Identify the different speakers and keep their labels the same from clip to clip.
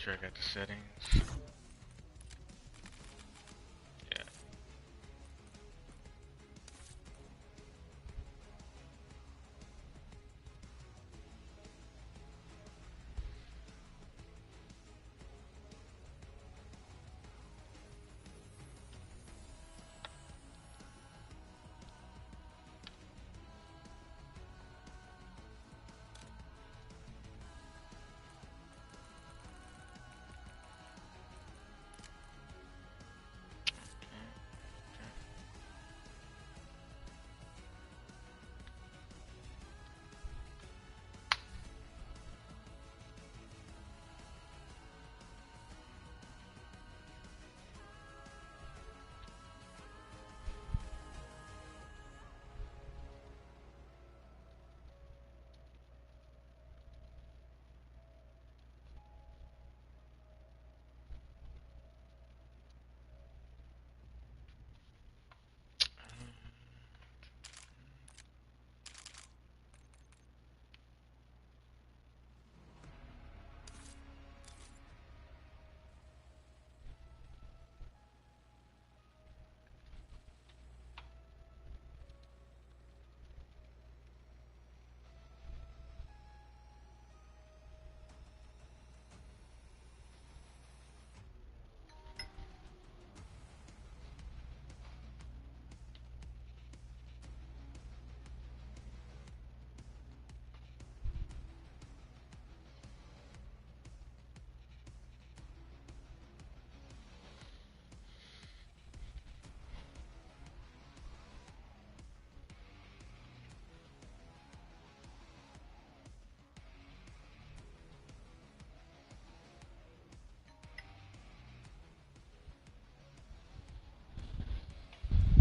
Speaker 1: sure I got the settings. Yeah.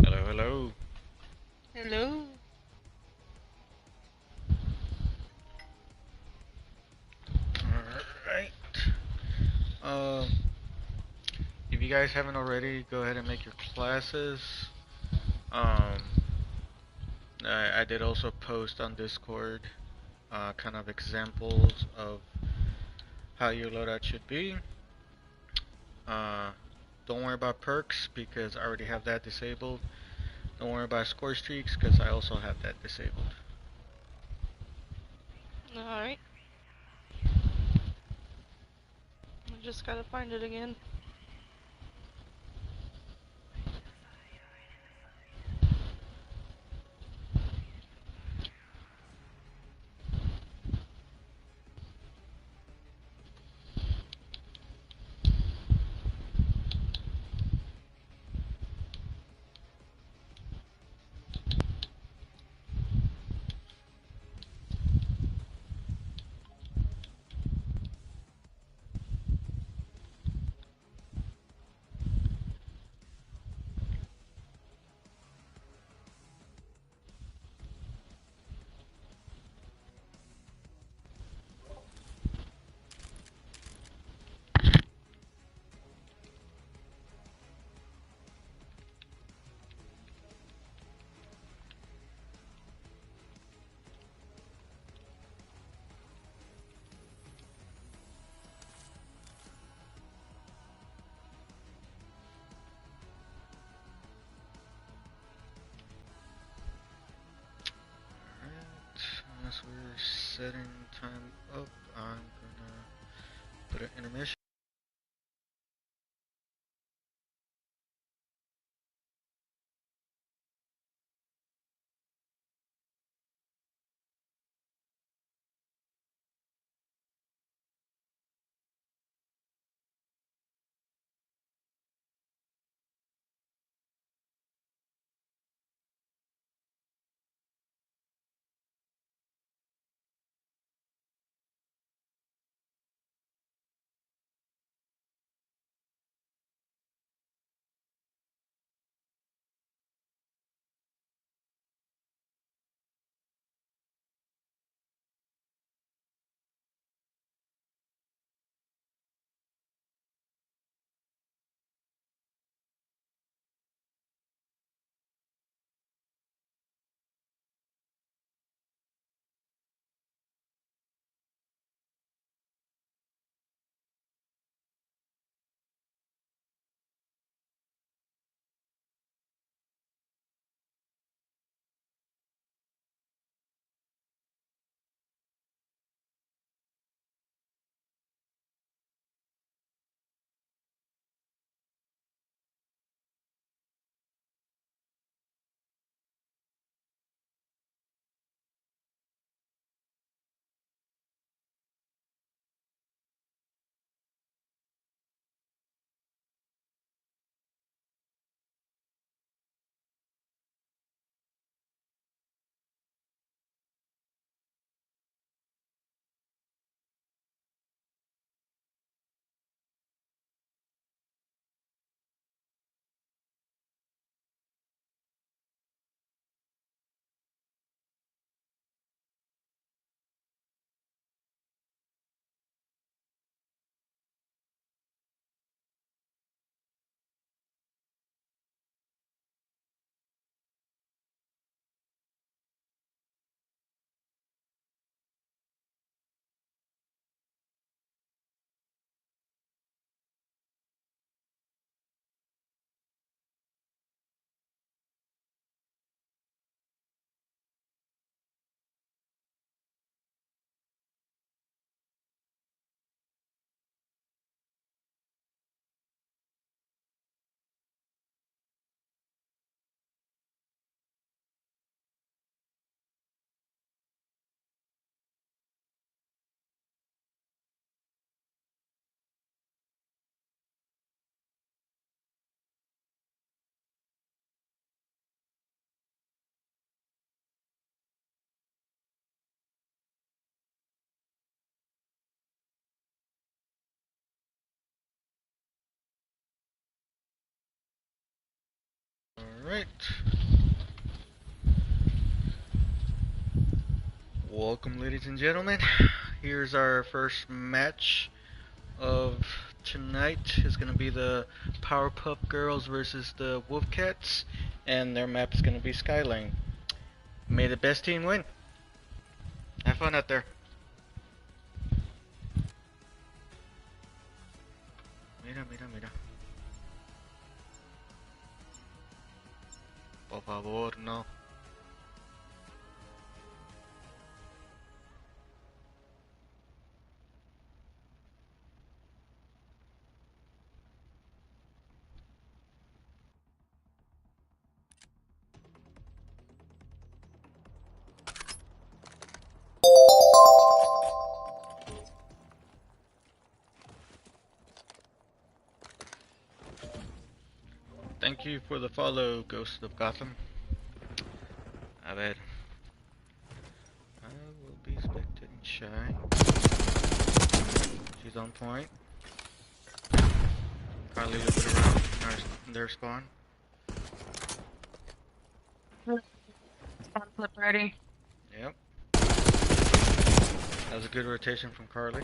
Speaker 1: Hello, hello.
Speaker 2: Hello.
Speaker 1: Alright. Um, if you guys haven't already, go ahead and make your classes. Um, I did also post on Discord kind of examples of how your loadout should be. Uh, don't worry about perks because I already have that disabled. Don't worry about score streaks because I also have that disabled.
Speaker 2: Alright. I just gotta find it again.
Speaker 1: Alright, as we're setting time up, I'm gonna put an intermission. Alright. Welcome, ladies and gentlemen. Here's our first match of tonight. It's going to be the Powerpuff Girls versus the WolfCats, and their map is going to be Skyline. May the best team win. Have fun out there. Mira. Por favor, no. Thank you for the follow, Ghost of Gotham. A ver. I will be spectating Shy. She's on point. Carly looked around in their spawn.
Speaker 2: Spawn flip ready.
Speaker 1: Yep. That was a good rotation from Carly.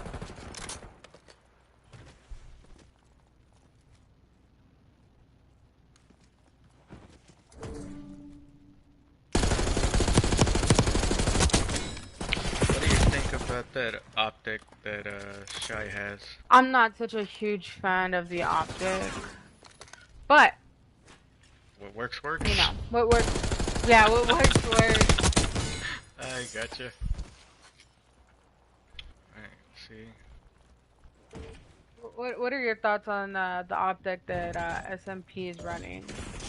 Speaker 1: What do you think about that optic that Shy has?
Speaker 3: I'm not such a huge fan of the optic, but
Speaker 1: What works works?
Speaker 3: you know, what works, yeah, what works works.
Speaker 1: I gotcha. Alright, let's see.
Speaker 3: What are your thoughts on the optic that SMP is running?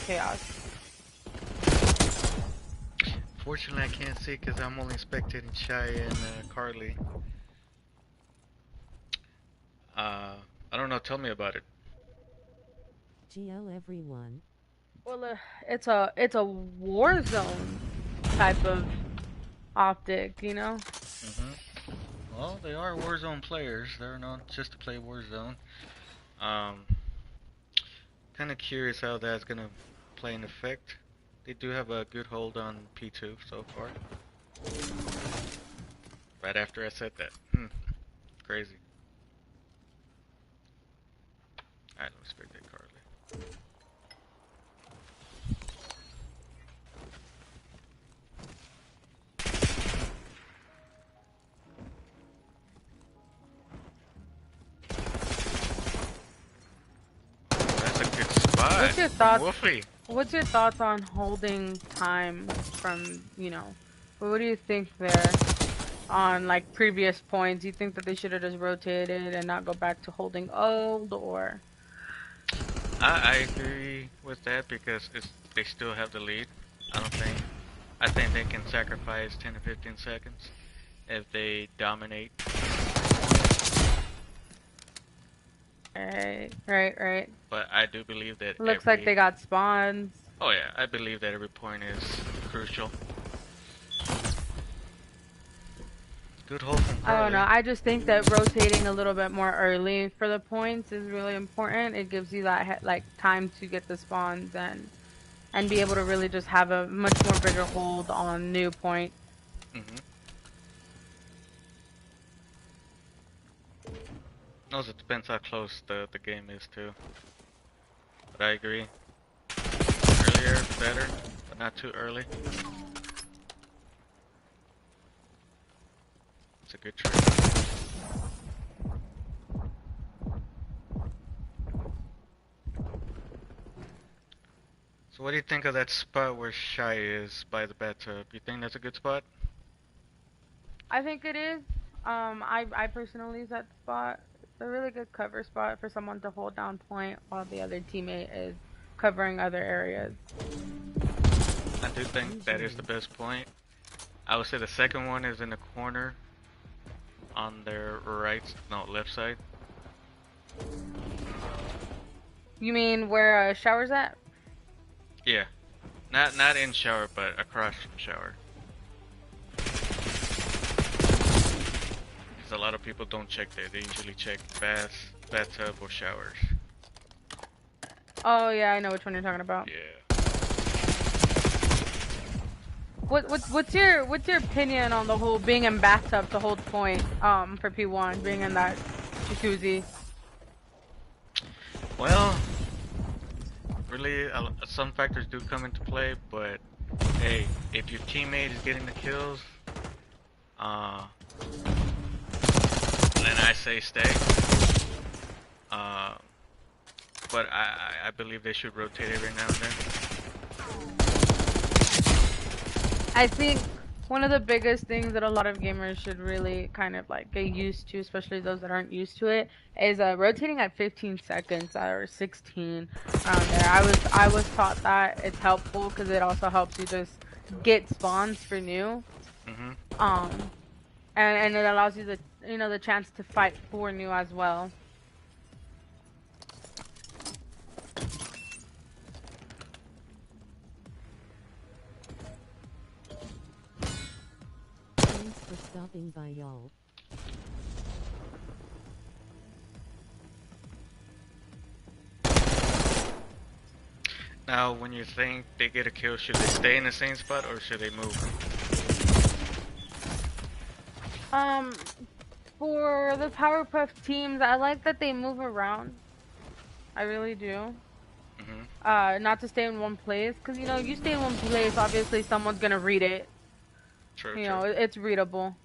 Speaker 3: Chaos.
Speaker 1: Fortunately, I can't see because I'm only spectating Shy and Carly. I don't know. Tell me about it.
Speaker 4: GL everyone.
Speaker 3: Well, it's a war zone type of optic, you know.
Speaker 1: Well, they are Warzone players. They're not just to play Warzone. Kind of curious how that's gonna play an effect. They do have a good hold on P2 so far. Right after I said that. Crazy. Alright, let's spectate Carly. That's a good spot.
Speaker 3: What's your thoughts?
Speaker 1: Wolfie.
Speaker 3: What's your thoughts on holding time from, you know, what do you think there on like previous points? You think that they should have just rotated and not go back to holding old, or?
Speaker 1: I agree with that because they still have the lead. I think they can sacrifice 10 to 15 seconds if they dominate.
Speaker 3: Right.
Speaker 1: But I do believe that
Speaker 3: Looks like they got spawns.
Speaker 1: Oh yeah, I believe that every point is crucial. Good hold from Carly.
Speaker 3: I don't know. I just think that rotating a little bit more early for the points is really important. It gives you that like time to get the spawns and be able to really just have a much more bigger hold on new point.
Speaker 1: Also, it depends how close the game is too. But I agree. Earlier, better, but not too early. It's a good trade. So what do you think of that spot where Shy is by the bathtub? You think that's a good spot?
Speaker 3: I think it is. I personally use that spot. It's a really good cover spot for someone to hold down point while the other teammate is covering other areas.
Speaker 1: I do think that is the best point. I would say the second one is in the corner on their left side.
Speaker 3: You mean where shower's at?
Speaker 1: Yeah. Not in shower, but across from shower. Because a lot of people don't check there. They usually check bathtub or showers.
Speaker 3: Oh yeah, I know which one you're talking about.
Speaker 1: Yeah.
Speaker 3: what's your opinion on the whole being in bathtub to hold point for P1 being in that jacuzzi?
Speaker 1: Well, really, some factors do come into play, but hey, if your teammate is getting the kills, then I say stay. But I believe they should rotate every now and then.
Speaker 3: I think one of the biggest things that a lot of gamers should really kind of like get used to, especially those that aren't used to it, is rotating at 15 seconds or 16 around there. I was taught that it's helpful because it also helps you just get spawns for new.
Speaker 1: Mhm.
Speaker 3: And it allows you the chance to fight for new as well.
Speaker 4: Thanks for stopping by, y'all.
Speaker 1: Now, when you think they get a kill, should they stay in the same spot or should they move?
Speaker 3: For the Powerpuff teams, I like that they move around. I really do. Not to stay in one place, because you stay in one place, obviously someone's gonna read it.
Speaker 1: True,
Speaker 3: It's readable.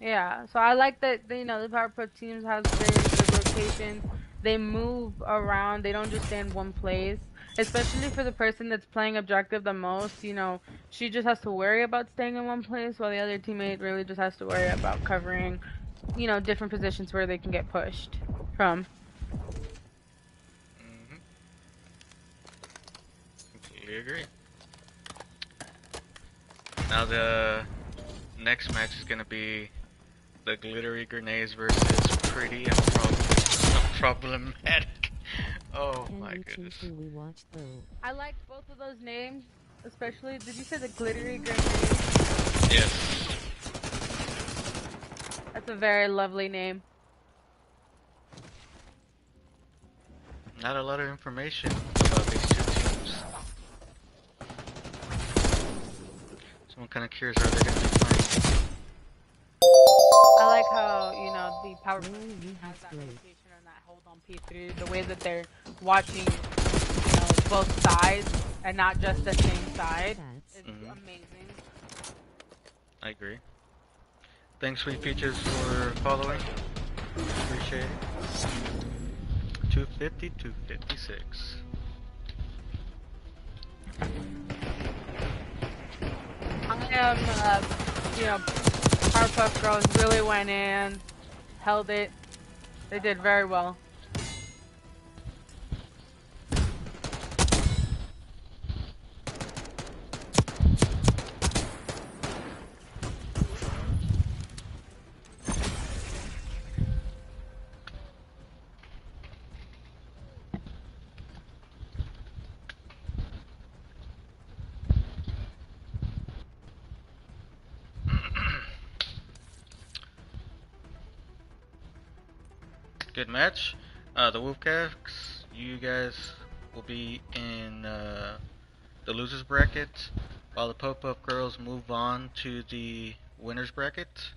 Speaker 3: Yeah, so I like that the Powerpuff teams has very good rotation. They move around. They don't just stay in one place. Especially for the person that's playing objective the most, she just has to worry about staying in one place, while the other teammate really just has to worry about covering, different positions where they can get pushed from.
Speaker 1: Completely agree. Now the next match is gonna be the Glittery Grenades versus Pretty and Problematic. Oh my goodness.
Speaker 4: We watched though.
Speaker 3: I like both of those names, especially. Did you say the Glittery Grenades?
Speaker 1: Yes.
Speaker 3: That's a very lovely name.
Speaker 1: Not a lot of information about these two teams. So I'm kind of curious how they're going to be playing.
Speaker 3: I like how, the power
Speaker 4: Oh, you
Speaker 3: has
Speaker 4: have
Speaker 3: that
Speaker 4: great.
Speaker 3: rotation and that hold on P3, the way that they're watching, both sides and not just the same side is amazing.
Speaker 1: I agree. Thanks, Sweet Peaches, for following. Appreciate it. 250, 256.
Speaker 3: I am, Powerpuff Girls really went in, held it. They did very well.
Speaker 1: Good match. The WolfCats, you guys will be in the losers bracket, while the Pop-Up Girls move on to the winners bracket.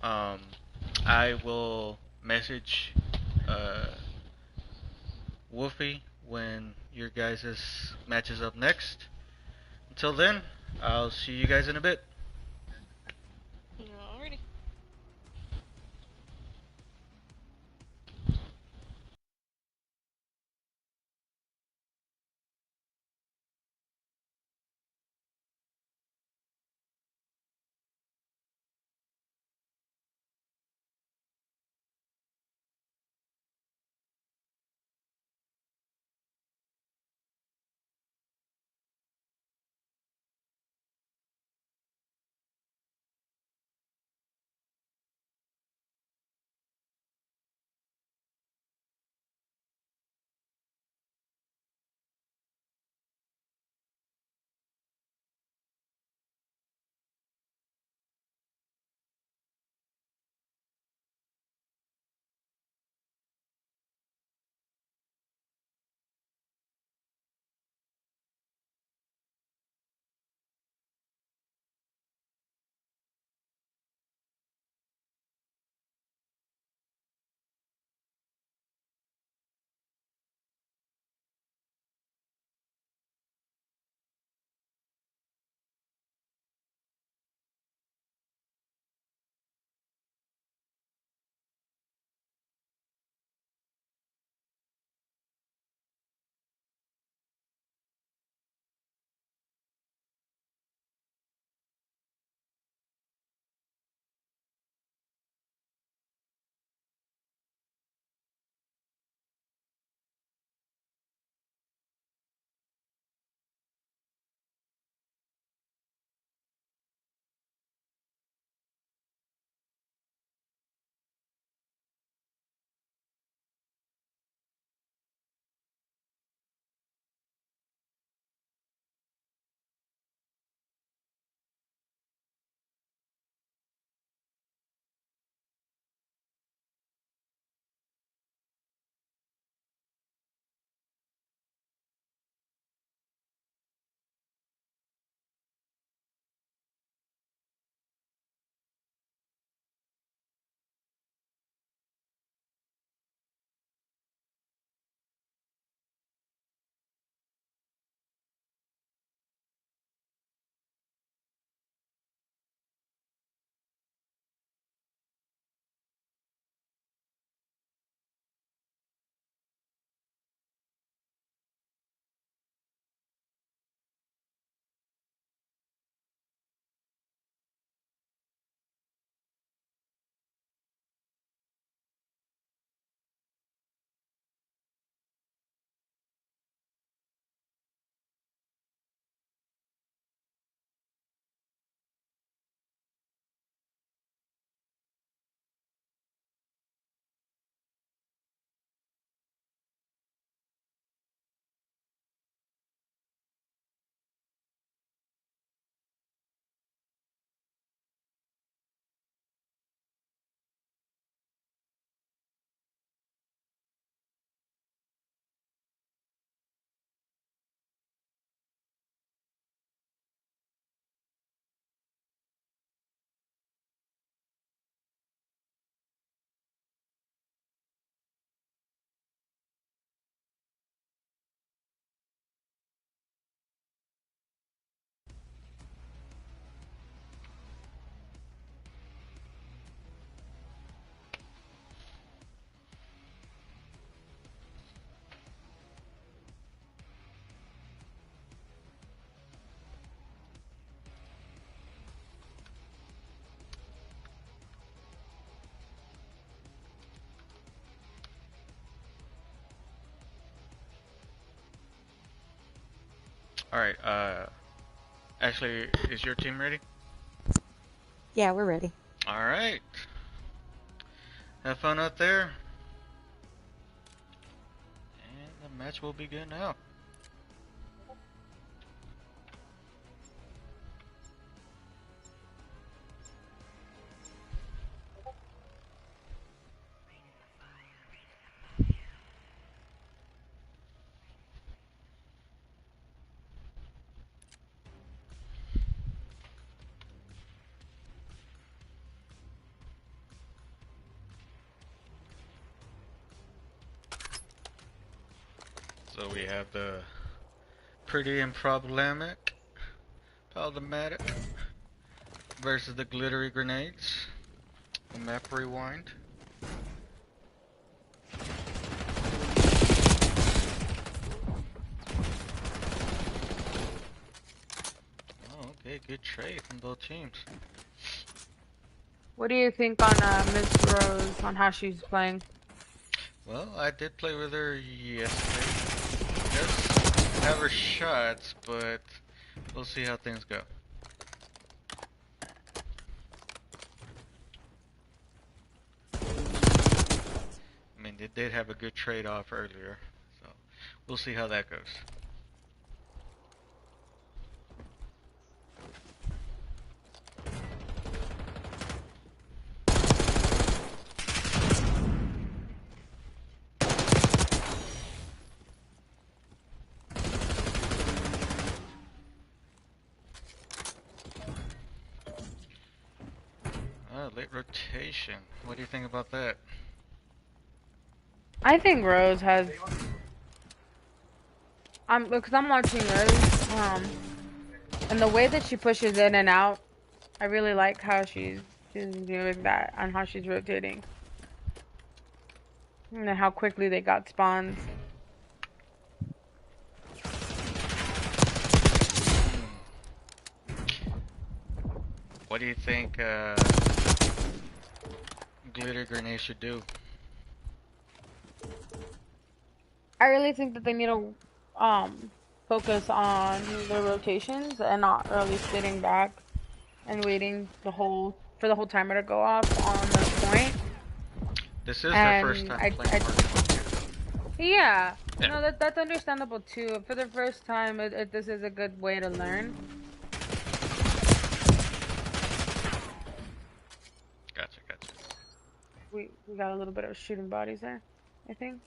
Speaker 1: I will message Wolfie when your guys' match is up next. Until then, I'll see you guys in a bit. Alright, Ashley, is your team ready?
Speaker 5: Yeah, we're ready.
Speaker 1: Alright. Have fun out there. And the match will begin now. So we have the pretty and problematic versus the Glittery Grenades. The map rewind. Oh, okay, good trade from both teams.
Speaker 3: What do you think on Miss Rose, on how she's playing?
Speaker 1: Well, I did play with her yesterday. Just have her shots, but we'll see how things go. I mean, they did have a good trade-off earlier, so we'll see how that goes. Late rotation. What do you think about that?
Speaker 3: I think Rose has. Because I'm watching Rose, and the way that she pushes in and out, I really like how she's doing that and how she's rotating. And how quickly they got spawns.
Speaker 1: What do you think Glitter Grenade should do?
Speaker 3: I really think that they need to focus on their rotations and not really sitting back and waiting for the whole timer to go off on the point.
Speaker 1: This is their first time playing HARDPOINT too.
Speaker 3: Yeah,
Speaker 1: Yeah.
Speaker 3: no, that's understandable too. For the first time, this is a good way to learn.
Speaker 1: Gotcha.
Speaker 3: We got a little bit of shooting bodies there, I think.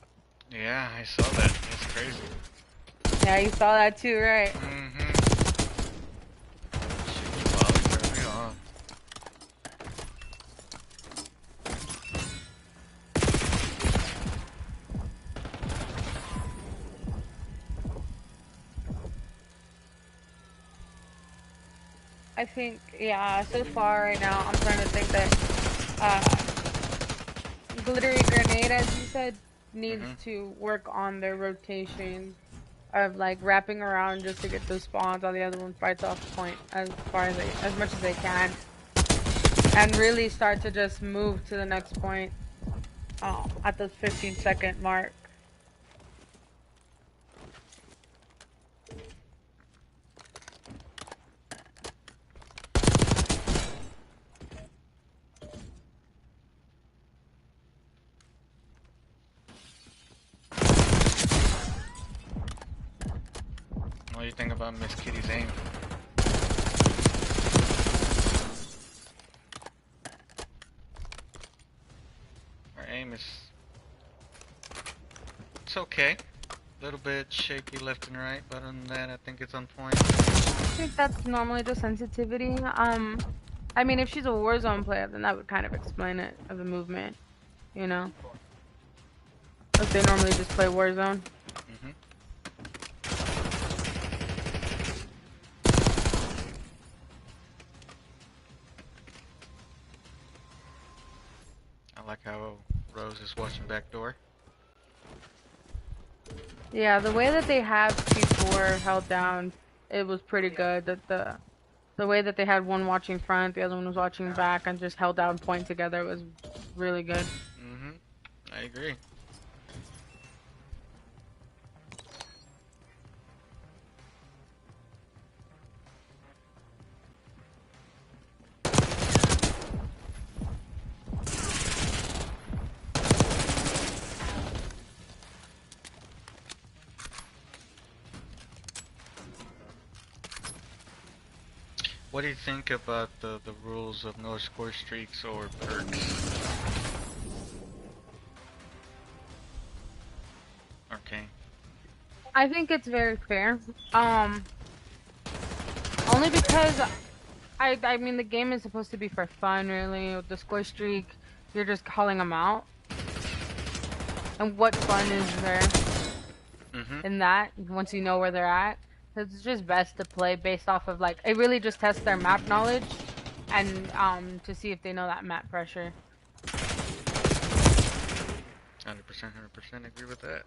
Speaker 1: Yeah, I saw that. That's crazy.
Speaker 3: Yeah, you saw that too, right?
Speaker 1: Mm-hmm. Shooting volley early on.
Speaker 3: I think, yeah, so far right now, I'm trying to think that Glittery Grenade, as you said, needs to work on their rotation of like wrapping around just to get those spawns while the other one fights off point as much as they can, and really start to just move to the next point at the 15-second mark.
Speaker 1: What do you think about Miss Kitty's aim? Her aim is... it's okay. A little bit shaky left and right, but other than that, I think it's on point.
Speaker 3: I think that's normally the sensitivity. I mean, if she's a Warzone player, then that would kind of explain it, of the movement, you know? If they normally just play Warzone.
Speaker 1: I like how Rose is watching backdoor.
Speaker 3: Yeah, the way that they have P4 held down, it was pretty good. That the way that they had one watching front, the other one was watching back, and just held down point together was really good.
Speaker 1: I agree. What do you think about the rules of no score streaks or perks? Okay.
Speaker 3: I think it's very fair. Only because I mean the game is supposed to be for fun, really. With the score streak, you're just calling them out. And what fun is there in that once you know where they're at? It's just best to play based off of like it really just tests their map knowledge and to see if they know that map pressure.
Speaker 1: 100% agree with that.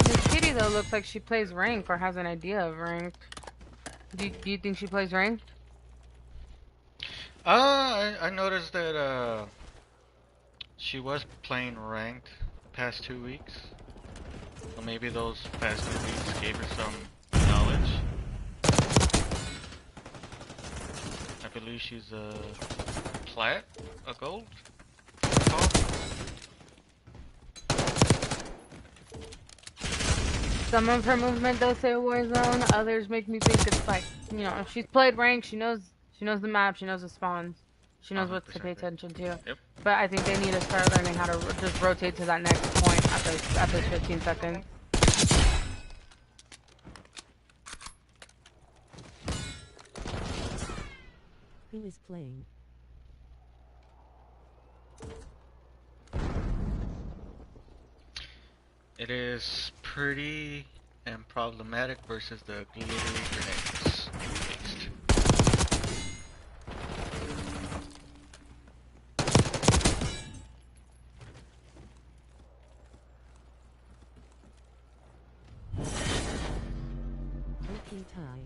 Speaker 3: Miss Kitty though looks like she plays rank or has an idea of ranked. Do you think she plays ranked?
Speaker 1: I noticed that she was playing ranked the past 2 weeks. So maybe those past 2 weeks gave her some knowledge. I believe she's a plat, a gold.
Speaker 3: Some of her movement does say Warzone, others make me think it's like, you know, if she's played rank, she knows the map, she knows the spawns. She knows what to pay attention to.
Speaker 1: Yep.
Speaker 3: But I think they need to start learning how to just rotate to that next point at those 15 seconds.
Speaker 4: Who is playing?
Speaker 1: It is pretty and problematic versus the Glittery Grenades. Based.
Speaker 4: Okay, tie.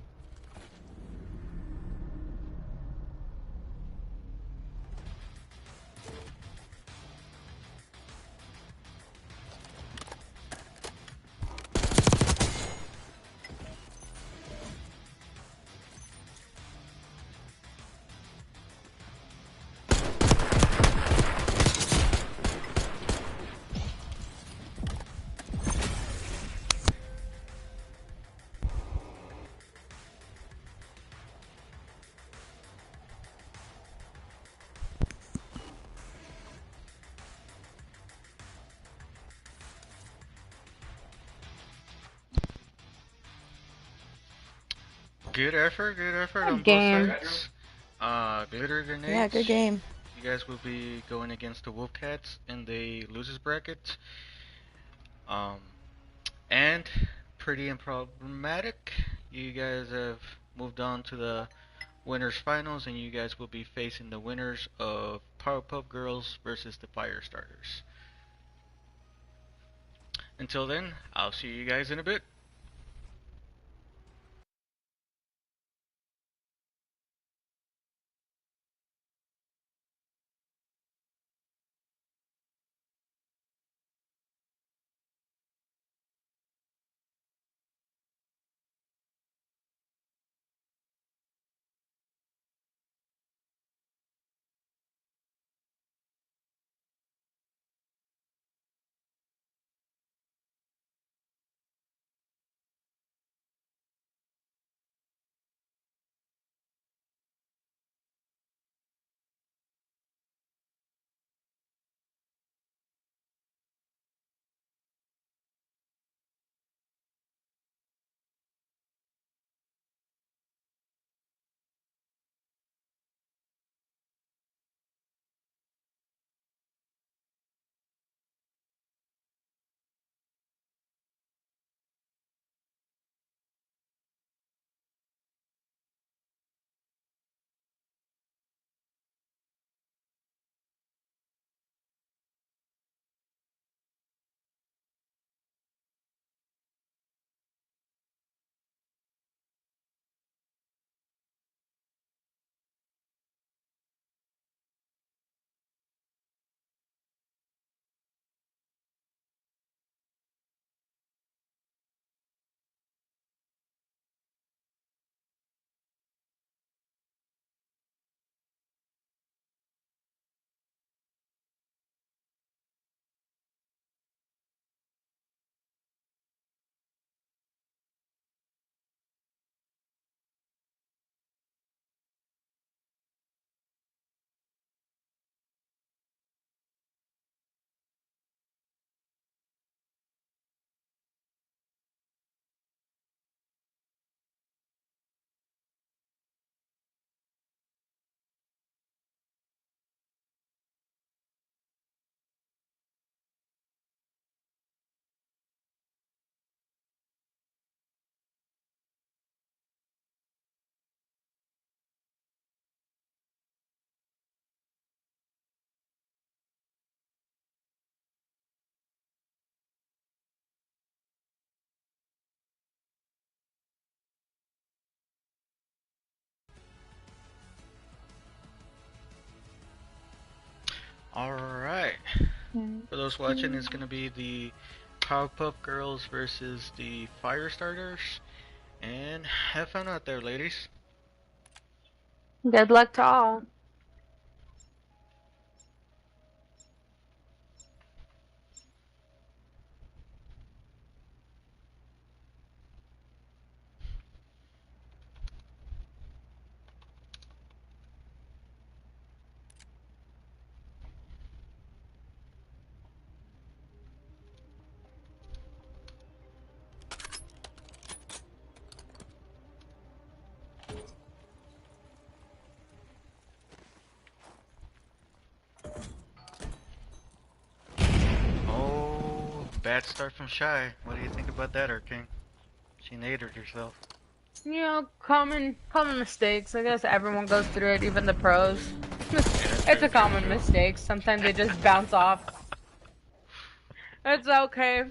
Speaker 1: Good effort on both sides. Glittery Grenades.
Speaker 5: Yeah, good game.
Speaker 1: You guys will be going against the WolfCats in the losers bracket. And pretty and problematic. You guys have moved on to the winners finals, and you guys will be facing the winners of Powerpuff Girls versus the Firestarters. Until then, I'll see you guys in a bit. Alright. For those watching, it's gonna be the Powerpuff Girls versus the Firestarters. And have fun out there, ladies.
Speaker 3: Good luck to all.
Speaker 1: Oh, bad start from Shy. What do you think about that, King? She nadered herself.
Speaker 3: You know, common mistakes. I guess everyone goes through it, even the pros. It's a common mistake. Sometimes they just bounce off. It's okay.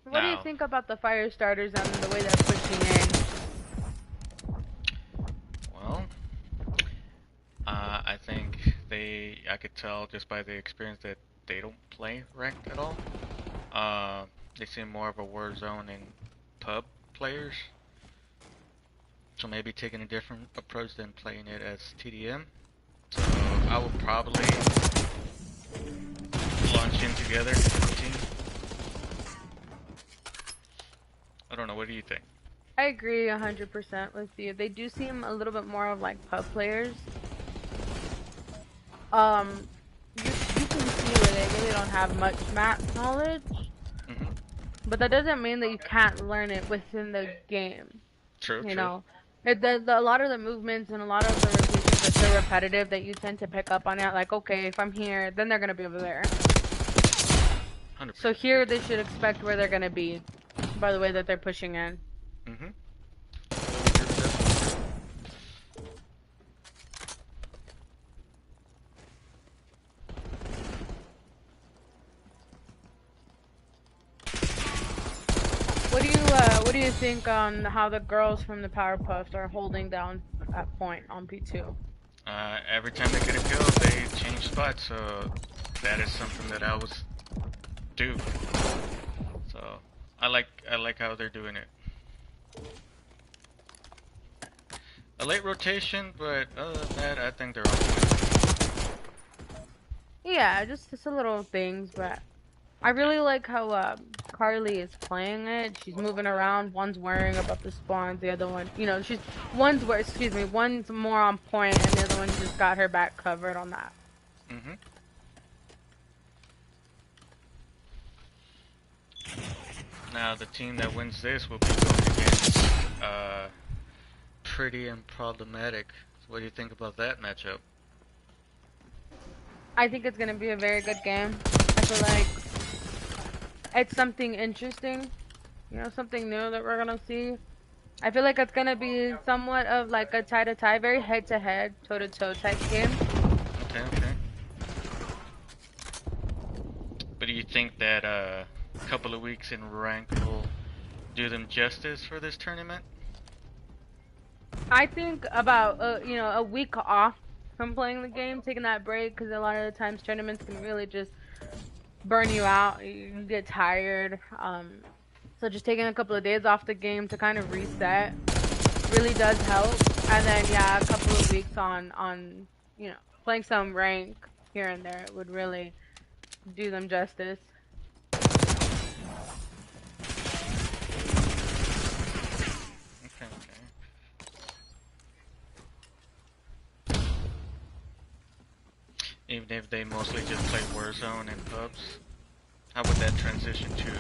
Speaker 3: What do you think about the Firestarters and the way they're pushing in?
Speaker 1: Well, I think I could tell just by the experience that they don't play ranked at all. They seem more of a Warzone and pub players. So maybe taking a different approach than playing it as TDM. So I will probably launch in together as a team. I don't know, what do you think?
Speaker 3: I agree 100% with you. They do seem a little bit more of like pub players. You can see where they really don't have much map knowledge. But that doesn't mean that you can't learn it within the game.
Speaker 1: True,
Speaker 3: you know, a lot of the movements and a lot of the rotations are so repetitive that you tend to pick up on it. Like, okay, if I'm here, then they're gonna be over there.
Speaker 1: 100%.
Speaker 3: So here they should expect where they're gonna be, by the way that they're pushing in. What do you think on how the girls from the Powerpuffs are holding down that point on P2?
Speaker 1: Every time they get a kill, they change spots, so that is something that I was do. So I like how they're doing it. A late rotation, but other than that, I think they're on point.
Speaker 3: Yeah, just a little things, but I really like how Carly is playing it. She's moving around. One's worrying about the spawns, the other one, you know, one's more on point, and the other one just got her back covered on that.
Speaker 1: Now the team that wins this will be going against Pretty and Problematic. So what do you think about that matchup?
Speaker 3: I think it's gonna be a very good game. I feel like it's something interesting, you know, something new that we're gonna see. I feel like it's gonna be somewhat of like a tie-to-tie, very head-to-head, toe-to-toe type game.
Speaker 1: Okay. But do you think that a couple of weeks in rank will do them justice for this tournament?
Speaker 3: I think about you know, a week off from playing the game, taking that break, because a lot of the times tournaments can really just burn you out. You get tired. So just taking a couple of days off the game to kind of reset really does help. And then yeah, a couple of weeks on you know, playing some rank here and there would really do them justice.
Speaker 1: Even if they mostly just play Warzone and pubs, how would that transition to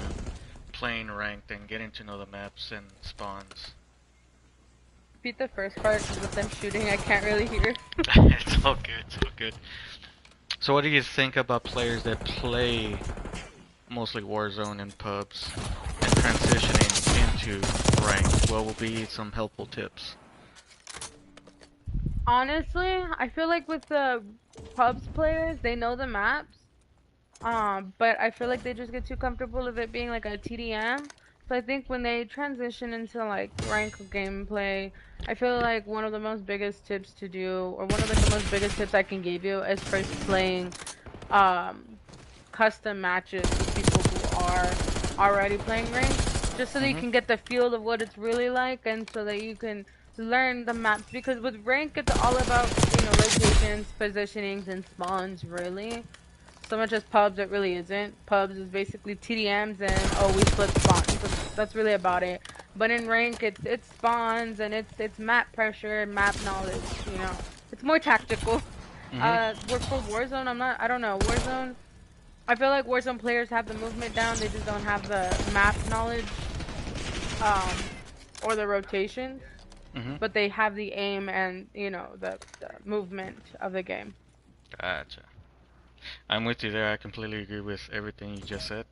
Speaker 1: playing ranked and getting to know the maps and spawns?
Speaker 3: Repeat the first part, because with them shooting I can't really hear.
Speaker 1: It's all good. So what do you think about players that play mostly Warzone and pubs and transitioning into ranked? What will be some helpful tips?
Speaker 3: Honestly, I feel like with the pubs players, they know the maps, but I feel like they just get too comfortable with it being like a TDM. So I think when they transition into like rank gameplay, I feel like one of the most biggest tips to do, or one of the most biggest tips I can give you is first playing custom matches with people who are already playing ranked, just so that you can get the feel of what it's really like, and so that you can learn the maps. Because with rank, it's all about rotations, positionings, and spawns. Really, so much as pubs, it really isn't. Pubs is basically TDMs and we split spawns. That's really about it. But in rank, it's spawns and it's map pressure and map knowledge. It's more tactical. For Warzone, I don't know. Warzone, I feel like Warzone players have the movement down. They just don't have the map knowledge, or the rotations. But they have the aim and the movement of the game.
Speaker 1: Gotcha. I'm with you there. I completely agree with everything you just said.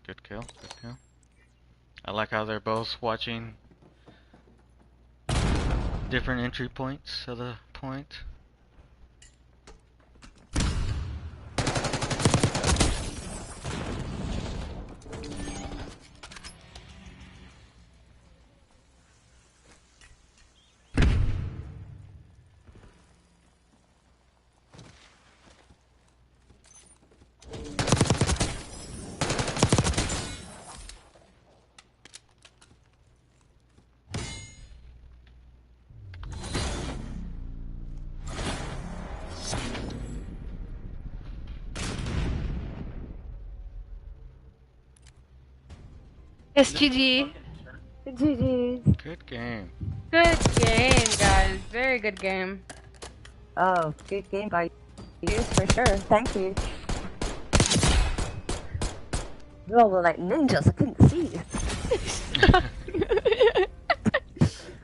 Speaker 1: Good kill. Good kill. I like how they're both watching different entry points of the point.
Speaker 2: SGG.
Speaker 5: GG's.
Speaker 1: Good game.
Speaker 3: Good game, guys. Very good game.
Speaker 5: Oh, good game by you for sure. Thank you. You all were like ninjas. I couldn't see you.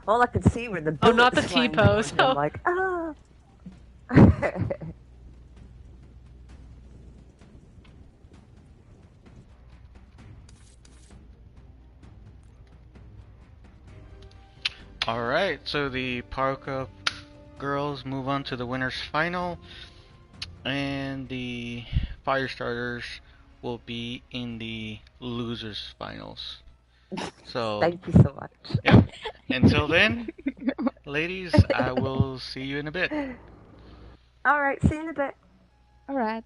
Speaker 5: All I could see were the bullets.
Speaker 2: Oh, not the
Speaker 5: flying
Speaker 2: T-pose.
Speaker 5: towards me. I'm like, ah.
Speaker 1: Alright, so the Power Cup girls move on to the winners final, and the Firestarters will be in the losers finals. So
Speaker 5: Thank you so much.
Speaker 1: Yep. Until then, ladies, I will see you in a bit.
Speaker 5: Alright, see you in a bit.
Speaker 2: Alright.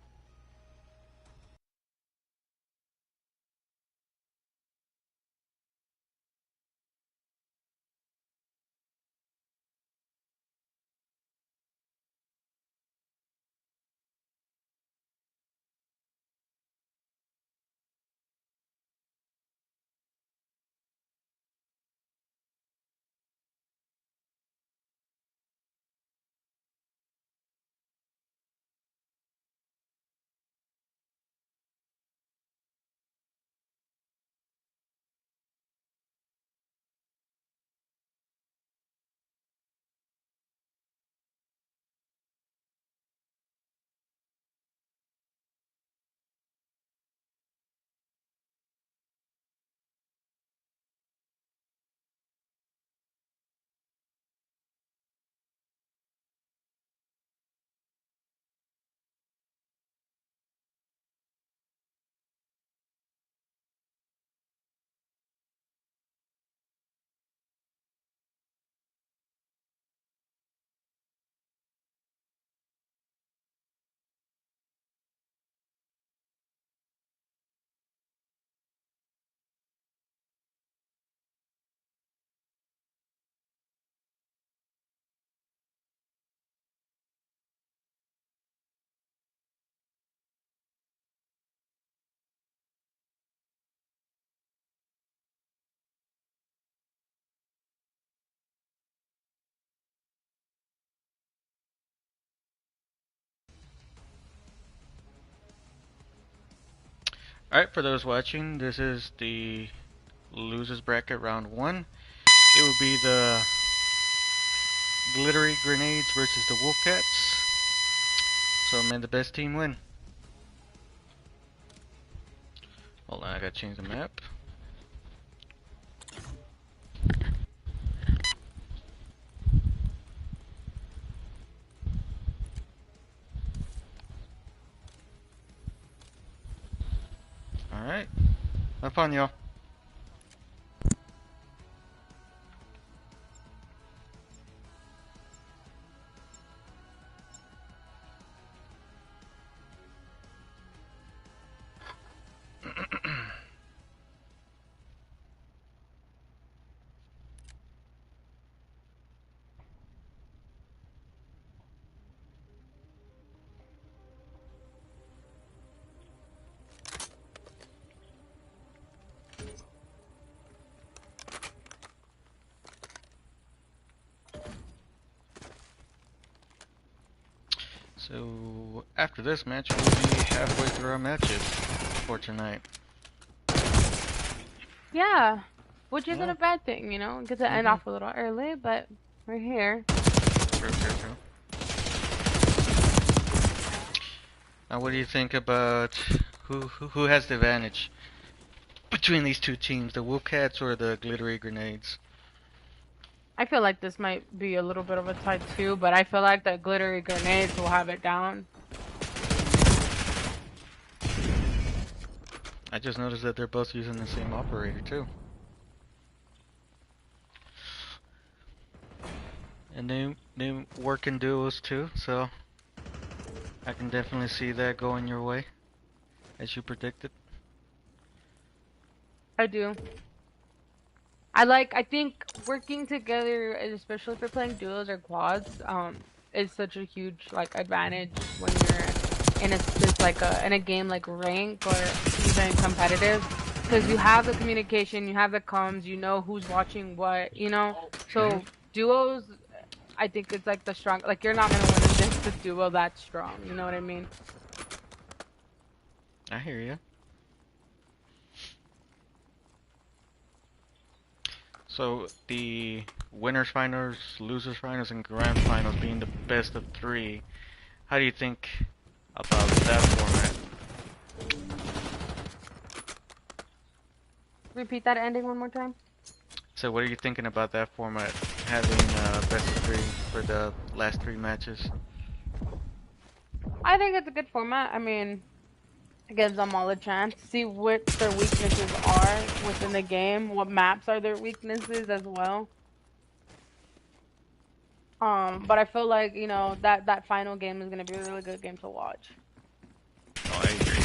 Speaker 1: Alright, for those watching, this is the losers bracket round 1. It will be the Glittery Grenades versus the WolfCats. So may the best team win. Hold on, I gotta change the map. Alright. Have fun, y'all. So, after this match, we'll be halfway through our matches for tonight.
Speaker 3: Yeah, which isn't
Speaker 1: Yeah.
Speaker 3: a bad thing, you know. Get to end off a little early, but we're here.
Speaker 1: True. Now, what do you think about who has the advantage between these two teams, the WolfCats or the Glittery Grenades?
Speaker 3: I feel like this might be a little bit of a tie too, but I feel like the Glittery Grenades will have it down.
Speaker 1: I just noticed that they're both using the same operator too. And they work in duos too, so I can definitely see that going your way, as you predicted.
Speaker 3: I do. I think working together, especially for playing duos or quads, is such a huge like advantage when you're in in a game like rank or even competitive, because you have the communication, you have the comms, you know who's watching what, you know. So duos, I think it's like the strong. Like you're not gonna win against the duo that strong. You know what I mean?
Speaker 1: I hear you. So the winners finals, losers finals, and grand finals being the best of 3. How do you think about that format?
Speaker 3: Repeat that ending one more time.
Speaker 1: So what are you thinking about that format, having best of 3 for the last 3 matches?
Speaker 3: I think it's a good format. I mean, it gives them all a chance to see what their weaknesses are within the game, what maps are their weaknesses as well. But I feel like, you know, that final game is gonna be a really good game to watch.
Speaker 1: Oh, I agree.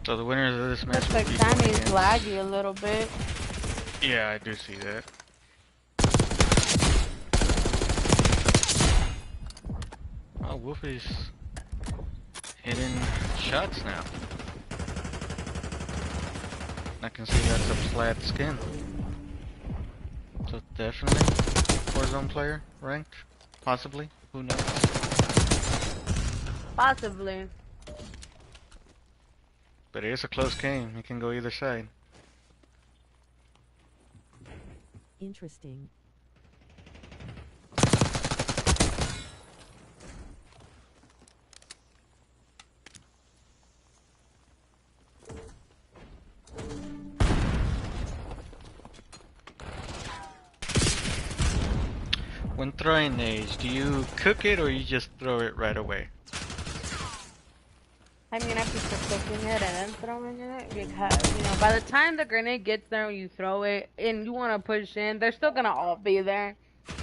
Speaker 1: So the winners of this match
Speaker 3: Looks
Speaker 1: will
Speaker 3: like
Speaker 1: be going
Speaker 3: Sammy's
Speaker 1: against...
Speaker 3: laggy a little bit.
Speaker 1: Yeah, I do see that. Oh, Wolf is hitting shots now. I can see that's a flat skin. So definitely Warzone player ranked, possibly. Who knows?
Speaker 3: Possibly.
Speaker 1: But it is a close game. It can go either side.
Speaker 4: Interesting.
Speaker 1: When throwing nades, do you cook it or you just throw it right away?
Speaker 3: I mean, I prefer cooking it and then throwing it because, you know, by the time the grenade gets there and you throw it and you want to push in, they're still gonna all be there.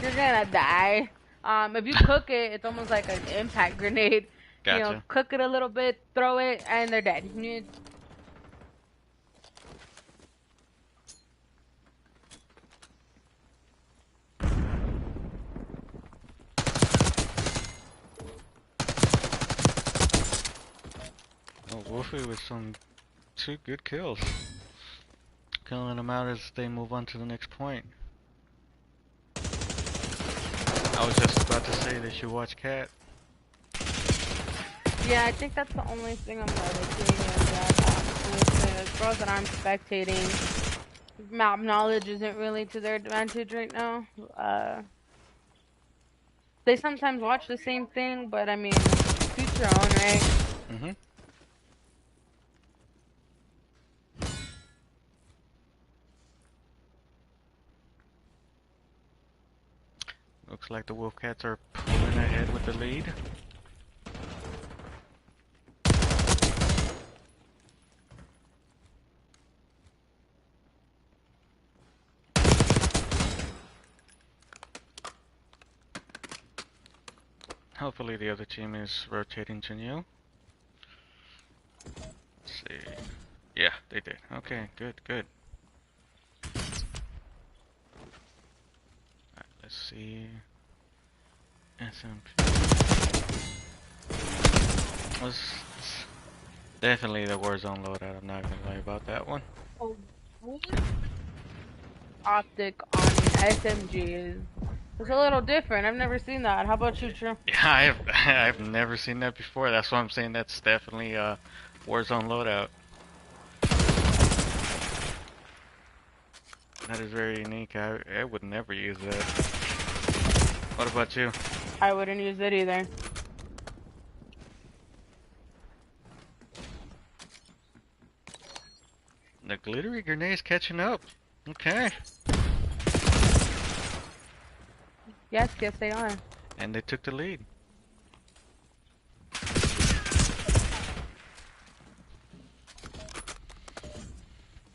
Speaker 3: You're gonna die. If you cook it, it's almost like an impact grenade.
Speaker 1: Gotcha.
Speaker 3: You know, cook it a little bit, throw it, and they're dead.
Speaker 1: Oh, Wolfie with some 2 good kills. Killing them out as they move on to the next point. I was just about to say they should watch Cat.
Speaker 3: Yeah, I think that's the only thing I'm noticing is that with the girls that I'm spectating, map knowledge isn't really to their advantage right now. They sometimes watch the same thing, but I mean, each your own, right?
Speaker 1: Mm-hmm. Looks like the WolfCats are pulling ahead with the lead. Hopefully the other team is rotating to new. Let's see. Yeah, they did. Okay, good, good. Alright, let's see. SMP. Was definitely the Warzone loadout. I'm not gonna lie about that one.
Speaker 3: Oh, optic on SMG is it's a little different. I've never seen that. How about you, True?
Speaker 1: Yeah, I've never seen that before. That's why I'm saying that's definitely a Warzone loadout. That is very unique. I would never use that. What about you?
Speaker 3: I wouldn't use it either.
Speaker 1: The glittery grenades catching up. Okay.
Speaker 3: Yes, they are.
Speaker 1: And they took the lead.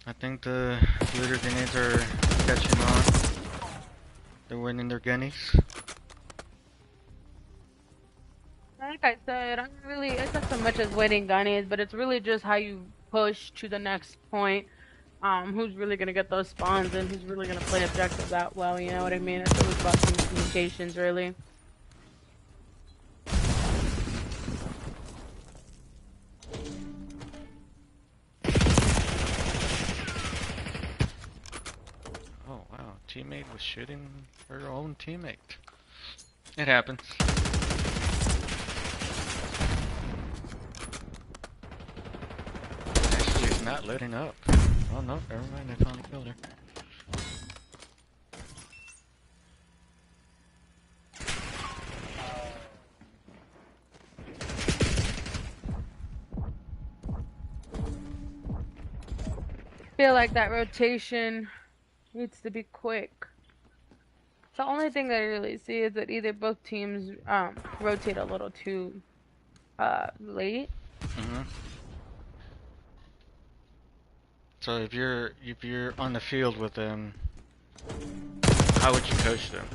Speaker 1: I think the glitter grenades are catching on. They're winning their gunnies.
Speaker 3: Like I said, it's not so much as winning gunnies, but it's really just how you push to the next point. Who's really gonna get those spawns and who's really gonna play objective that well, you know what I mean? It's always about communications, really.
Speaker 1: Oh wow, teammate was shooting her own teammate. It happens. Actually, it's not letting up. Oh no, never mind, I finally killed her.
Speaker 3: Feel like that rotation needs to be quick. The only thing that I really see is that either both teams rotate a little too late.
Speaker 1: Mm-hmm. So if you're on the field with them, how would you coach them?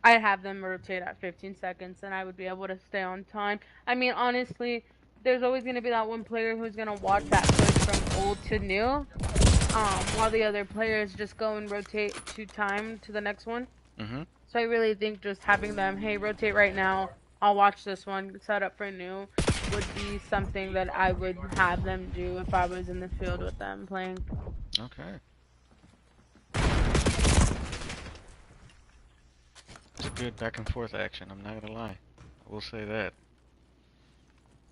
Speaker 3: I'd have them rotate at 15 seconds and I would be able to stay on time. I mean, honestly, there's always going to be that one player who's going to watch that push from old to new, while the other players just go and rotate to time to the next one.
Speaker 1: Mm-hmm.
Speaker 3: So I really think just having them, hey, rotate right now, I'll watch this one, set up for new, would be something that I would have them do if I was in the field with them playing.
Speaker 1: Okay. It's a good back and forth action, I'm not gonna lie. I will say that.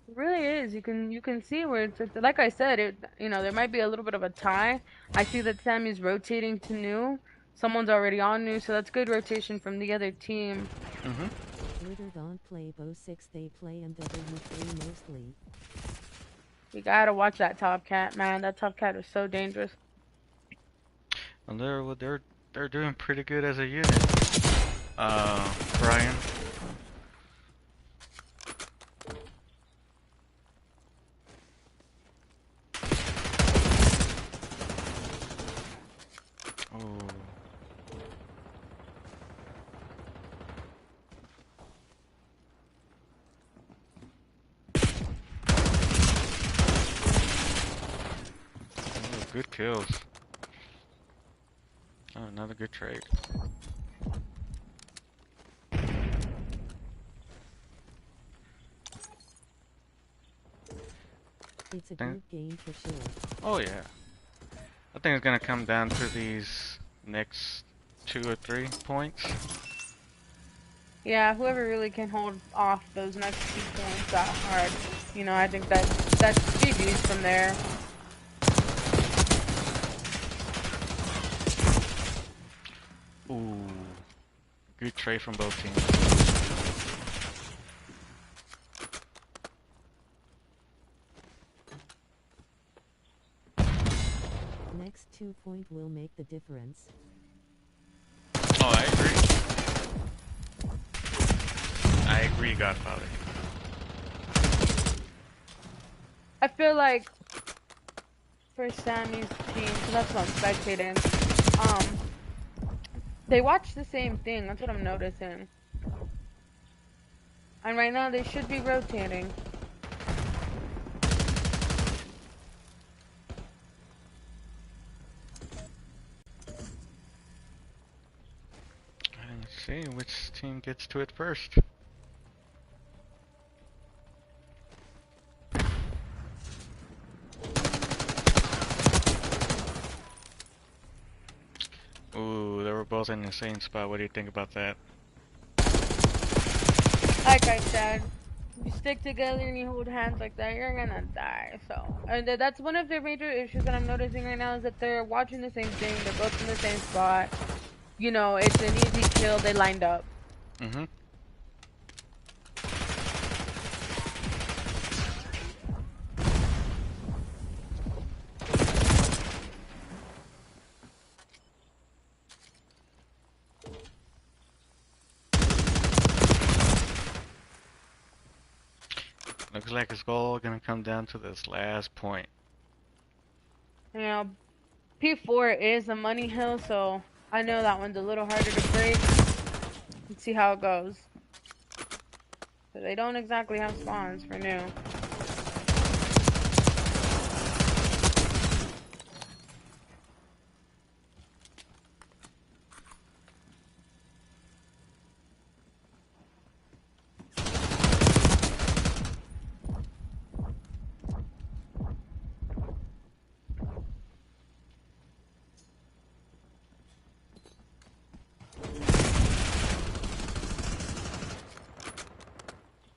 Speaker 3: It really is. You can see where it's like I said, there might be a little bit of a tie. I see that Sammy's rotating to new. Someone's already on new, so that's good rotation from the other team.
Speaker 1: Mm-hmm.
Speaker 4: Glitter don't play WØM6, they play in WØM3 mostly.
Speaker 3: You gotta watch that top cat, man. That top cat is so dangerous.
Speaker 1: And they're doing pretty good as a unit. Brian. Oh. Oh, good kills. Oh, another good trade.
Speaker 4: It's a group game for sure.
Speaker 1: Oh yeah. I think it's gonna come down to these next 2 or 3 points.
Speaker 3: Yeah, whoever really can hold off those next 2 points that hard. I think that's GG's from there.
Speaker 1: Ooh, good trade from both teams.
Speaker 4: Next 2 point will make the difference.
Speaker 1: Oh, I agree. I agree, Godfather.
Speaker 3: I feel like for Sammy's team, so that's what I'm spectating. They watch the same thing. That's what I'm noticing. And right now they should be rotating.
Speaker 1: Let's see which team gets to it first. Ooh, they were both in the same spot. What do you think about that?
Speaker 3: Like I said, if you stick together and you hold hands like that, you're gonna die. So, and that's one of their major issues that I'm noticing right now is that they're watching the same thing. They're both in the same spot. You know, it's an easy kill. They lined up.
Speaker 1: Mm-hmm. Looks like it's all gonna come down to this last point.
Speaker 3: You know, P4 is a money hill, so I know that one's a little harder to break. Let's see how it goes. So they don't exactly have spawns for new.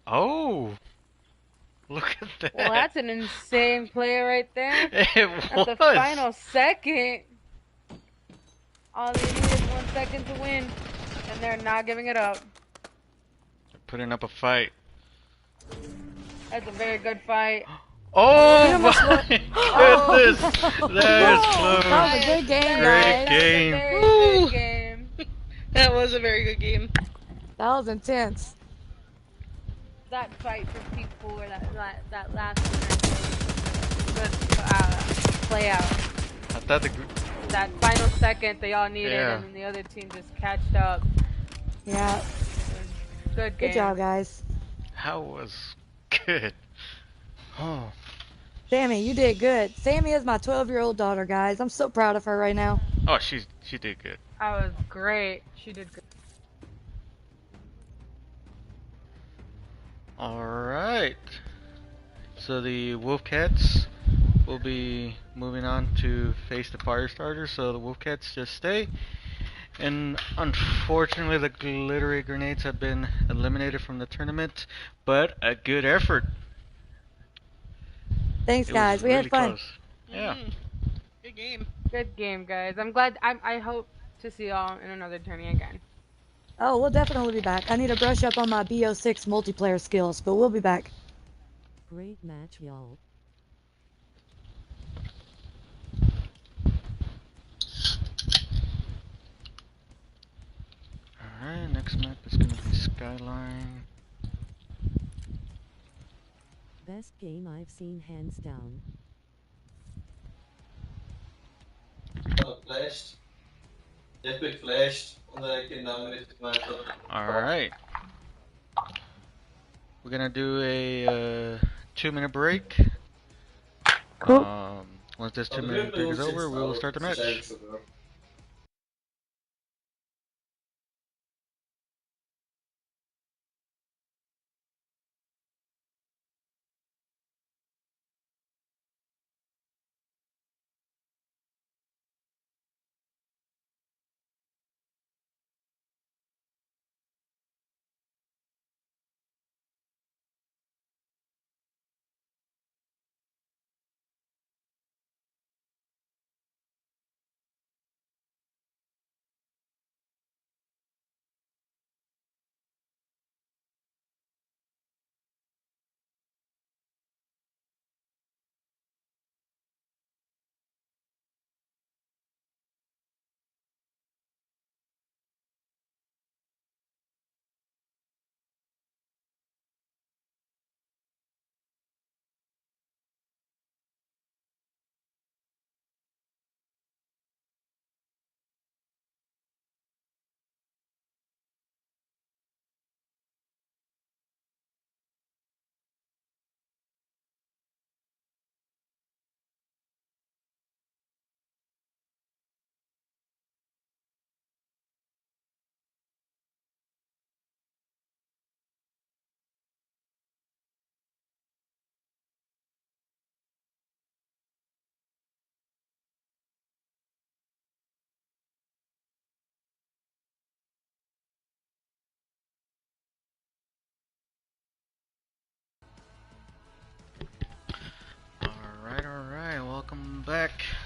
Speaker 1: Oh, look at that!
Speaker 3: Well, that's an insane play right there.
Speaker 1: It
Speaker 3: At the
Speaker 1: was.
Speaker 3: final second. All they need is 1 second to win, and they're not giving it up.
Speaker 1: Putting up a fight.
Speaker 3: That's a very good fight.
Speaker 1: Oh
Speaker 2: almost
Speaker 1: my
Speaker 2: Oh.
Speaker 1: goodness! That is close.
Speaker 2: That was a good game,
Speaker 1: Great
Speaker 2: guys.
Speaker 1: game.
Speaker 3: That was a very
Speaker 1: Woo.
Speaker 3: good game.
Speaker 6: That was a very good game.
Speaker 2: That was intense.
Speaker 3: That fight for P4, that last winner, good play out.
Speaker 1: I thought the
Speaker 3: That final second they all needed,
Speaker 1: Yeah.
Speaker 3: and then the other team just catched up.
Speaker 2: Yeah.
Speaker 3: Good game.
Speaker 2: Good job, guys.
Speaker 1: how was good. Oh,
Speaker 2: Sammy, you did good. Sammy is my 12-year-old daughter, guys. I'm so proud of her right now.
Speaker 1: oh, she did good.
Speaker 3: That was great. She did good.
Speaker 1: All right. So the WolfCats will be moving on to face the Firestarters. So the WolfCats just stay. And unfortunately, the Glittery Grenades have been eliminated from the tournament. But a good effort.
Speaker 2: Thanks,
Speaker 1: It
Speaker 2: guys.
Speaker 1: was
Speaker 2: We
Speaker 1: really
Speaker 2: had fun.
Speaker 1: close. Yeah.
Speaker 6: Good game.
Speaker 3: Good game, guys. I'm glad. I hope to see y'all in another tourney again.
Speaker 2: Oh, we'll definitely be back. I need to brush up on my BO6 multiplayer skills, but we'll be back.
Speaker 4: Great match, y'all.
Speaker 1: Alright, next map is gonna be Skyline.
Speaker 4: Best game I've seen, hands down.
Speaker 7: Flashed. Just quick flashed. Omdat ik in de minute gemaakt had.
Speaker 1: Alright. We're gonna do a 2-minute break.
Speaker 2: Cool.
Speaker 1: Once this 2-minute break is over, we will start the match.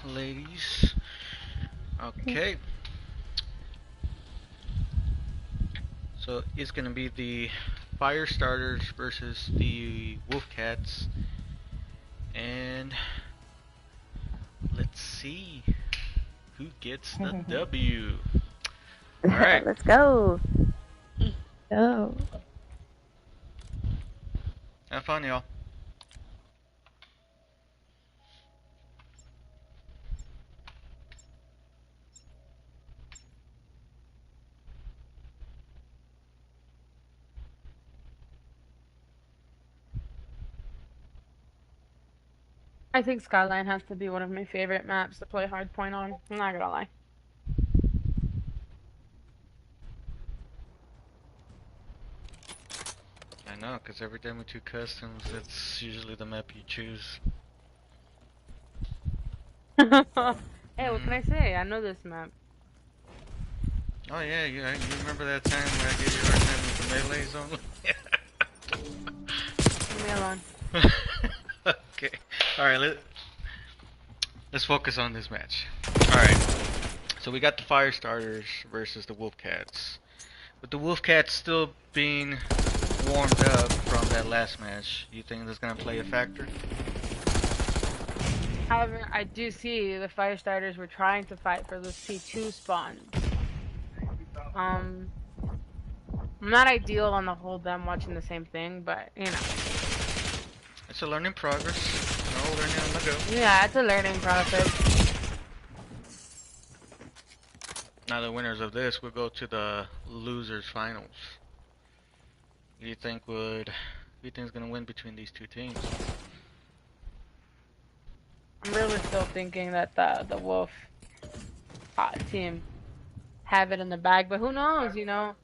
Speaker 1: ladies. Okay. So it's gonna be the Firestarters versus the WolfCats, and let's see who gets the W. All right.
Speaker 5: Let's go.
Speaker 3: Oh.
Speaker 1: Have fun, y'all.
Speaker 3: I think Skyline has to be one of my favorite maps to play hardpoint on. I'm not gonna lie.
Speaker 1: I know, because every time we do customs, it's usually the map you choose.
Speaker 3: Hey, what can I say? I know this map.
Speaker 1: Oh yeah, you remember that time where I gave you a hard time with the melee zone?
Speaker 3: Leave me alone.
Speaker 1: Okay. Alright, let's focus on this match. Alright. So we got the Firestarters versus the WolfCats. With the WolfCats still being warmed up from that last match, you think that's gonna play a factor?
Speaker 3: However, I do see the Firestarters were trying to fight for those P2 spawns. I'm not ideal on the whole them watching the same thing, but you know.
Speaker 1: It's a learning progress. No learning on the go.
Speaker 3: Yeah, it's a learning process.
Speaker 1: Now the winners of this will go to the losers finals. Who do you think is gonna win between these two teams?
Speaker 3: I'm really still thinking that the Wolf team have it in the bag, but who knows? You know,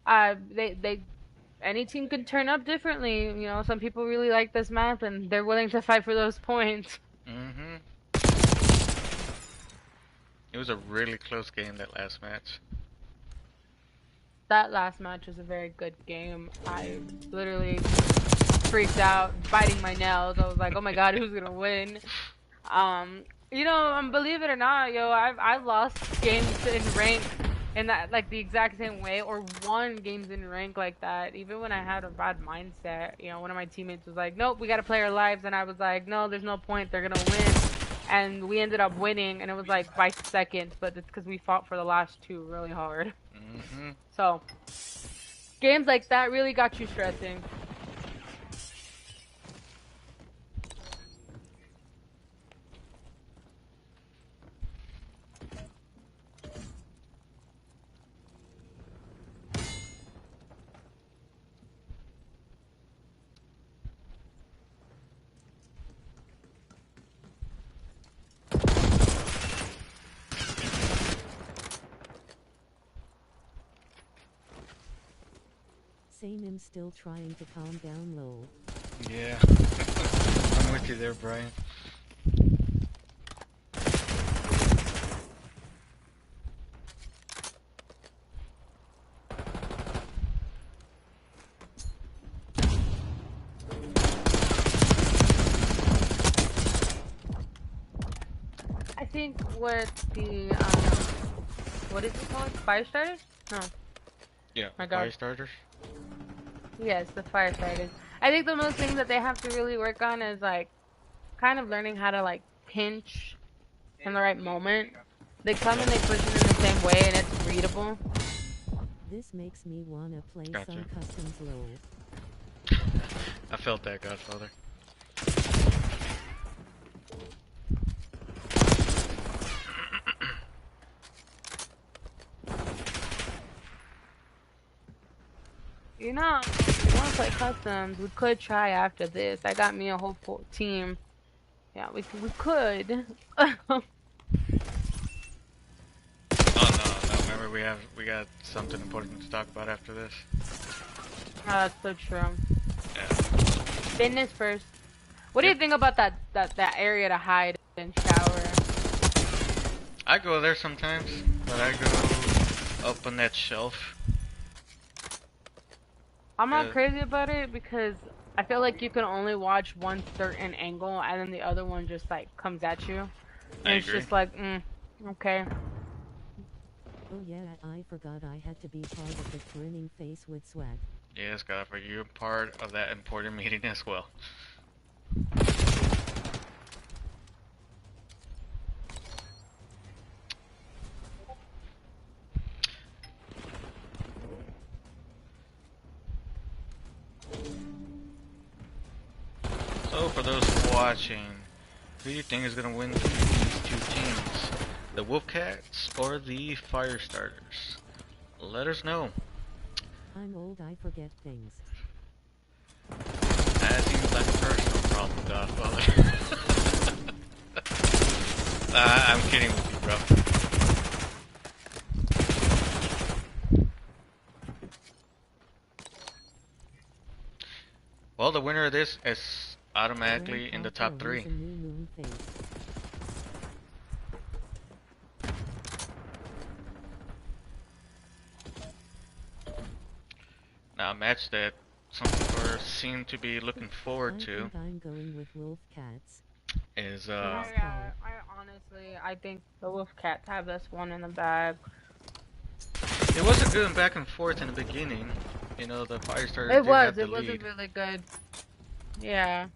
Speaker 3: they any team could turn up differently. You know, some people really like this map and they're willing to fight for those points.
Speaker 1: Mm-hmm. It was a really close game, that last match.
Speaker 3: That last match was a very good game. I literally freaked out, biting my nails. I was like, oh my god, who's gonna win? You know, believe it or not, yo, I've lost games in rank in that, like, the exact same way, or won games in rank like that, even when I had a bad mindset. You know, one of my teammates was like, nope, we gotta play our lives, and I was like, no, there's no point, they're gonna win. And we ended up winning, and it was like by seconds, but it's because we fought for the last two really hard.
Speaker 1: Mm-hmm.
Speaker 3: So, games like that really got you stressing.
Speaker 4: Same still trying to calm down low.
Speaker 1: Yeah. I'm with you there, Brian.
Speaker 3: I think with the, what is it called? Firestarters? No.
Speaker 1: Yeah,
Speaker 3: My God.
Speaker 1: Firestarters.
Speaker 3: Yes, the Firestarters. I think the most thing that they have to really work on is, like, kind of learning how to, like, pinch in the right moment. They come and they push it in the same way and it's readable.
Speaker 4: This makes me wanna play
Speaker 1: Gotcha.
Speaker 4: some customs low.
Speaker 1: I felt that, Godfather.
Speaker 3: You know, if you want to play customs, we could try after this. I got me a whole full team. Yeah, we could.
Speaker 1: Oh no, remember we got something important to talk about after this.
Speaker 3: That's so true.
Speaker 1: Yeah.
Speaker 3: Fitness first. What do you think about that area to hide and shower?
Speaker 1: I go there sometimes, but I go up on that shelf.
Speaker 3: I'm not
Speaker 1: Yeah.
Speaker 3: crazy about it because I feel like you can only watch one certain angle and then the other one just like comes at you.
Speaker 1: I
Speaker 3: It's
Speaker 1: agree.
Speaker 3: just like, okay.
Speaker 4: Oh yeah, I forgot I had to be part of the grinning face with swag.
Speaker 1: Yes, Godfrey, you're part of that important meeting as well. So, for those watching, who do you think is going to win these two teams? The WolfCats or the Firestarters? Let us know.
Speaker 4: I'm old, I forget things.
Speaker 1: That seems like a personal problem, Godfather. I'm kidding with you, bro. Well, the winner of this is automatically in the top 3.
Speaker 4: A new moon face.
Speaker 1: Now, a match that some people seem to be looking forward to
Speaker 4: I think I'm going with WolfCats.
Speaker 1: is
Speaker 3: Yeah, I think the WolfCats have this one in the bag.
Speaker 1: it wasn't good back and forth in the beginning. You know, the Firestarters
Speaker 3: It
Speaker 1: did have the
Speaker 3: wasn't
Speaker 1: lead.
Speaker 3: really good. Yeah.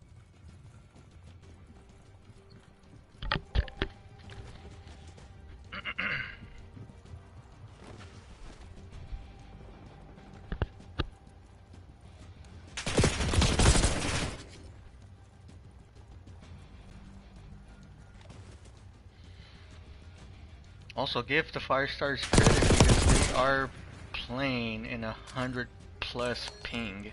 Speaker 1: Also, give the Firestarters credit because they are playing in 100+ ping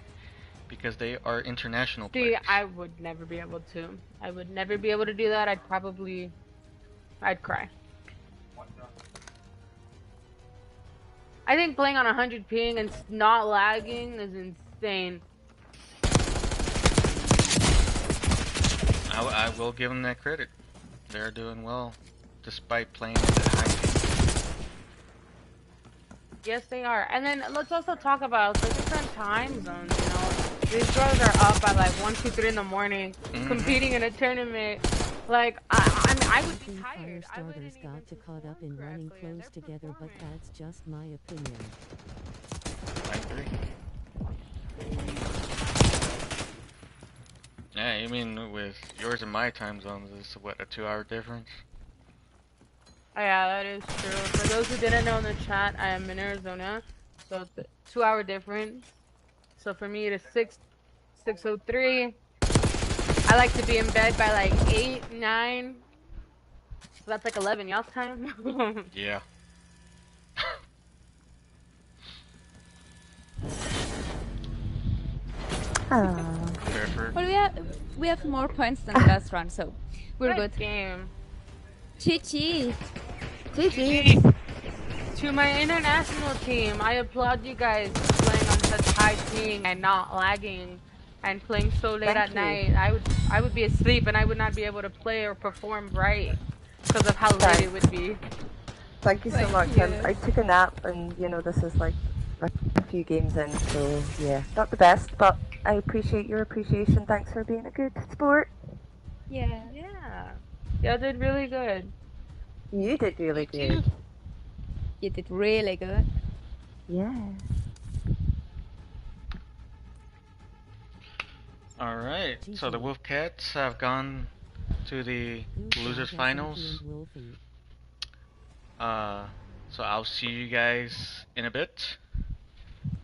Speaker 1: because they are international
Speaker 3: See,
Speaker 1: players.
Speaker 3: I would never be able to. I would never be able to do that. I'd cry. I think playing on 100 ping and not lagging is insane.
Speaker 1: I will give them that credit. They're doing well despite playing at that high ping.
Speaker 3: Yes, they are. And then let's also talk about the different time zones, you know. These girls are up at like 1, 2, 3 in the morning, competing in a tournament. Like, I would be tired.
Speaker 4: Firestarters got to caught up in running close together, but that's just my opinion.
Speaker 1: I agree. Yeah, you mean with yours and my time zones is what, a 2-hour difference?
Speaker 3: Oh, yeah, that is true. For those who didn't know in the chat, I am in Arizona, so it's a 2-hour difference. So for me, it is 6:03. I like to be in bed by like 8, 9. So that's like 11 y'all's time.
Speaker 1: Yeah. Fair.
Speaker 8: Well, we have more points than the last round, so we're good.
Speaker 3: Game.
Speaker 8: GG.
Speaker 3: GG. To my international team, I applaud you guys for playing on such high ping and not lagging and playing so late at night. I would be asleep and I would not be able to play or perform right because of how late it would be.
Speaker 5: Thank you so much. I took a nap and, you know, this is like a few games in, so yeah, not the best, but I appreciate your appreciation. Thanks for being a good sport.
Speaker 8: Yeah.
Speaker 3: Yeah. Y'all did really good.
Speaker 5: You did really good.
Speaker 8: You did really good.
Speaker 5: Yeah.
Speaker 1: Alright, so the WolfCats have gone to the losers finals. So I'll see you guys in a bit.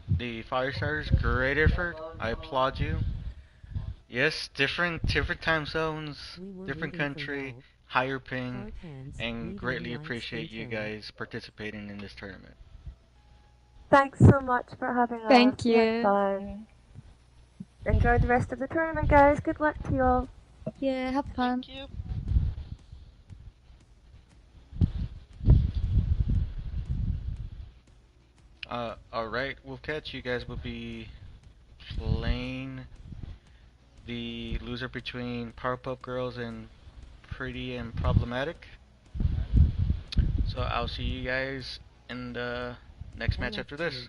Speaker 1: The Firestarters, great effort. I applaud you. Yes, different time zones, different country, higher ping, and greatly appreciate you guys participating in this tournament.
Speaker 5: Thanks so much for having us.
Speaker 8: Thank
Speaker 5: We had
Speaker 8: you.
Speaker 5: fun. Enjoy the rest of the tournament, guys. Good luck to you all.
Speaker 8: Yeah, have fun.
Speaker 6: Thank you.
Speaker 1: Alright, WolfCats, you guys will be playing the loser between Powerpuff Girls and Pretty and Problematic. So I'll see you guys in the next match after this.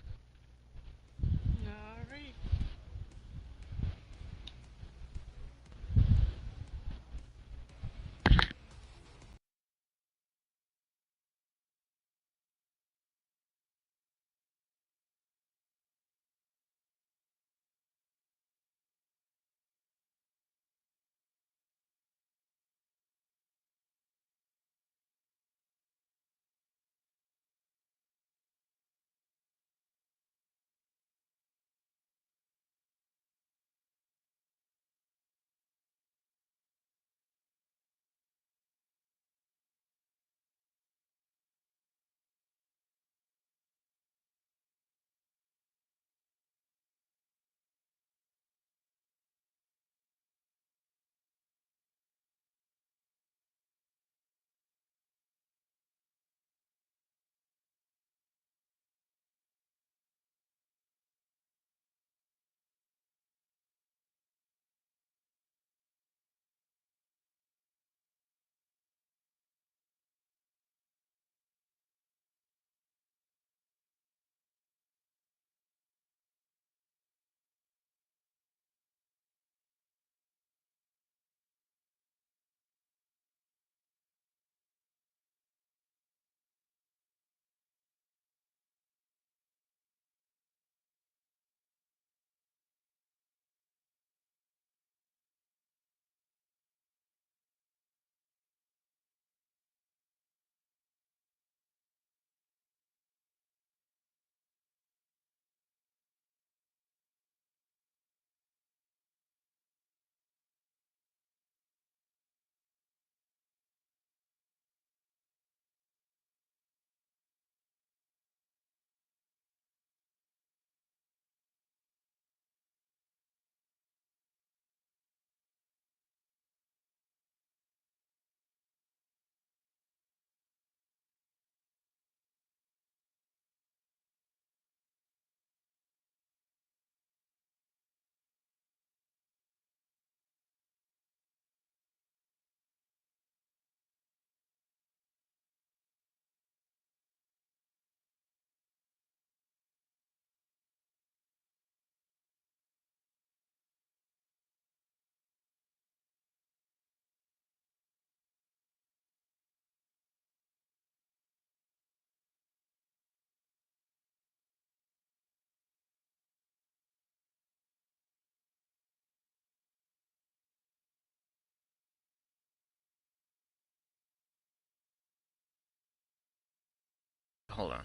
Speaker 1: hold on.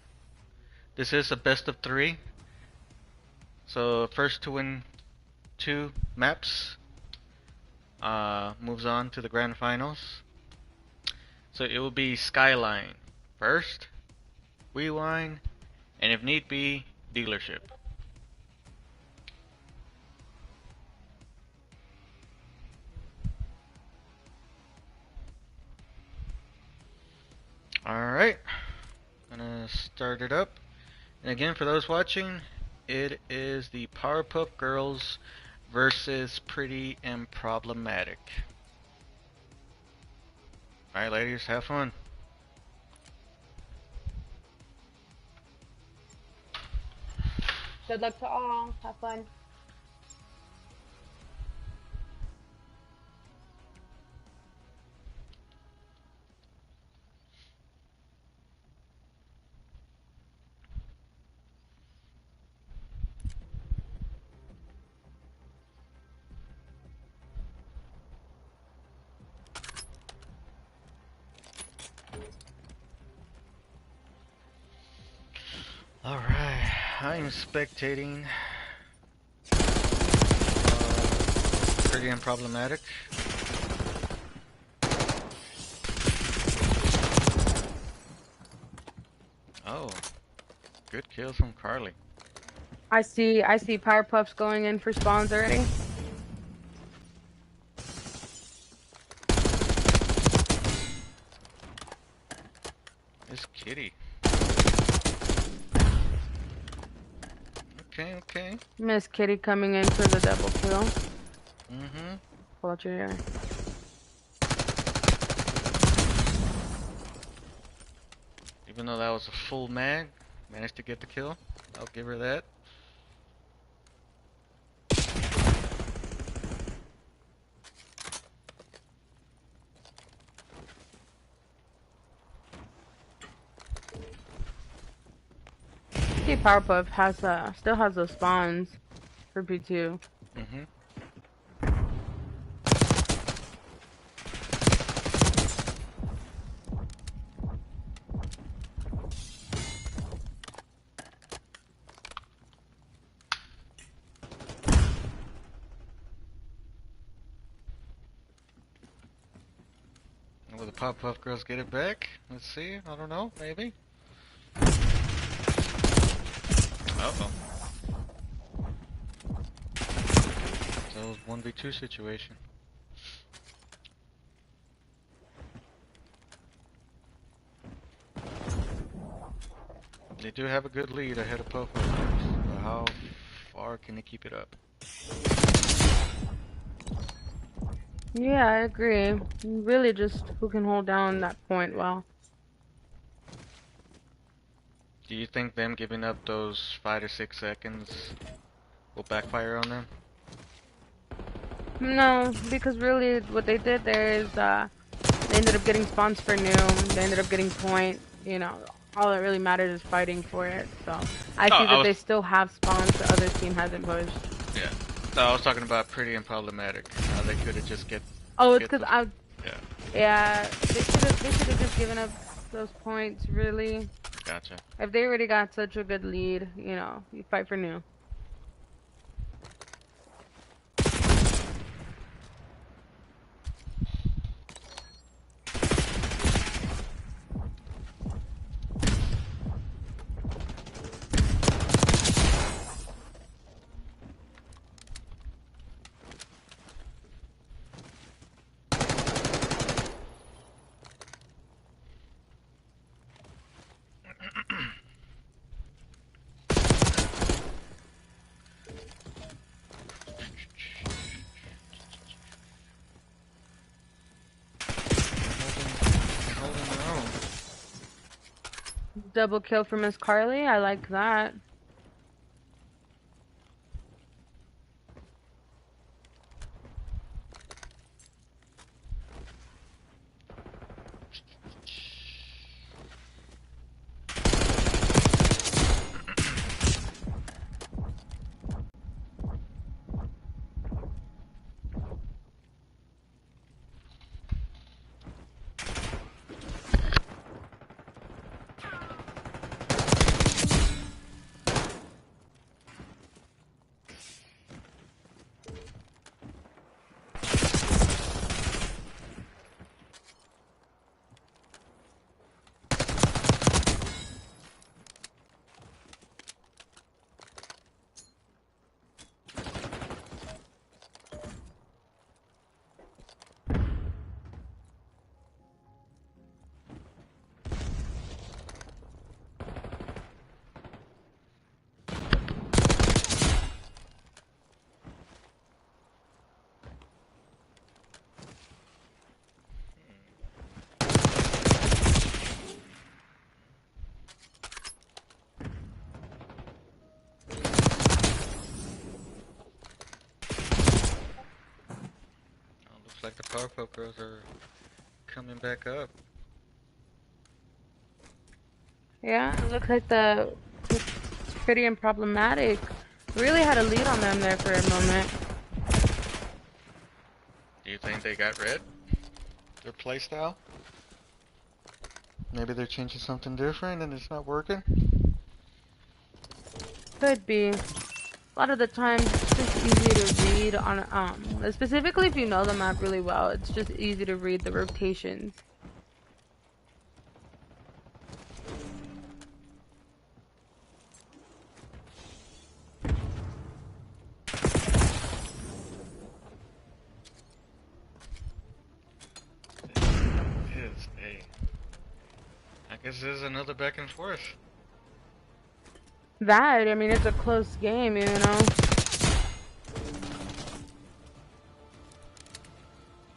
Speaker 1: This is a best of 3. So first to win 2 maps moves on to the grand finals. So it will be Skyline first, Rewind, and if need be, Dealership. Alright, gonna start it up. And again, for those watching, it is the Powerpuff Girls versus Pretty and Problematic. Alright, ladies, have fun.
Speaker 3: Good luck to all. Have fun.
Speaker 1: Alright, I'm spectating Pretty and Problematic. Oh, good kills from Carly.
Speaker 3: I see Powerpuffs going in for spawns already.
Speaker 1: This kitty. Okay.
Speaker 3: Miss Kitty coming in for the double kill.
Speaker 1: Mm-hmm.
Speaker 3: Pull out your hair.
Speaker 1: Even though that was a full mag, managed to get the kill. I'll give her that.
Speaker 3: See, Powerpuff has still has those spawns for P2.
Speaker 1: Mm-hmm. Will the Powerpuff Girls get it back? Let's see. I don't know. Maybe. Uh-oh. So 1v2 situation. They do have a good lead ahead of Powerpuff Girls. But how far can they keep it up?
Speaker 3: Yeah, I agree. Really just who can hold down that point well.
Speaker 1: Do you think them giving up those 5 to 6 seconds will backfire on them?
Speaker 3: No, because really what they did there is they ended up getting spawns for new, they ended up getting point, you know, all that really matters is fighting for it. So I see that they still have spawns the other team hasn't pushed.
Speaker 1: Yeah. No, I was talking about Pretty and Problematic. How they could have just
Speaker 3: Oh, it's because
Speaker 1: Yeah,
Speaker 3: they should have just given up those points, really.
Speaker 1: gotcha.
Speaker 3: If they already got such a good lead, you know, you fight for new. Double kill for Miss Carly, I like that.
Speaker 1: like the Powerpuff Girls are coming back up.
Speaker 3: Yeah, it looks like it's pretty unproblematic. Really had a lead on them there for a moment.
Speaker 1: Do you think they got rid? Their playstyle? Maybe they're changing something different and it's not working?
Speaker 3: Could be. A lot of the times it's just easy to read on specifically if you know the map really well, it's just easy to read the rotations.
Speaker 1: Hey. I guess there's another back and forth.
Speaker 3: That, I mean, it's a close game, you know.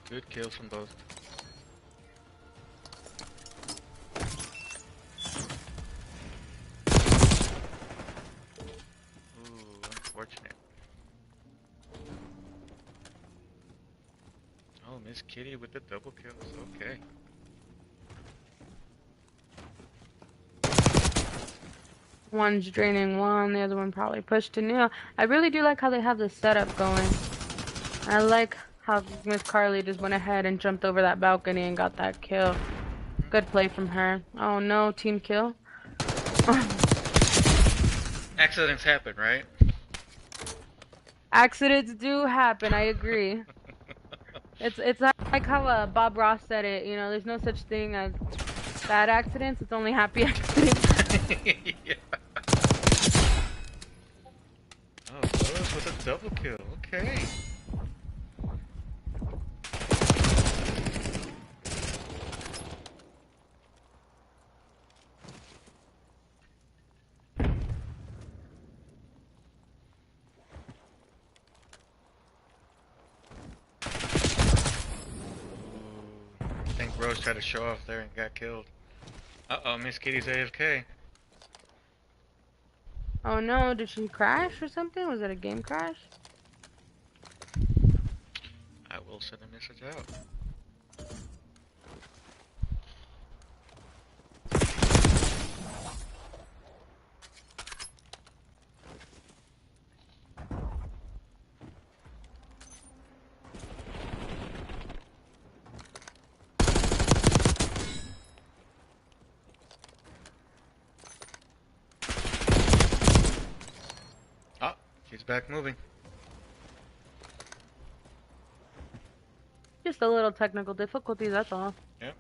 Speaker 1: Good kills from both. Ooh, unfortunate. Oh, Miss Kitty with the double kills. Okay.
Speaker 3: One's draining one, the other one probably pushed to Neil. I really do like how they have the setup going. I like how Miss Carly just went ahead and jumped over that balcony and got that kill. Good play from her. Oh no, team kill.
Speaker 1: Accidents happen, right?
Speaker 3: Accidents do happen, I agree. It's like how Bob Ross said it, you know, there's no such thing as bad accidents, it's only happy accidents.
Speaker 1: Yeah. Oh, Lois with a double kill. Okay. I think Rose tried to show off there and got killed. Uh-oh, Miss Kitty's AFK.
Speaker 3: Oh no, did she crash or something? Was it a game crash?
Speaker 1: I will send a message out. Ah, she's back moving.
Speaker 3: Just a little technical difficulty, that's all.
Speaker 1: Yep.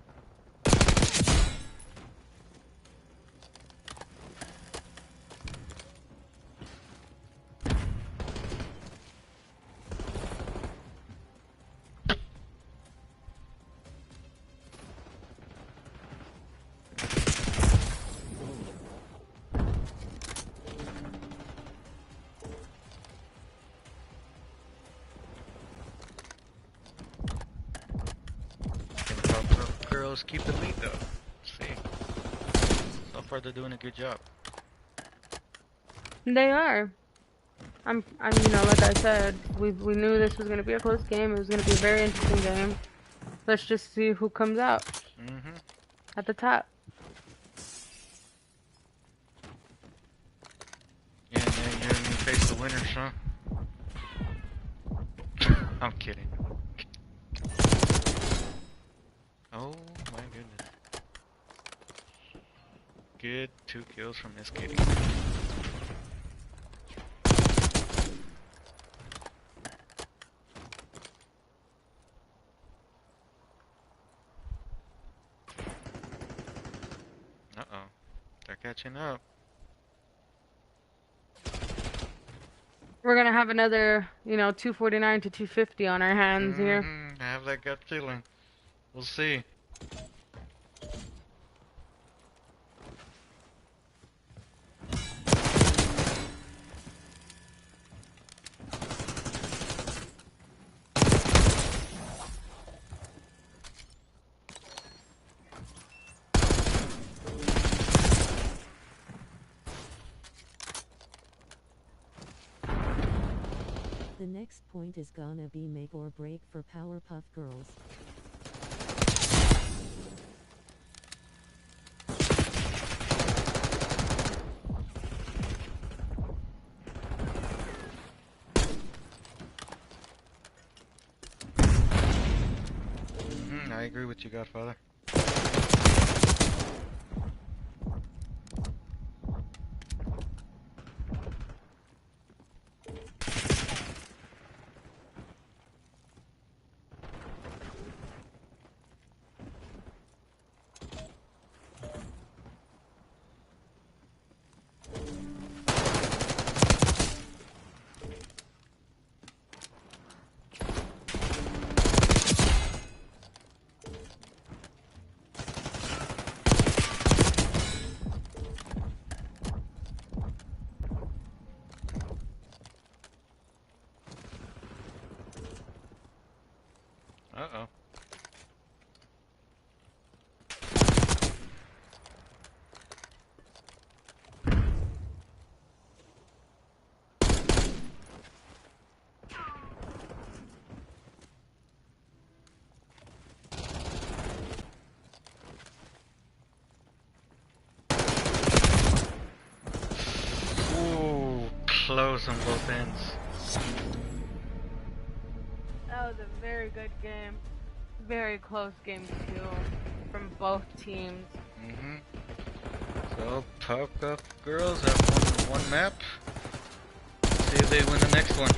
Speaker 1: Girls keep the lead though. See, so far they're doing a good job.
Speaker 3: They are. I'm you know, like I said, we knew this was gonna be a close game. It was gonna be a very interesting game. Let's just see who comes out at the top.
Speaker 1: Yeah, man, you and me face the winners, huh? I'm kidding. Oh my goodness. Good 2 kills from Miss Kitty. Uh-oh. They're catching up.
Speaker 3: We're gonna have another, you know, 249 to 250 on our hands here.
Speaker 1: I have that gut feeling. We'll see.
Speaker 4: The next point is gonna be make or break for Powerpuff Girls.
Speaker 1: I agree with you, Godfather. Uh-oh. Ooh, close on both ends.
Speaker 3: That was a very good game. Very close game too, from both teams.
Speaker 1: So, Powerpuff Girls have won one map. See if they win the next one.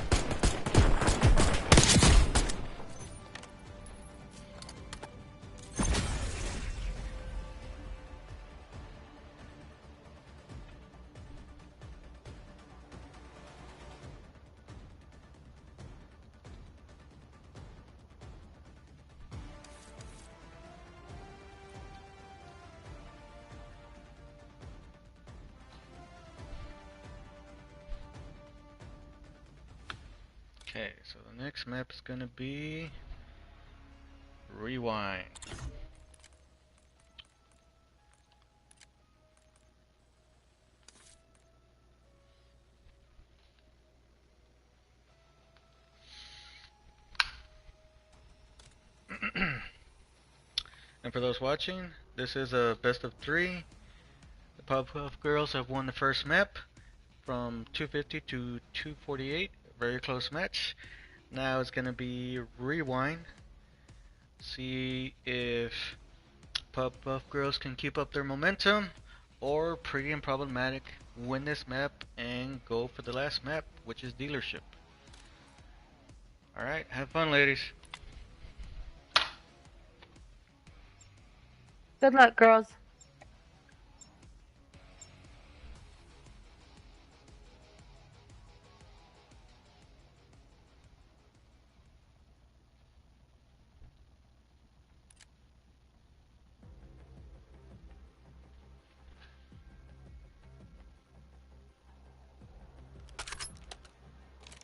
Speaker 1: Okay, so the next map is gonna be Rewind. And for those watching, this is a best of 3. The Powerpuff Girls have won the first map from 250 to 248. Very close match. Now it's gonna be Rewind. See if Powerpuff Girls can keep up their momentum, or Pretty and Problematic win this map and go for the last map, which is Dealership. Alright, have fun, ladies.
Speaker 3: Good luck, girls.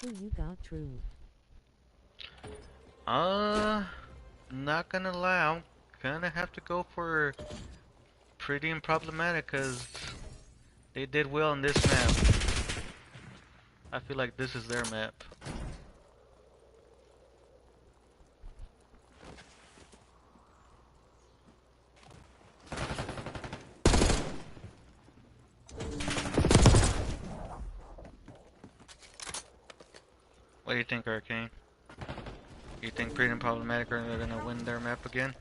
Speaker 4: Who you got, True?
Speaker 1: Not gonna lie, I'm gonna have to go for Pretty and Problematic because they did well on this map. I feel like this is their map. What do you think, Arcane? You think Pretty and Problematic are gonna win their map again?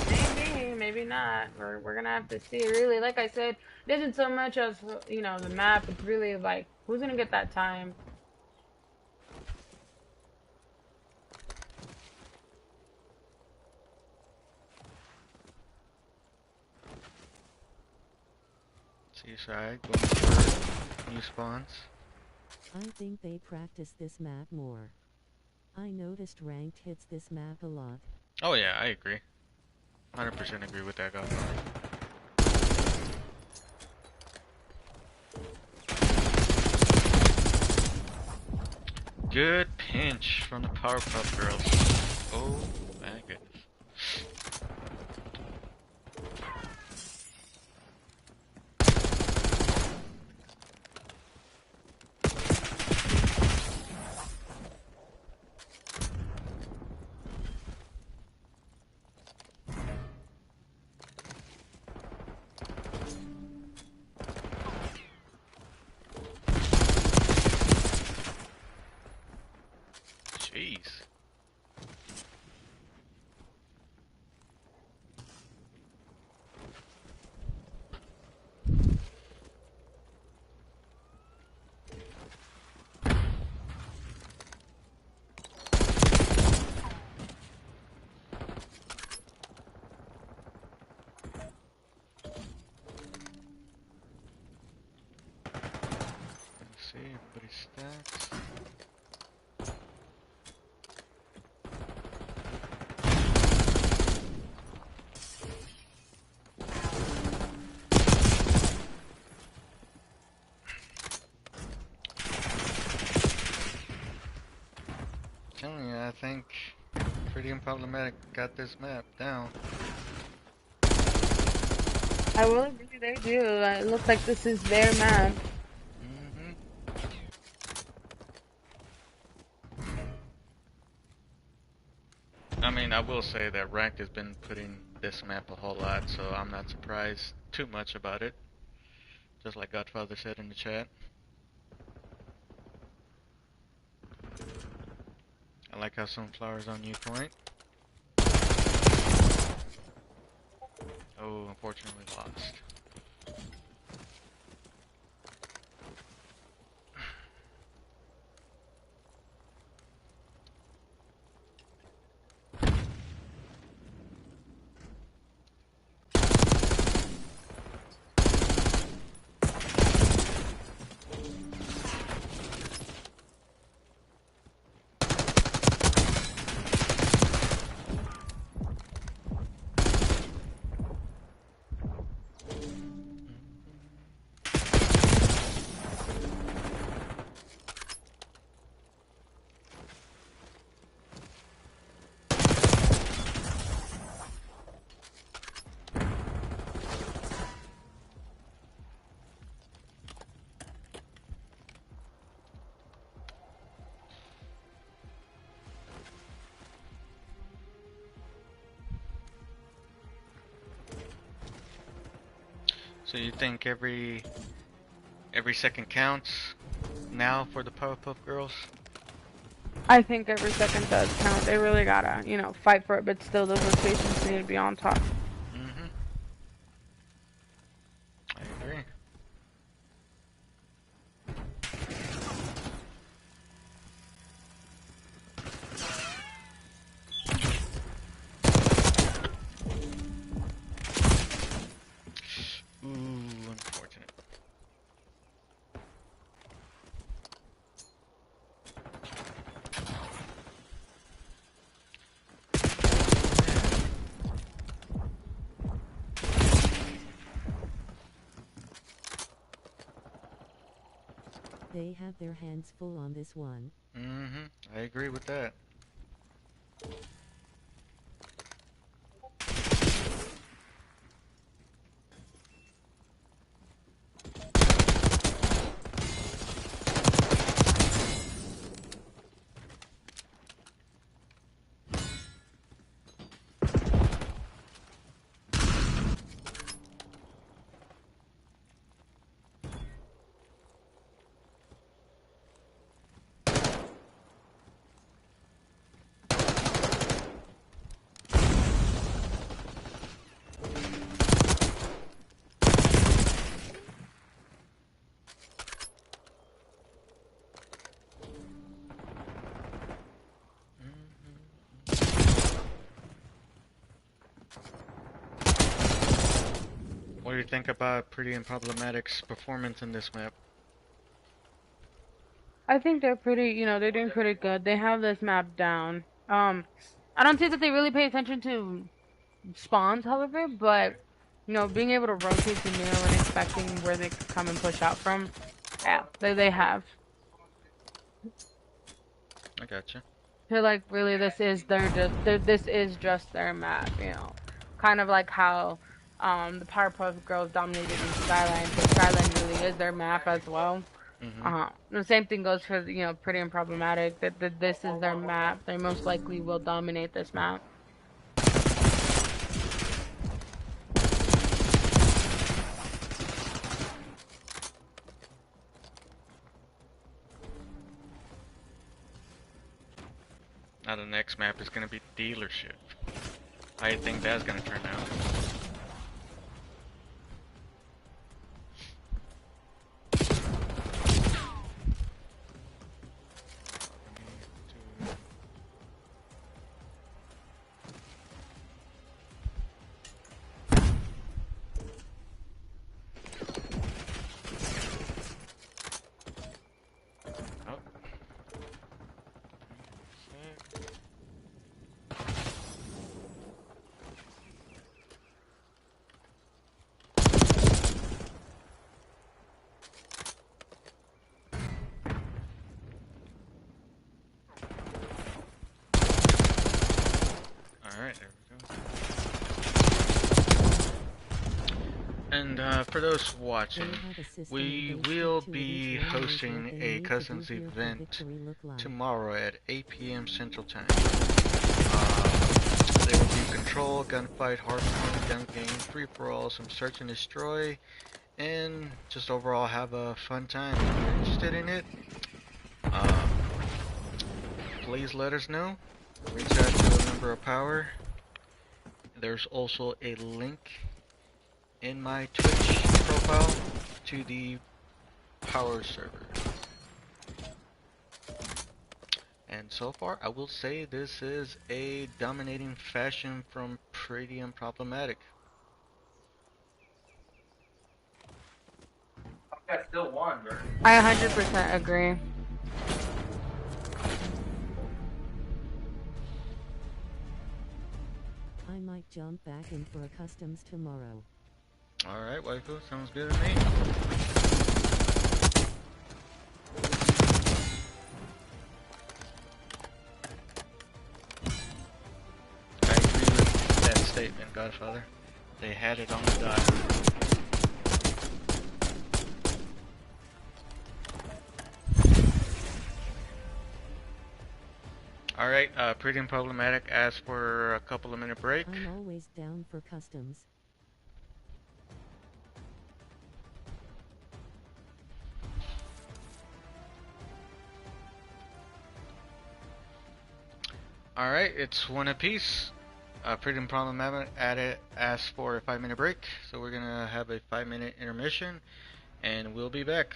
Speaker 3: Maybe, maybe not. We're gonna have to see. Really, like I said, it isn't so much as, you know, the map. It's really like who's gonna get that time.
Speaker 1: Seaside, going for new spawns.
Speaker 4: I think they practice this map more. I noticed ranked hits this map a lot.
Speaker 1: Oh yeah, I agree. 100% agree with that, Godfather. Good pinch from the Powerpuff Girls. Oh my goodness. think Pretty Unproblematic got this map down.
Speaker 3: I will agree, they do. It looks like this is their map.
Speaker 1: Mm-hmm. I mean, I will say that Ranked has been putting this map a whole lot, so I'm not surprised too much about it. Just like Godfather said in the chat. I like how Sunflower's on new point. Oh, unfortunately lost. So you think every second counts now for the Powerpuff Girls?
Speaker 3: I think every second does count. They really gotta, you know, fight for it, but still the rotations need to be on top.
Speaker 1: Mm-hmm. I agree. Ooh, unfortunate.
Speaker 4: They have their hands full on this one.
Speaker 1: Mm-hmm. I agree with that. What do you think about Pretty Unproblematic's performance in this map?
Speaker 3: I think they're pretty, you know, they're doing pretty good. They have this map down. I don't think that they really pay attention to spawns, however, but, you know, being able to rotate to Neo and expecting where they could come and push out from, yeah, they have.
Speaker 1: I gotcha.
Speaker 3: Feel like really this is this is just their map, you know, kind of like how the Powerpuff Girls dominated in Skyline, but Skyline really is their map as well. The same thing goes for, you know, Pretty Unproblematic. That this is their map. They most likely will dominate this map.
Speaker 1: Now the next map is gonna be Dealership. How do you think that's gonna turn out? And for those
Speaker 4: They
Speaker 1: watching,
Speaker 4: have a system
Speaker 1: we
Speaker 4: and they
Speaker 1: will
Speaker 4: stick to it
Speaker 1: be
Speaker 4: each one knows what
Speaker 1: hosting
Speaker 4: they
Speaker 1: a
Speaker 4: need to do
Speaker 1: Cousins
Speaker 4: here for
Speaker 1: event
Speaker 4: victory look like.
Speaker 1: tomorrow at 8 p.m. Central Time. There will be control, gunfight, hardpoint, gun game, free-for-all, some search and destroy, and just overall have a fun time. If you're interested in it, please let us know. Reach out to a member of Power. There's also a link in my Twitch profile to the Power server. And so far, I will say this is a dominating fashion from Pretty Unproblematic.
Speaker 7: I still won, bro.
Speaker 3: I 100% agree.
Speaker 4: I might jump back in for a customs tomorrow.
Speaker 1: Alright, waifu, sounds good to me. I agree with that statement, Godfather. They had it on the dot. Alright, Pretty Unproblematic asked for a couple of minute break.
Speaker 4: I'm always down for customs.
Speaker 1: Alright, it's one apiece. Pretty Unproblematic asked for a 5-minute break, so we're gonna have a 5-minute intermission, and we'll be back.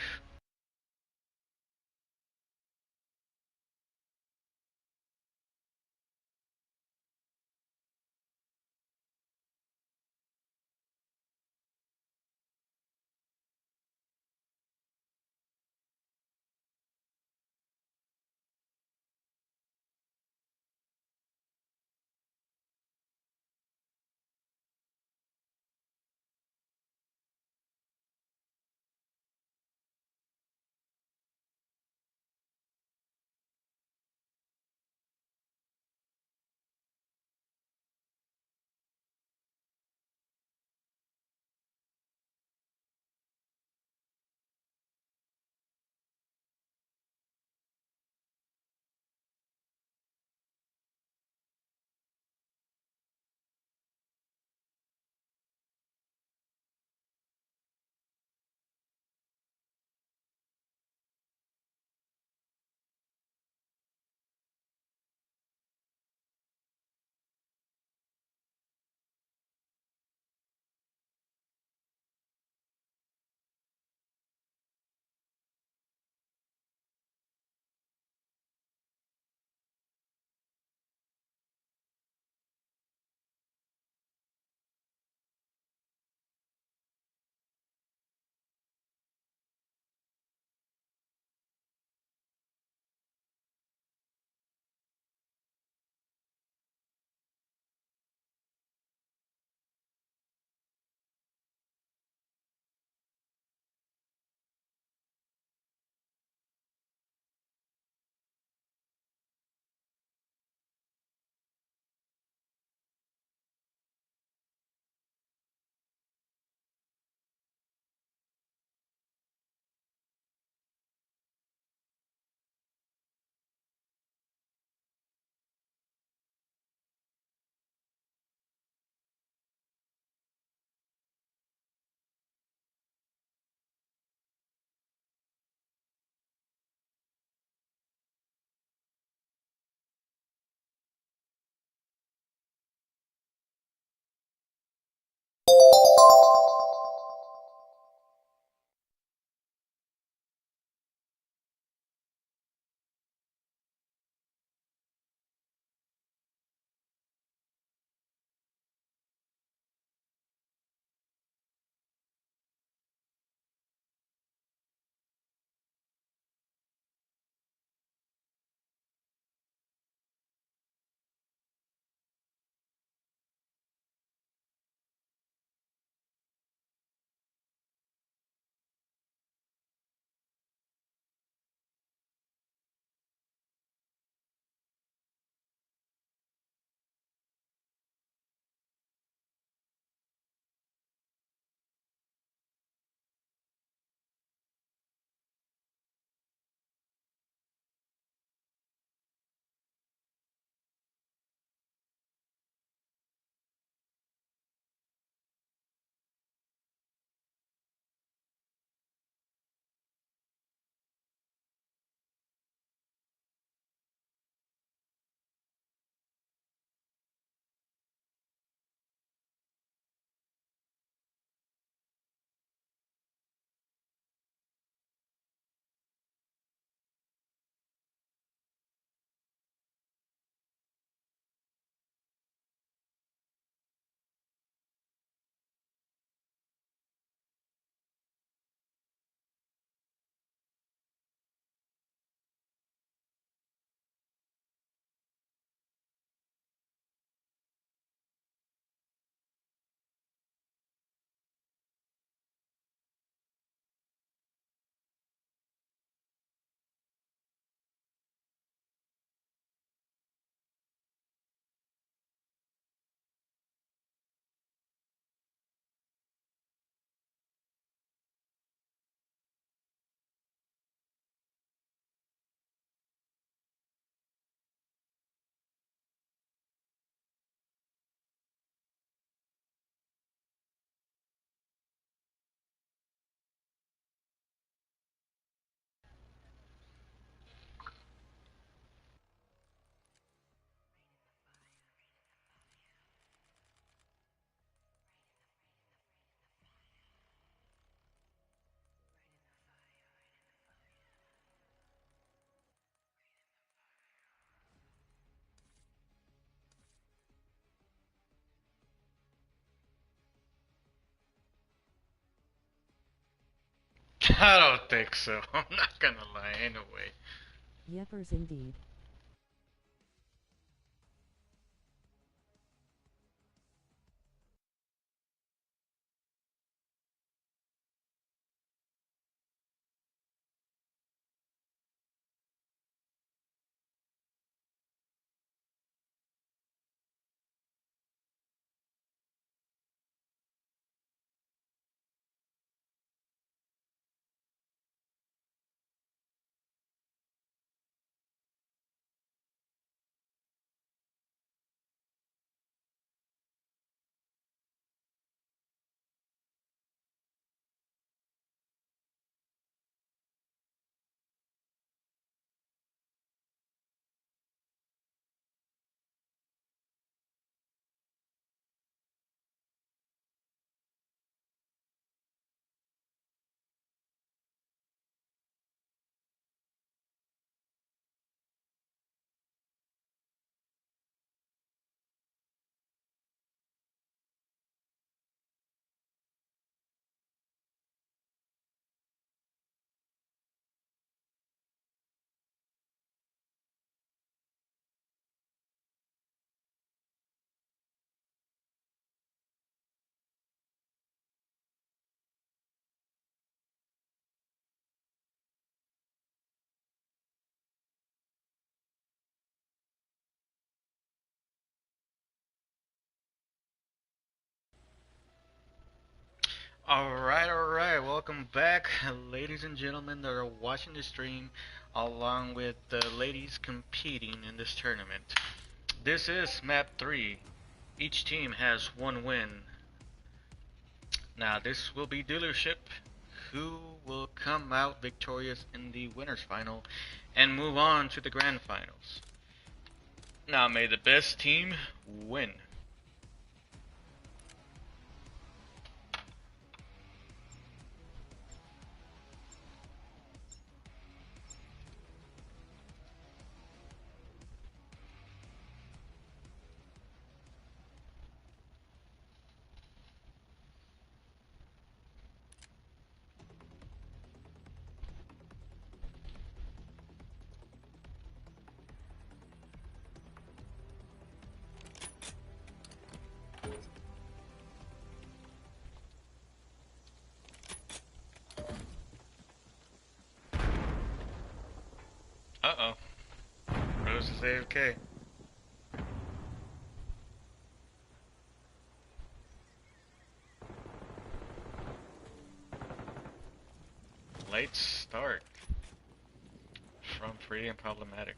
Speaker 1: I don't think so. I'm not gonna lie anyway.
Speaker 4: Yepers indeed.
Speaker 1: Alright, welcome back, ladies and gentlemen that are watching the stream, along with the ladies competing in this tournament. This is map 3. Each team has one win. Now, this will be dealership. Who will come out victorious in the winners final and move on to the grand finals? Now, may the best team win. Uh-oh. Rose is AFK. Late start from Free and Problematic.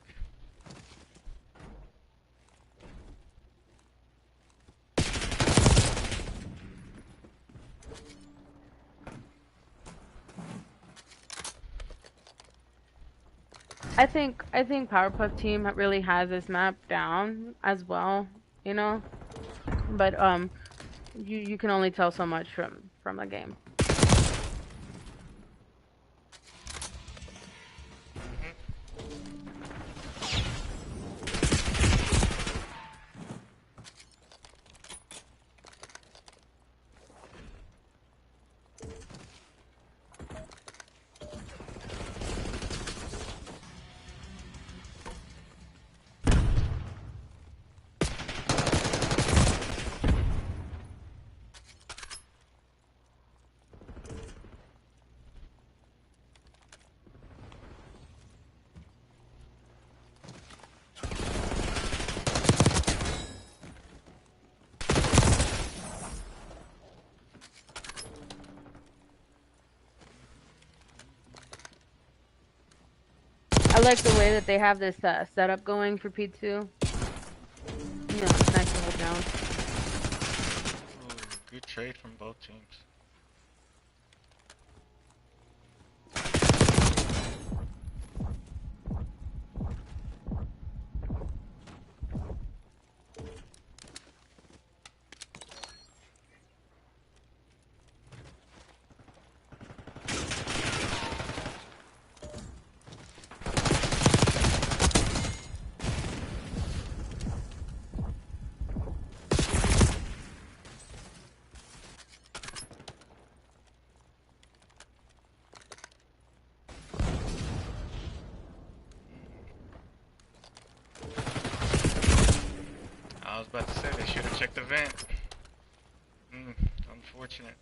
Speaker 3: I think Powerpuff Team really has this map down as well, you know. But you can only tell so much from the game. I like the way that they have this setup going for P2. You know, it's nice to hold down.
Speaker 1: Ooh, good trade from both teams. Check the vent. Unfortunate.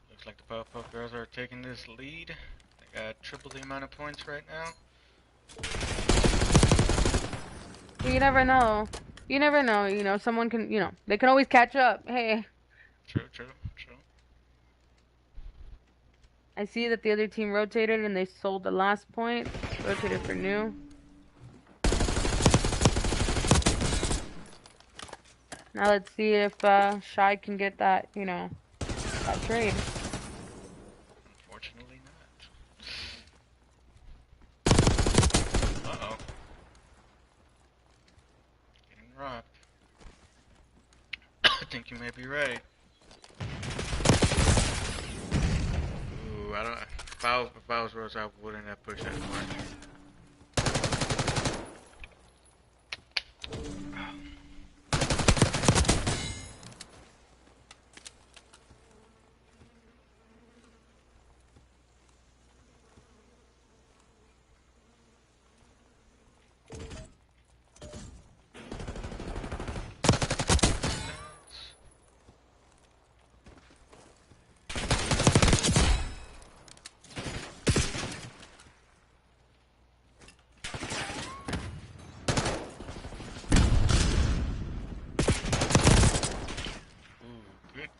Speaker 1: Looks like the PØW3R are taking this lead. They got triple the amount of points right now.
Speaker 3: You never know. You never know. You know, someone can, you know, they can always catch up. Hey.
Speaker 1: True.
Speaker 3: I see that the other team rotated and they sold the last point. Rotated for new. Now let's see if Shy can get that, you know, that trade.
Speaker 1: Unfortunately not. Uh-oh. Getting robbed. I think you may be right. Ooh, I don't... If I was Rose, I wouldn't have pushed that far.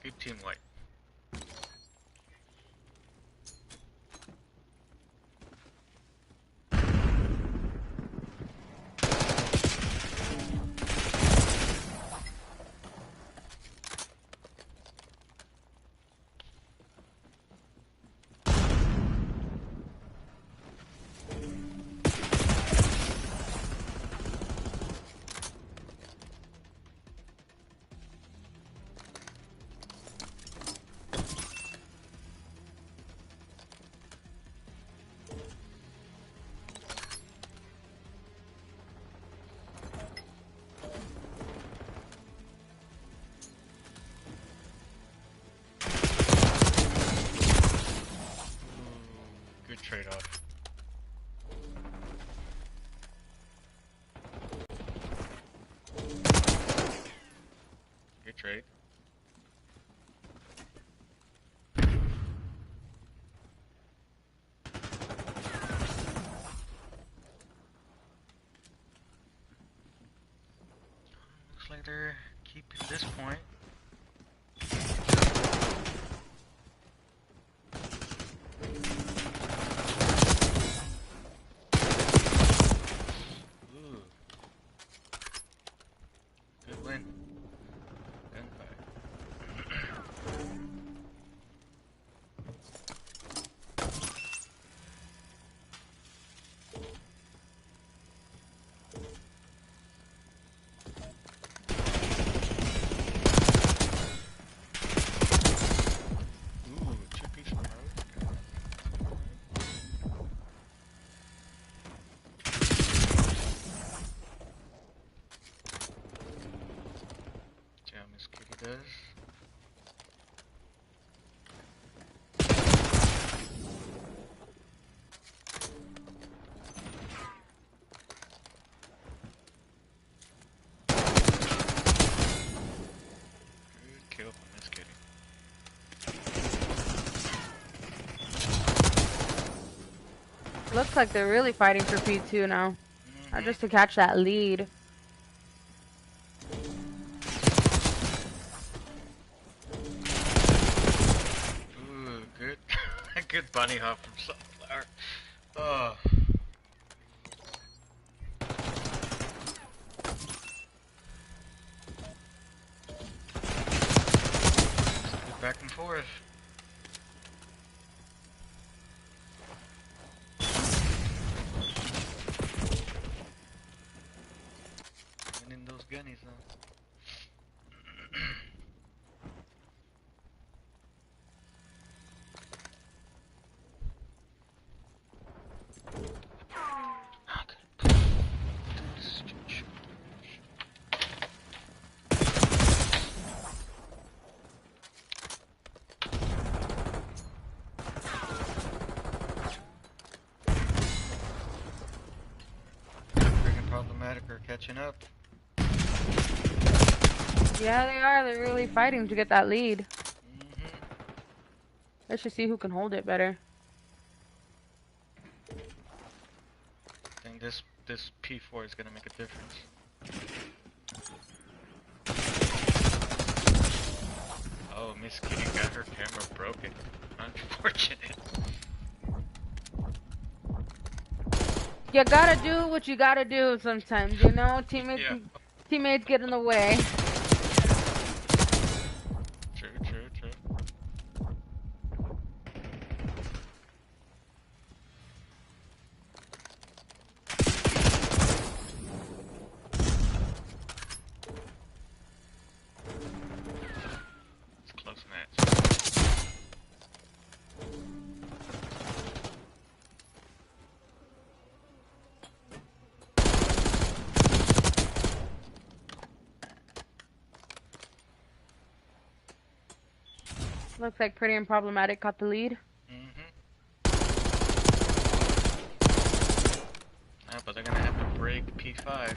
Speaker 1: Good team wipe. Good trade-off. Good trade. Looks like they're keeping this point. Good win. Ooh, chippy from Jam Miss Kitty does. Good kill from Miss Kitty.
Speaker 3: Looks like they're really fighting for P2 now. Just to catch that lead.
Speaker 1: Ooh, good. Good bunny hop from Sunflower. Oh. Good back and forth. Winning those gunnies though. catching up.
Speaker 3: Yeah, they are. They're really fighting to get that lead.
Speaker 1: Mm-hmm.
Speaker 3: Let's just see who can hold it better.
Speaker 1: I think this P4 is gonna make a difference. Oh, Miss Kitty got her camera broken. Unfortunate.
Speaker 3: You gotta do what you gotta do sometimes, you know?
Speaker 1: Yeah.
Speaker 3: Teammates get in the way.
Speaker 1: True, true, true. It's a close match.
Speaker 3: Looks like Pretty and Problematic got the lead.
Speaker 1: Yeah, but they're gonna have to break P5.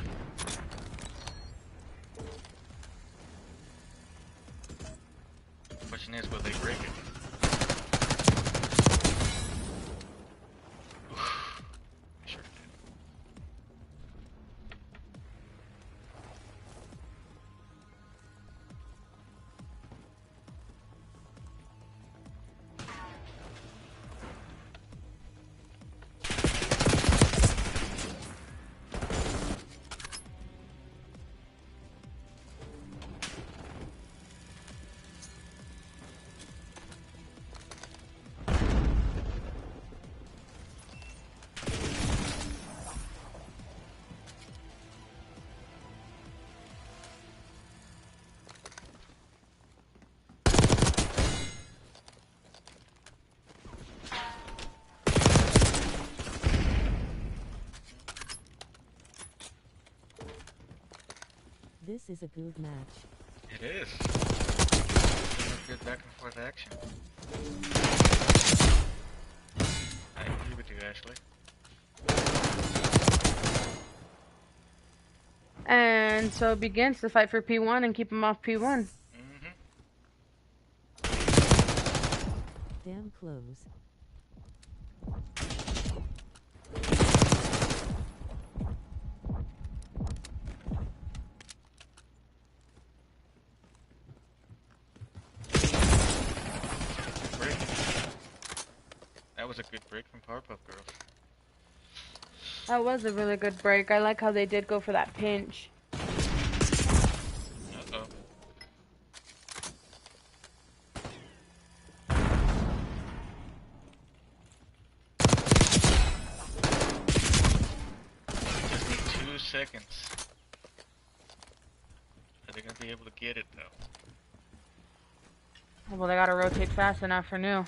Speaker 1: Question is, will they break it? Sure did.
Speaker 4: This is a good match.
Speaker 1: It is. Good back and forth action. I agree with you, Ashley.
Speaker 3: And so it begins to fight for P1 and keep him off P1.
Speaker 4: Damn close.
Speaker 1: That was a good break from Powerpuff Girls.
Speaker 3: That was a really good break. I like how they did go for that pinch.
Speaker 1: Uh-oh. Just need 2 seconds. Are they gonna be able to get it though?
Speaker 3: Well, they gotta rotate fast enough for new.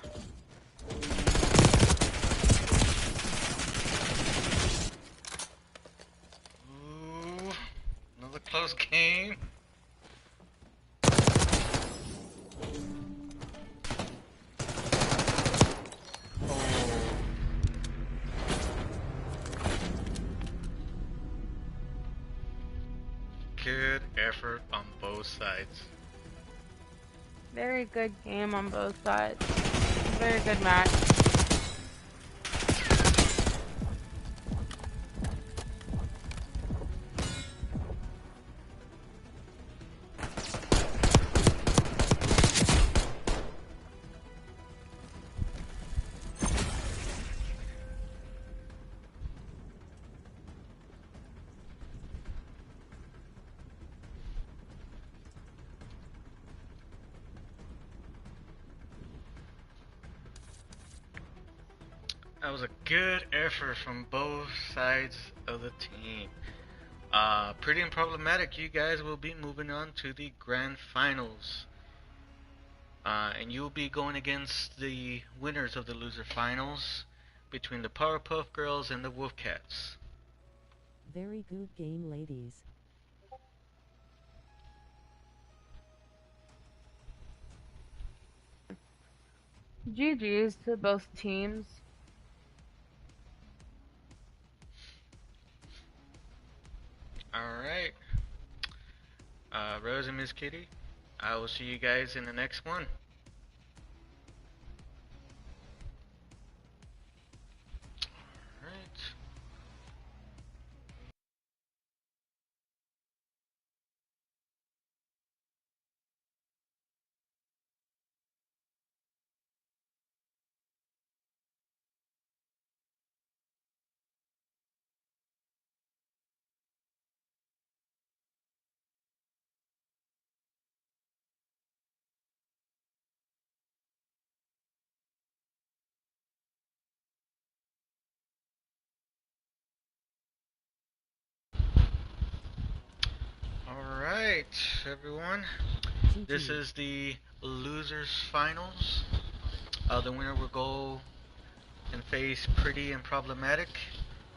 Speaker 1: Ooh, another close game. Good effort on both sides.
Speaker 3: Very good game on both sides. Very good match.
Speaker 1: That was a good effort from both sides of the team. Pretty and Problematic, you guys will be moving on to the grand finals. And you'll be going against the winners of the loser finals between the Powerpuff Girls and the WolfCats.
Speaker 4: Very good game, ladies.
Speaker 3: GG's to both teams.
Speaker 1: Alright. Miss Kitty. I will see you guys in the next one. Alright. Alright, everyone. This is the losers finals. The winner will go and face Pretty and Problematic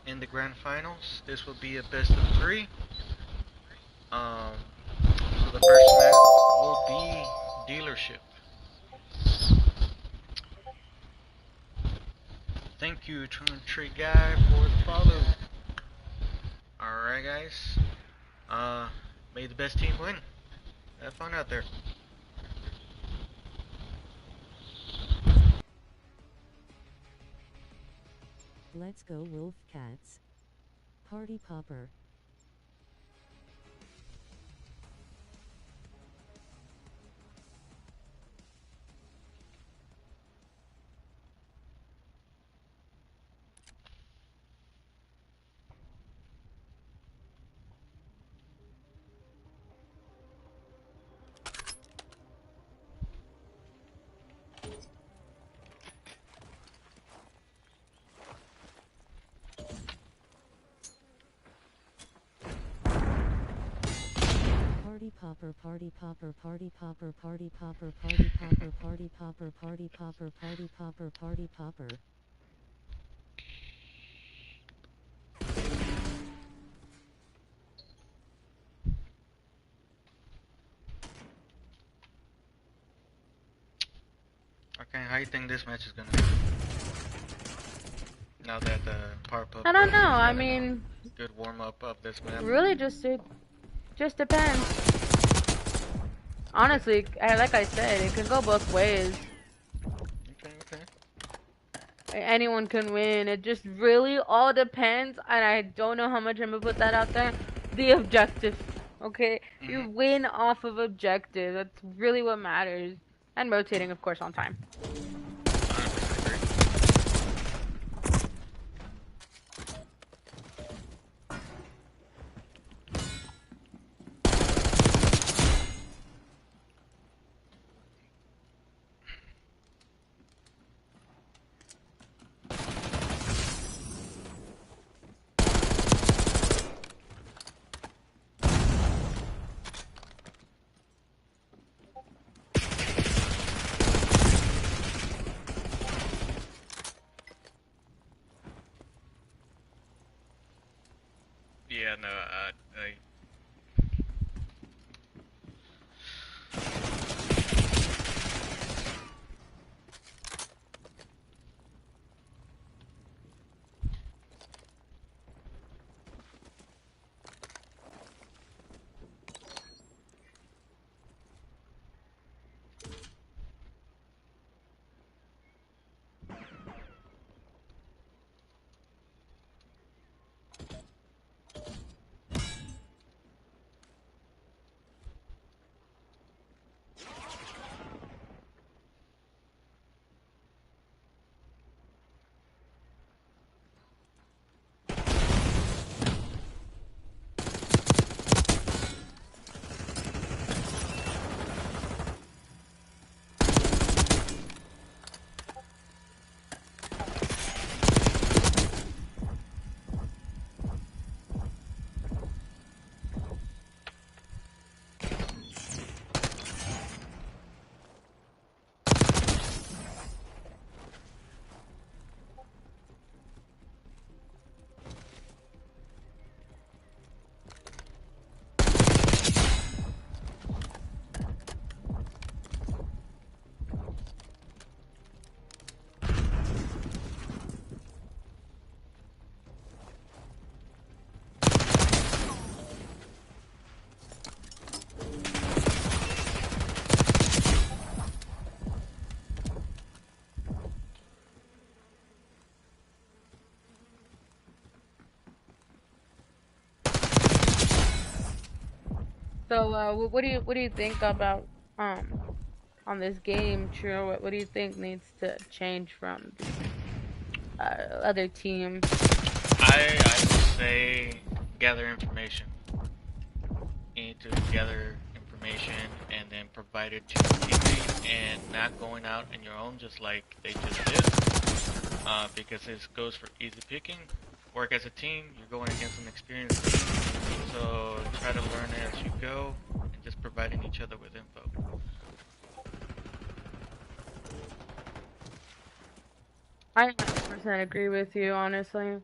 Speaker 1: in the grand finals. This will be a best of 3. So the first match will be Dealership. Thank you, Tree Guy, for the follow. Alright, guys. May the best team win. Have fun out there.
Speaker 4: Let's go WolfCats. Party popper. Party popper, party popper, party popper, party popper, party popper, party popper, party popper, party popper, party popper.
Speaker 1: Okay, how do you think this match is gonna be? Now that the PØW3R
Speaker 3: I don't know. I mean,
Speaker 1: good warm up of this map.
Speaker 3: really, it just depends. Honestly, like I said, it can go both ways.
Speaker 1: Okay.
Speaker 3: Anyone can win. It just really all depends, and I don't know how much I'm gonna put that out there. The objective, okay? You win off of objective. That's really what matters. And rotating, of course, on time.
Speaker 1: Yeah, no,
Speaker 3: So, what do you think about on this game, True? What do you think needs to change from the other team?
Speaker 1: I would say gather information. You need to gather information and then provide it to your teammate, and not going out on your own just like they just did. Because this goes for easy picking. Work as a team. You're going against an experienced team, so try to learn as you go and just providing each other with info.
Speaker 3: I 100% agree with you, honestly.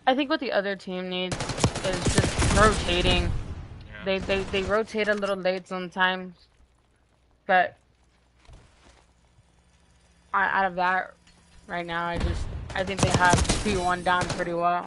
Speaker 3: I think what the other team needs is just rotating.
Speaker 1: Yeah.
Speaker 3: They rotate a little late sometimes, but out of that, right now, I think they have P1 down pretty well.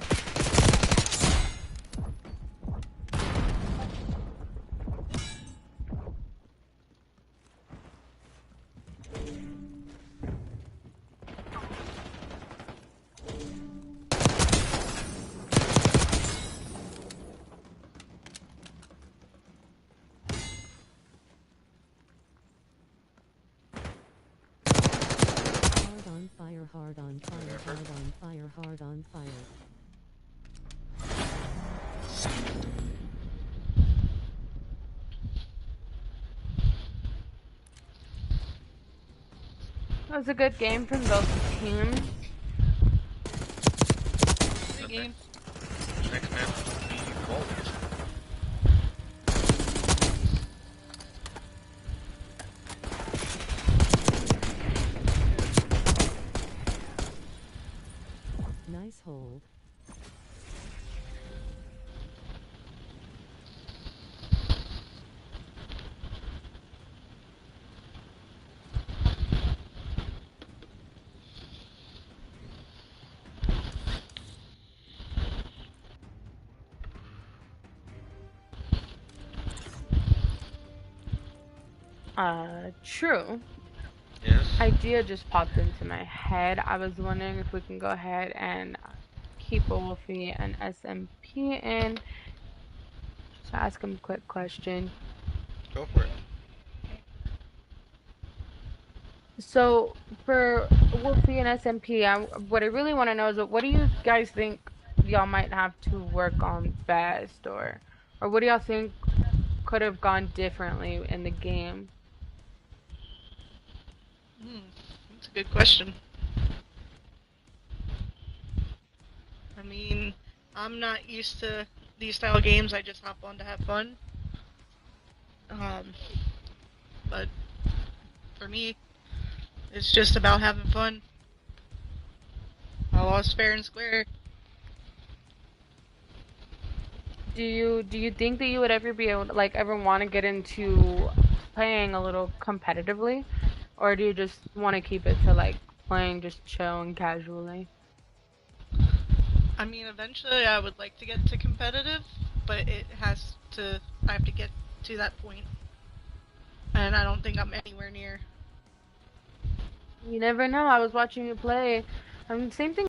Speaker 4: Hard on fire, hard on fire, hard on fire, hard on fire.
Speaker 3: It was a good game from both teams.
Speaker 6: Good game.
Speaker 1: Next map will be Volt.
Speaker 4: Nice hold.
Speaker 3: True.
Speaker 1: Yes.
Speaker 3: Idea just popped into my head. I was wondering if we can go ahead and keep Wolfie and SMP in. Just ask him a quick question.
Speaker 1: Go for it.
Speaker 3: So for Wolfie and SMP, what I really want to know is what do you guys think y'all might have to work on best, or what do y'all think could have gone differently in the game?
Speaker 6: That's a good question. I mean, I'm not used to these style games. I just hop on to have fun. But for me, it's just about having fun. I lost fair and square.
Speaker 3: Do you think that you would ever be able to, like, ever want to get into playing a little competitively, or do you just want to keep it to like playing just chill and casually?
Speaker 6: I mean, eventually I would like to get to competitive, but I have to get to that point. And I don't think I'm anywhere near.
Speaker 3: You never know. I was watching you play. Same thing.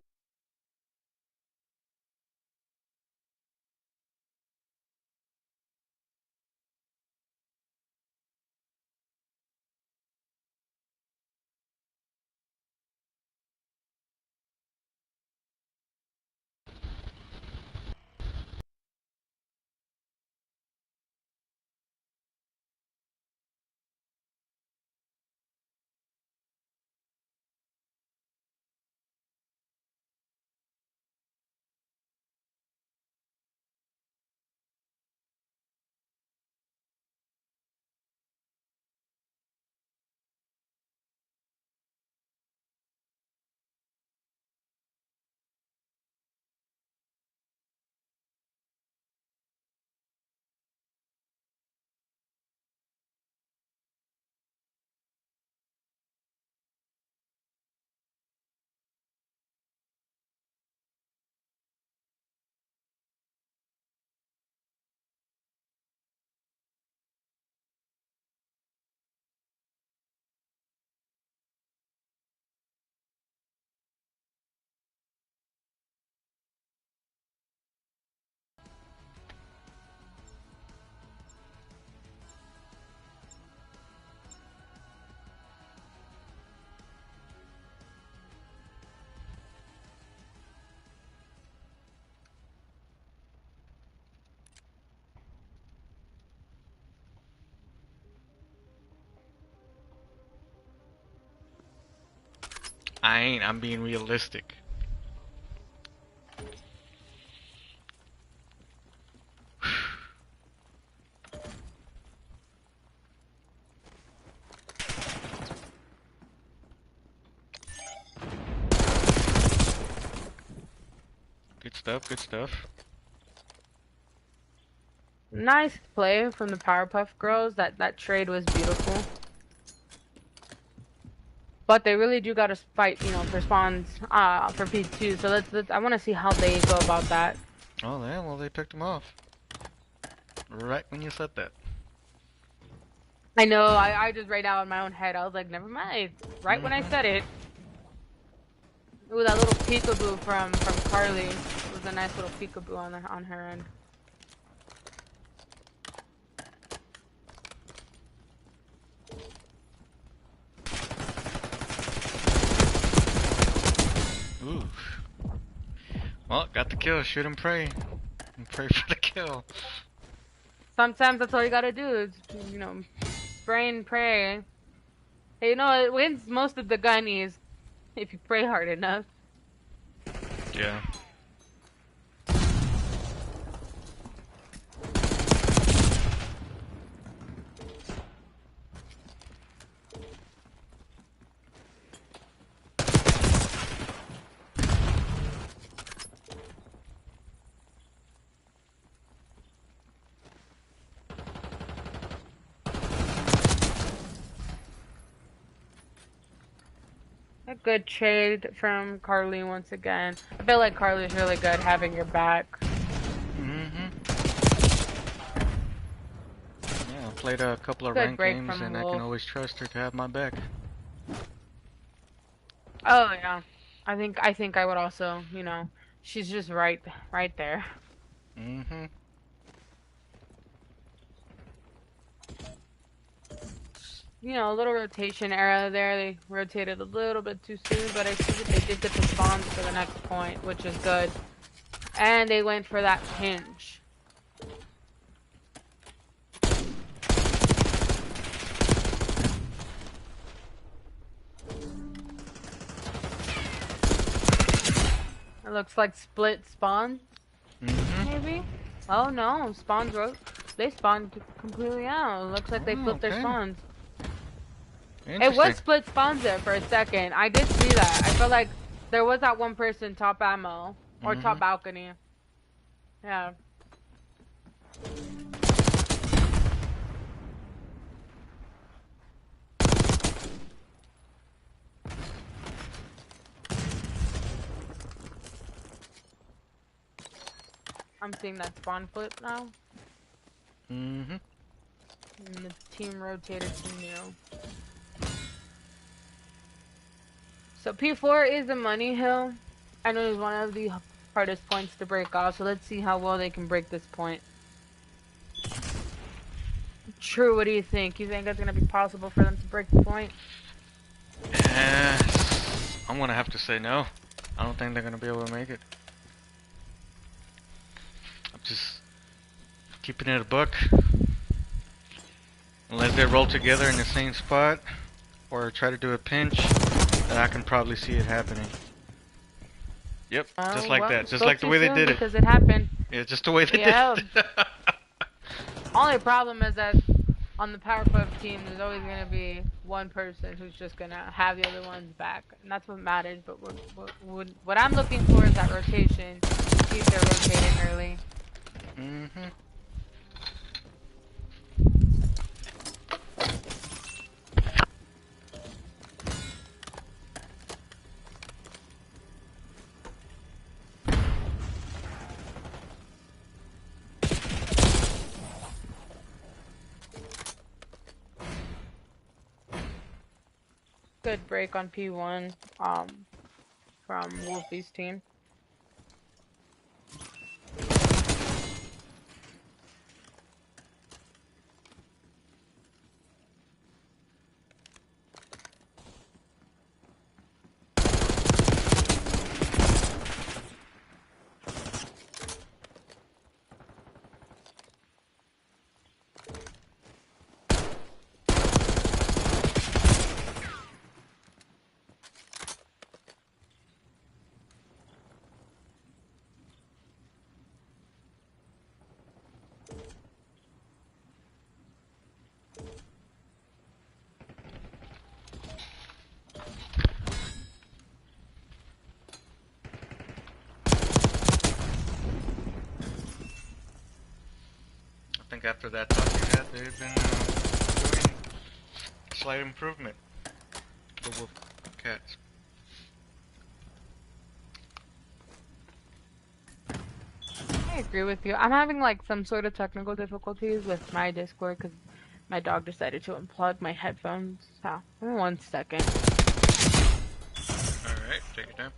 Speaker 1: I ain't. I'm being realistic. Good stuff, good stuff.
Speaker 3: Nice play from the Powerpuff Girls. That trade was beautiful. But they really do gotta fight, you know, for spawns, for P2. So let's I wanna see how they go about that.
Speaker 1: Oh yeah, well they picked him off. Right when you said that.
Speaker 3: I know, I just right now in my own head, I was like, never mind. Right when I said it. Ooh, that little peekaboo from Carly. It was a nice little peekaboo on her end.
Speaker 1: Ooh. Well, got the kill. Shoot and pray. And pray for the kill.
Speaker 3: Sometimes that's all you gotta do is, you know, pray and pray. Hey, you know, it wins most of the gunnies if you pray hard enough.
Speaker 1: Yeah.
Speaker 3: A good trade from Carly once again. I feel like Carly's really good having your back.
Speaker 1: Yeah, I played a couple of
Speaker 3: Good
Speaker 1: ranked
Speaker 3: break
Speaker 1: games
Speaker 3: from
Speaker 1: and I
Speaker 3: Wolf.
Speaker 1: can always trust her to have my back.
Speaker 3: Oh yeah, I think I would also, you know, she's just right there. You know, a little rotation error there. They rotated a little bit too soon, but I see that they did get the spawns for the next point, which is good. And they went for that hinge. It looks like split spawn. Maybe? Oh no, they spawned completely out. It looks like they flipped their spawns. It was split spawns there for a second. I did see that. I felt like there was that one person top ammo. Or top balcony. Yeah. I'm seeing that spawn flip now. And the team rotated to new. So P4 is a money hill. I know it's one of the hardest points to break off, so let's see how well they can break this point. True, what do you think? You think it's going to be possible for them to break the point?
Speaker 1: I'm going to have to say no. I don't think they're going to be able to make it. I'm just keeping it a buck. Unless they roll together in the same spot or try to do a pinch, then I can probably see it happening. Yep, just like that. Just like the way they did it.
Speaker 3: Because it happened.
Speaker 1: Yeah, just the way they did it.
Speaker 3: Only problem is that on the Powerpuff team, there's always going to be one person who's just going to have the other one's back. And that's what matters. But what I'm looking for is that rotation. See if they're rotating early. Good break on P1 from Wolfie's team.
Speaker 1: like after that talk you had, they've been doing slight improvement. The WolfCats.
Speaker 3: I agree with you. I'm having like some sort of technical difficulties with my Discord because my dog decided to unplug my headphones. So, give me 1 second.
Speaker 1: Alright, take your time.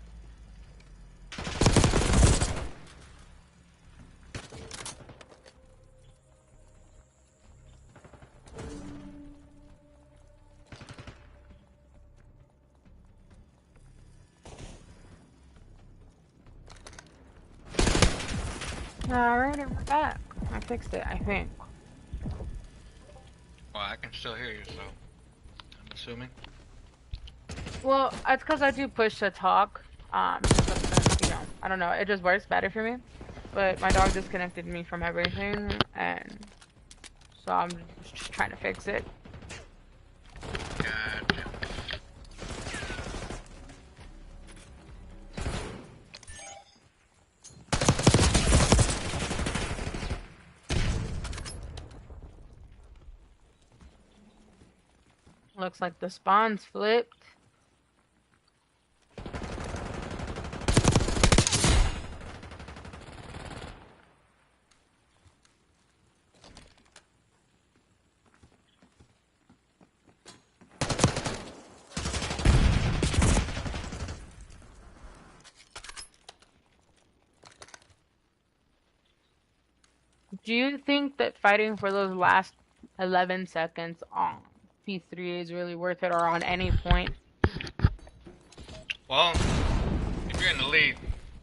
Speaker 3: Alright, we're back. I fixed it, I think.
Speaker 1: Well, I can still hear you, so I'm assuming.
Speaker 3: Well, it's because I do push to talk. You know, I don't know. It just works better for me. But my dog disconnected me from everything, and so I'm just trying to fix it.
Speaker 1: Gotcha.
Speaker 3: Looks like the spawn's flipped. Do you think that fighting for those last 11 seconds on P3 is really worth it, or on any point?
Speaker 1: Well, if you're in the lead,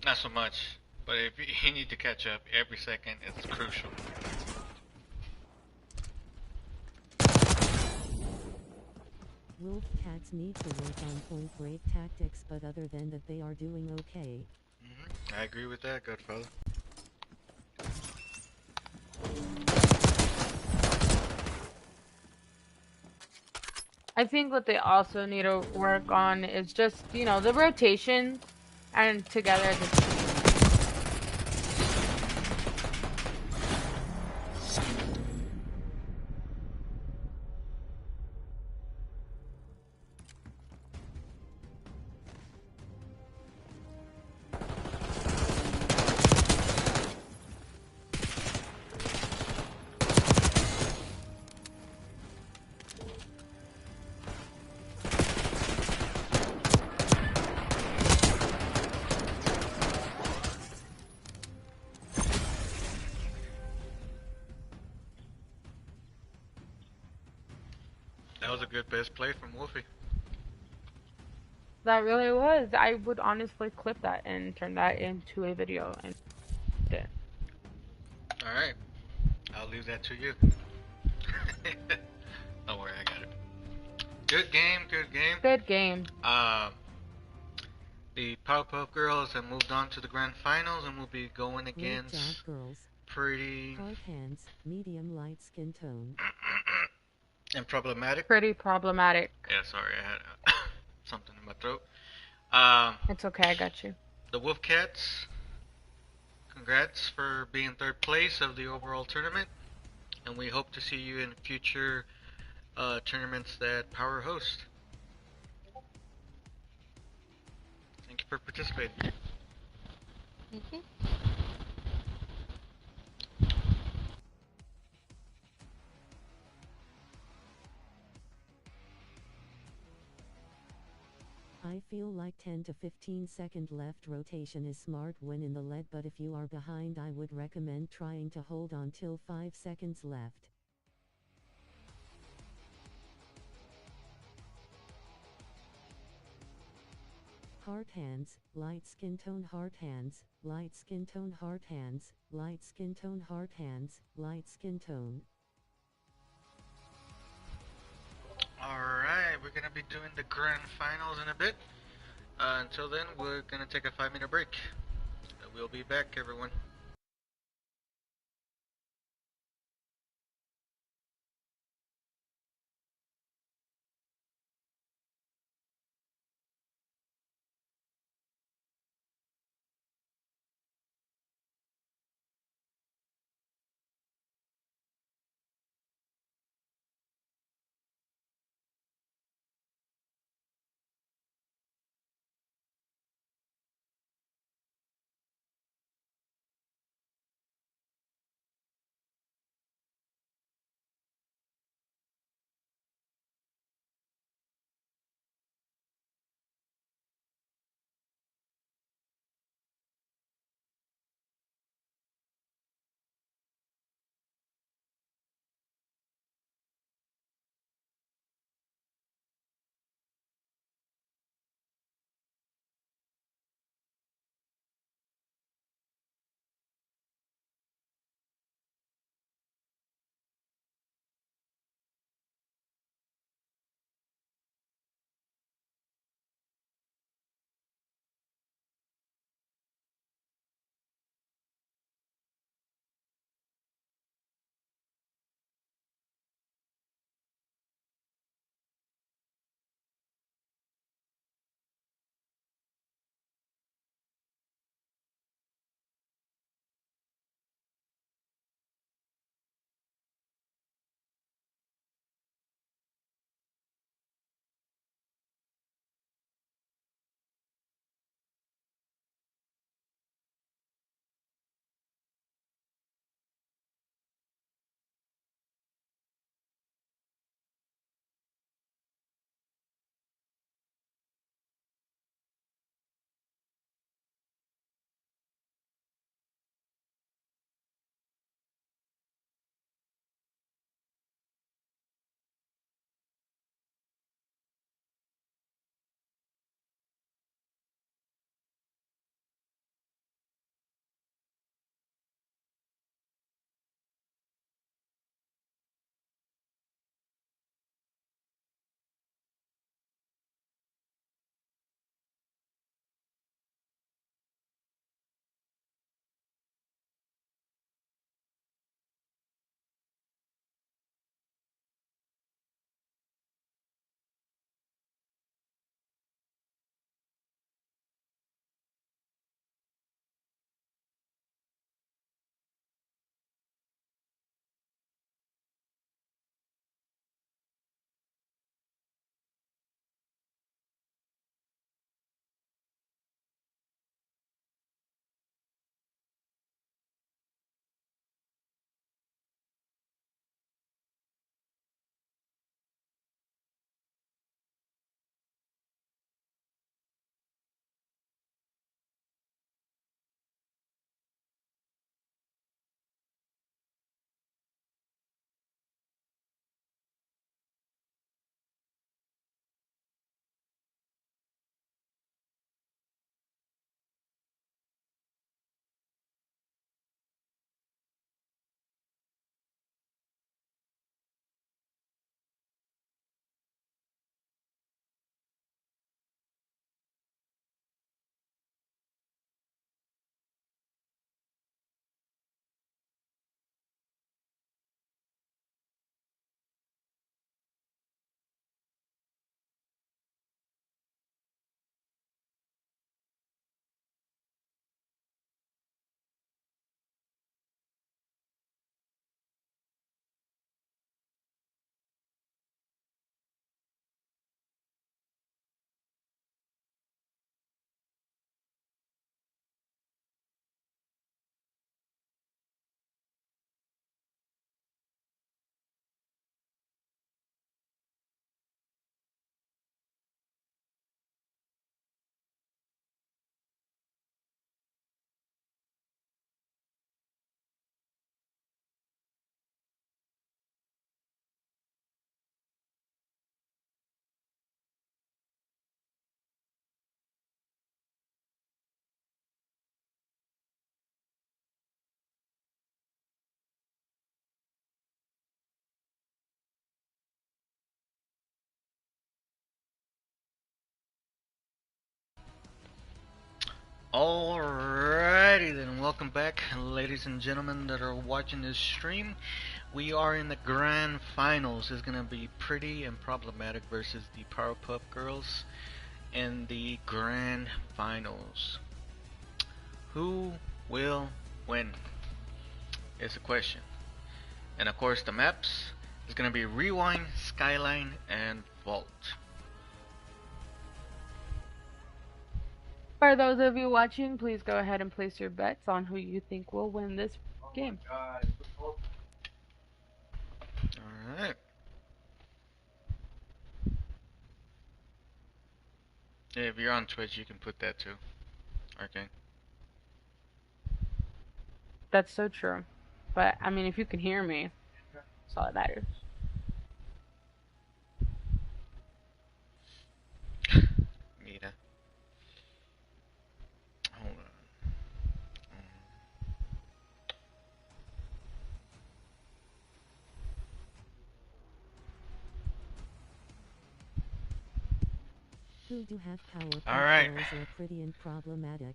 Speaker 1: not so much. But if you need to catch up, every second is crucial.
Speaker 4: WolfCats need to work on point break tactics, but other than that they are doing okay.
Speaker 1: I agree with that, Godfather.
Speaker 3: I think what they also need to work on is just, you know, the rotation and together as a team.
Speaker 1: That was a good best play from Wolfie.
Speaker 3: That really was. I would honestly clip that and turn that into a video and it.
Speaker 1: Alright, I'll leave that to you. Don't worry, I got it. Good game, good game.
Speaker 3: Good game.
Speaker 1: The Powerpuff Girls have moved on to the grand finals and will be going
Speaker 4: Great
Speaker 1: against
Speaker 4: job, girls.
Speaker 1: pretty
Speaker 4: Hard hands, medium light skin tone.
Speaker 1: and problematic.
Speaker 3: Pretty problematic.
Speaker 1: Yeah, sorry, I had something in my throat.
Speaker 3: It's okay, I got you.
Speaker 1: The WolfCats, congrats for being third place of the overall tournament, and we hope to see you in future tournaments that Power hosts. Thank you for participating.
Speaker 4: I feel like 10 to 15 second left rotation is smart when in the lead, but if you are behind I would recommend trying to hold on till 5 seconds left. Hard hands, light skin tone, hard hands, light skin tone, hard hands, light skin tone, hard hands, light skin tone.
Speaker 1: Alright, we're gonna be doing the grand finals in a bit. Until then, we're gonna take a 5-minute break. We'll be back, everyone. Alrighty then, welcome back, ladies and gentlemen that are watching this stream. We are in the grand finals. It's gonna be Pretty and Problematic versus the Powerpuff Girls in the grand finals. Who will win is the question. And of course the maps is gonna be Rewind, Skyline, and Vault.
Speaker 3: For those of you watching, please go ahead and place your bets on who you think will win this game.
Speaker 1: Alright. Yeah, if you're on Twitch, you can put that too. Okay.
Speaker 3: That's so true. But, I mean, if you can hear me, that's all that matters.
Speaker 1: Mira. Hold on.
Speaker 4: Who do have power?
Speaker 1: All right.
Speaker 4: Girls are pretty and problematic.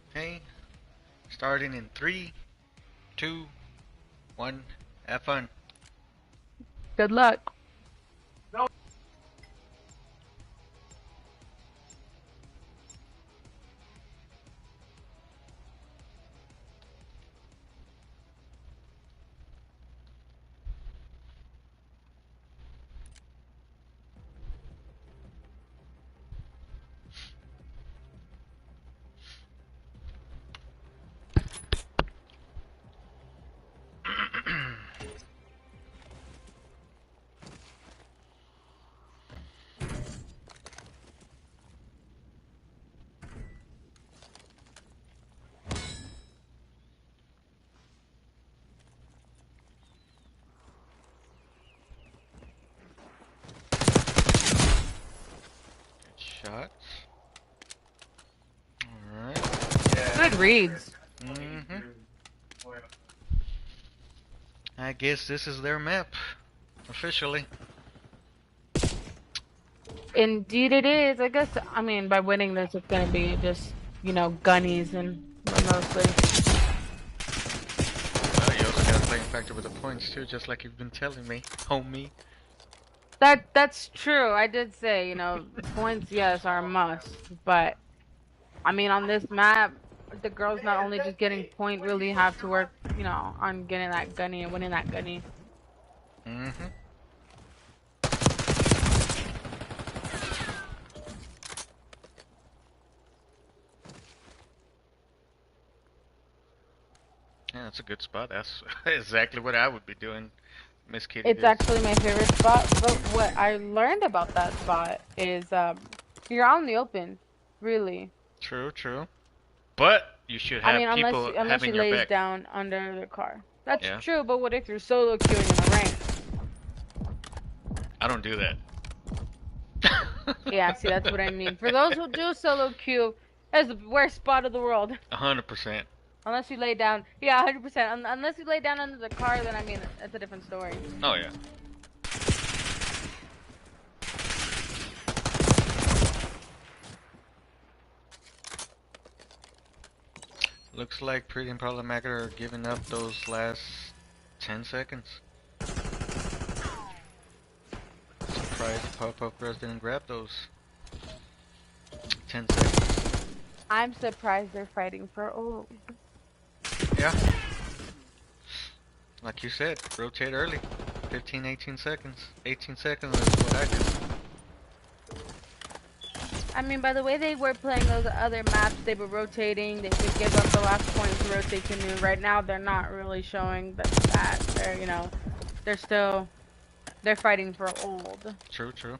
Speaker 1: Okay. Starting in 3, 2, 1. Have fun.
Speaker 3: Good luck.
Speaker 1: Shots. Alright.
Speaker 3: Good reads.
Speaker 1: I guess this is their map. Officially.
Speaker 3: Indeed it is. I guess, I mean, by winning this, it's going to be just, you know, gunnies and mostly.
Speaker 1: You also got a playing factor with the points too, just like you've been telling me, homie.
Speaker 3: That's true. I did say, you know, points, yes, are a must. But, I mean, on this map, the girls not only just getting point, really have to work, you know, on getting that gunny and winning that gunny.
Speaker 1: Yeah, that's a good spot. That's exactly what I would be doing, Miss Kitty.
Speaker 3: It's actually my favorite spot, but what I learned about that spot is you're out in the open, really.
Speaker 1: True, true. But you should have people
Speaker 3: unless
Speaker 1: having
Speaker 3: she
Speaker 1: your
Speaker 3: lays
Speaker 1: back.
Speaker 3: down under the car. That's
Speaker 1: Yeah.
Speaker 3: true, but what if you're solo queuing in the rank?
Speaker 1: I don't do that.
Speaker 3: Yeah, see, that's what I mean. For those who do solo queue, that's the worst spot of the world.
Speaker 1: 100%.
Speaker 3: Unless you lay down, yeah, 100%. Unless you lay down under the car, then I mean, that's a different story.
Speaker 1: Oh yeah. Looks like Pretty and Problematic are giving up those last 10 seconds. Surprised Powerpuff Girls didn't grab those 10 seconds.
Speaker 3: I'm surprised they're fighting for
Speaker 1: Yeah. Like you said, rotate early. 15, 18 seconds. 18 seconds is what I do.
Speaker 3: I mean, by the way they were playing those other maps, they were rotating. They could give up the last point to rotate canoe. Right now, they're not really showing that. They're, you know, they're fighting for old.
Speaker 1: True, true.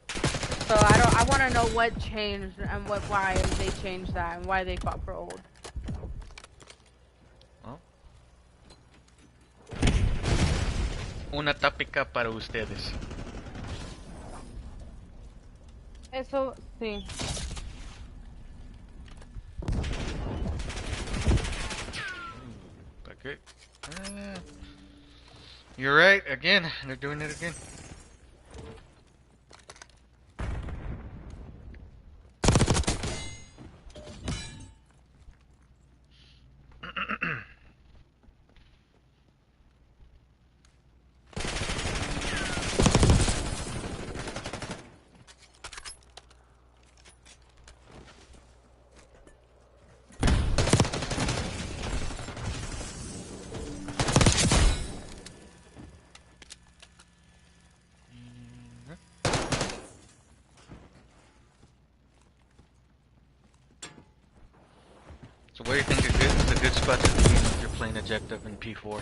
Speaker 3: So I want to know what changed and why they changed that and why they fought for old.
Speaker 1: Oh. Una tápica para ustedes.
Speaker 3: Eso, sí.
Speaker 1: Okay. You're right, again. They're doing it again. So where do you think is a good spot to be in if you're playing objective in P4?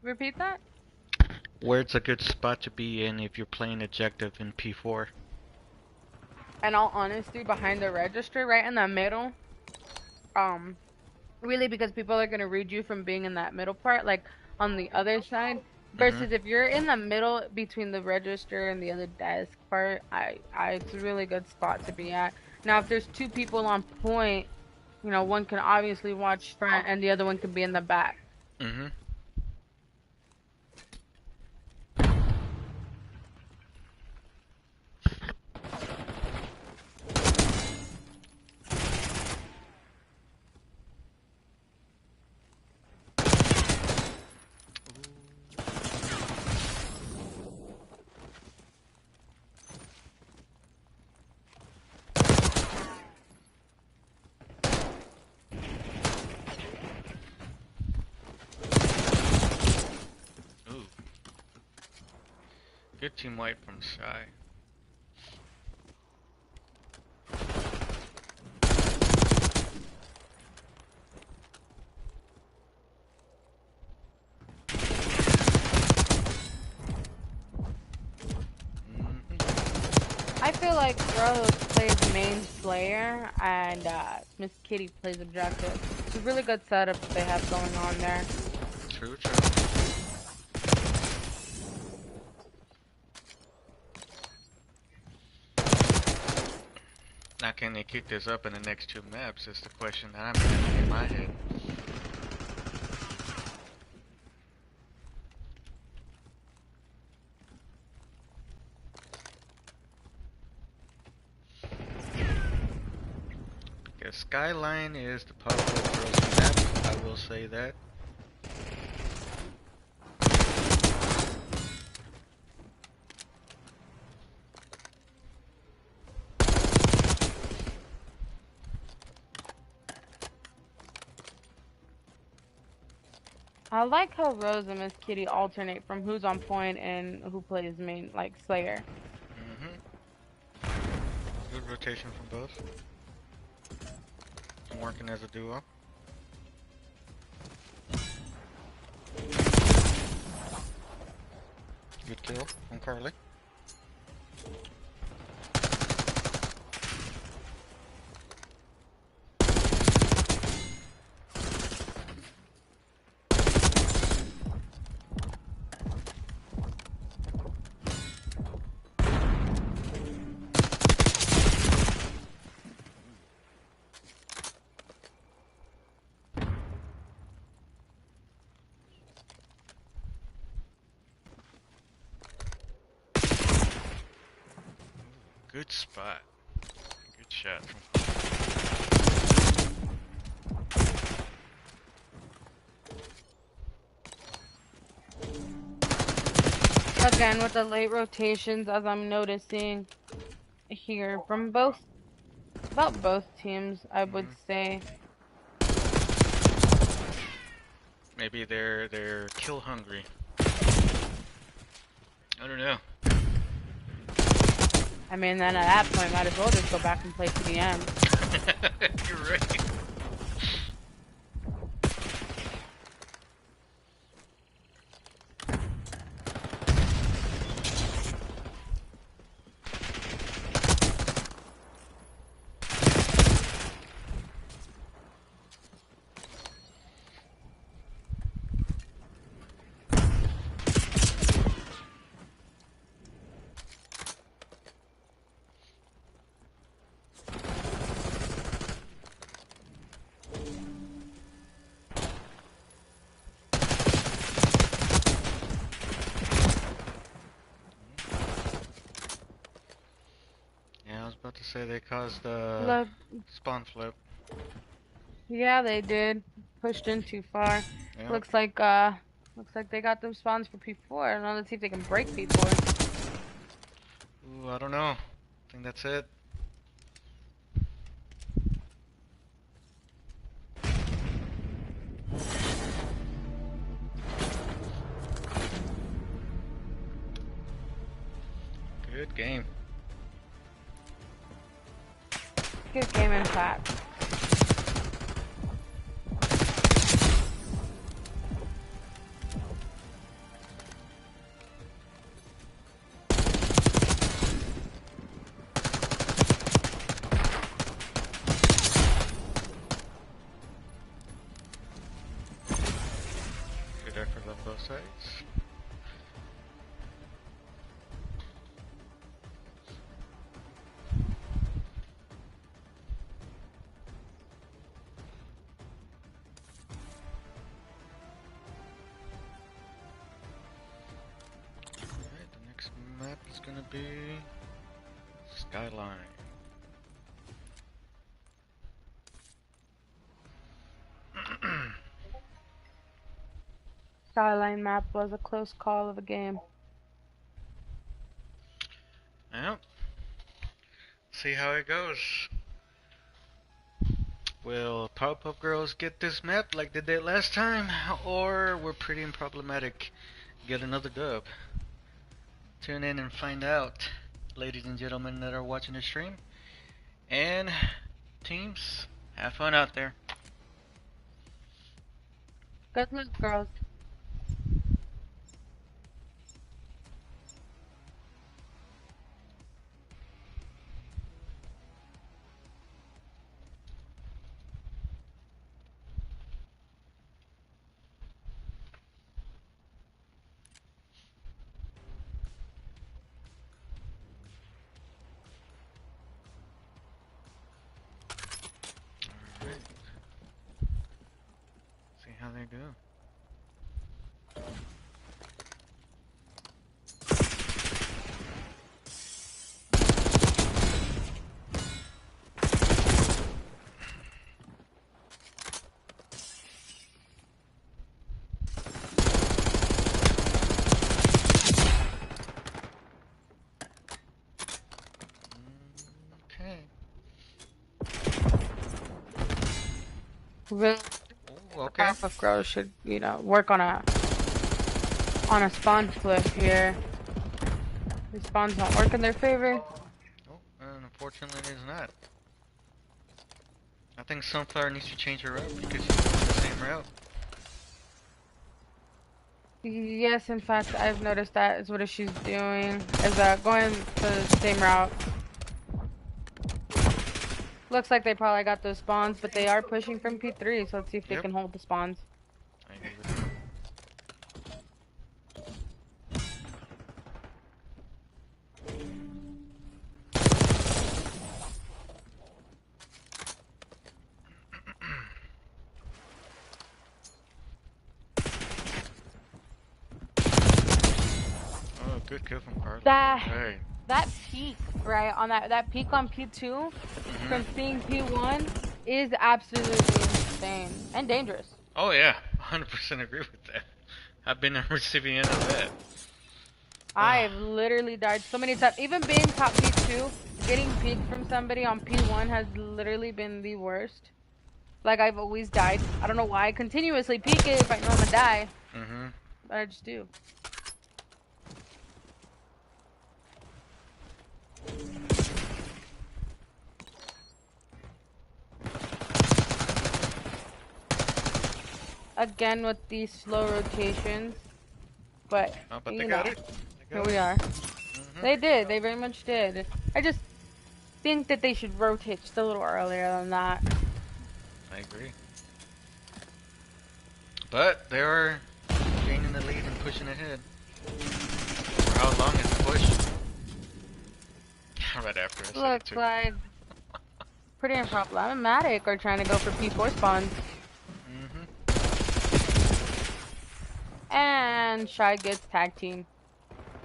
Speaker 3: Repeat that?
Speaker 1: Where's a good spot to be in if you're playing objective in P4?
Speaker 3: In all honesty, behind the register, right in the middle. Really, because people are gonna read you from being in that middle part, like on the other side. Versus if you're in the middle between the register and the other desk part, it's a really good spot to be at. Now, if there's two people on point, you know, one can obviously watch front and the other one can be in the back.
Speaker 1: Mm-hmm. Good team wipe from Shy.
Speaker 3: I feel like Rose plays main Slayer and Miss Kitty plays objective. It's a really good setup that they have going on there.
Speaker 1: True, true. Now can they keep this up in the next two maps is the question that I'm having in my head. Because Skyline is the powerful girls map, I will say that.
Speaker 3: I like how Rose and Miss Kitty alternate from who's on point and who plays main, like Slayer.
Speaker 1: Good rotation from both. I'm working as a duo. Good kill from Carly. Good spot. Good shot.
Speaker 3: Again, with the late rotations, as I'm noticing here from about both teams, I would say.
Speaker 1: Maybe they're kill hungry. I don't know.
Speaker 3: I mean, then at that point, might as well just go back and play TDM.
Speaker 1: You're right. say they caused the
Speaker 3: Look,
Speaker 1: spawn flip.
Speaker 3: yeah, they did. Pushed in too far.
Speaker 1: Yeah.
Speaker 3: Looks like they got them spawns for P4. Now let's see if they can break P4.
Speaker 1: Ooh, I don't know. I think that's it. Good game.
Speaker 3: Good game in chat.
Speaker 1: Good effort on both sides. Alright, the next map is gonna be Skyline.
Speaker 3: Skyline map was a close call of a game.
Speaker 1: Yep. See how it goes. Will Powerpuff Girls get this map like they did last time, or we're pretty problematic get another dub? Tune in and find out, ladies and gentlemen that are watching the stream. And teams, have fun out there.
Speaker 3: Good luck, girls.
Speaker 1: Alright. See how they do. Okay.
Speaker 3: Really,
Speaker 1: Ooh, okay.
Speaker 3: Powerpuff Girls should, you know, work on a spawn flip here. The spawns don't work in their favor.
Speaker 1: Oh, and unfortunately it is not. I think Sunflower needs to change her route because she's going the same route.
Speaker 3: Yes, in fact, I've noticed that is what she's doing. Is going the same route. Looks like they probably got those spawns, but they are pushing from P3, so let's see if they
Speaker 1: Yep.
Speaker 3: can hold the spawns.
Speaker 1: I agree with you. Oh, good kill from Carlos. Hey.
Speaker 3: That peak, right, on that peak on P2 from seeing P1 is absolutely insane and dangerous.
Speaker 1: Oh yeah, 100% agree with that. I've been a recipient of that.
Speaker 3: I've literally died so many times. Even being top P2, getting peeked from somebody on P1 has literally been the worst. Like, I've always died. I don't know why I continuously peek it if I know I'm gonna die. But I just do. Again with these slow rotations, but,
Speaker 1: but they
Speaker 3: you
Speaker 1: got
Speaker 3: know,
Speaker 1: it.
Speaker 3: here we are. They did. They very much did. I just think that they should rotate just a little earlier than that.
Speaker 1: I agree. But they are gaining the lead and pushing ahead. For how long is the push? Right after a
Speaker 3: Looks
Speaker 1: second,
Speaker 3: like pretty unproblematic are trying to go for P4 spawns. And Shy gets tag team.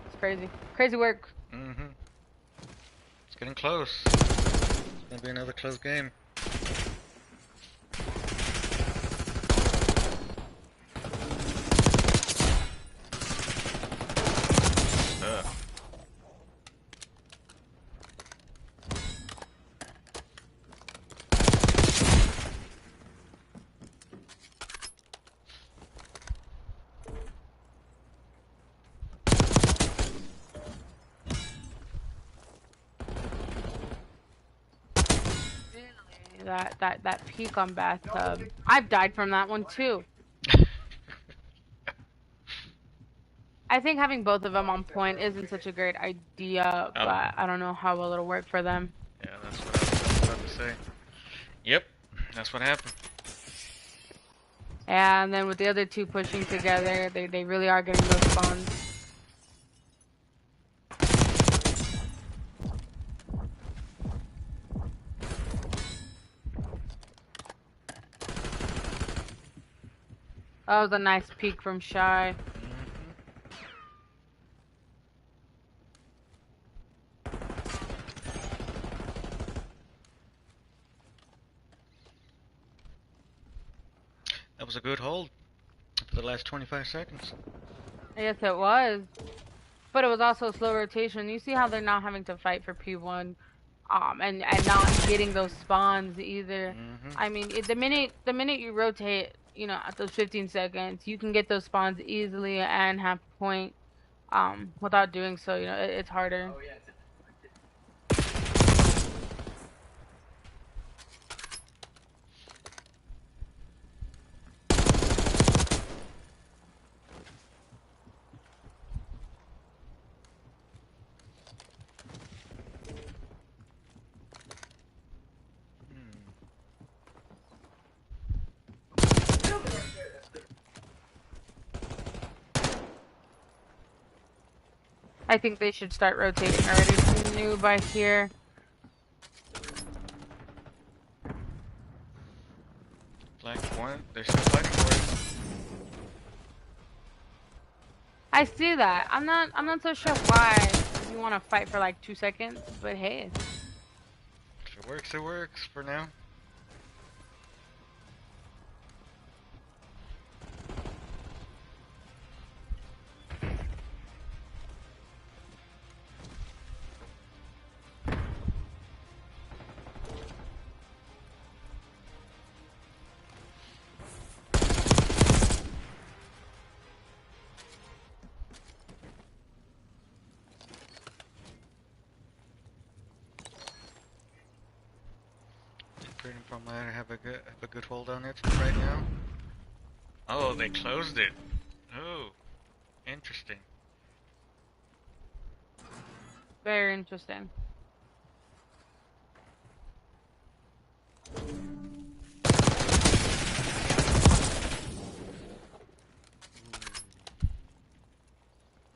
Speaker 3: It's crazy. Crazy work.
Speaker 1: It's getting close. Gonna be another close game.
Speaker 3: That peak on bathtub. I've died from that one too. I think having both of them on point isn't such a great idea, but I don't know how well it'll work for them.
Speaker 1: Yeah, that's what I was about to say. Yep, that's what happened.
Speaker 3: And then with the other two pushing together, they really are getting those spawns. That was a nice peek from Shy.
Speaker 1: That was a good hold for the last 25 seconds.
Speaker 3: Yes, it was. But it was also slow rotation. You see how they're not having to fight for P1, and not getting those spawns either. I mean, the minute you rotate, you know, at those 15 seconds, you can get those spawns easily and have point, without doing so. You know, it's harder. Oh, yeah. I think they should start rotating already. Some new by here.
Speaker 1: Flag point, they're still fighting for it.
Speaker 3: I see that. I'm not so sure why you want to fight for like 2 seconds, but hey.
Speaker 1: If it works for now. From there, have a good hold on it right now. Oh, they closed it. Oh, interesting.
Speaker 3: Very interesting.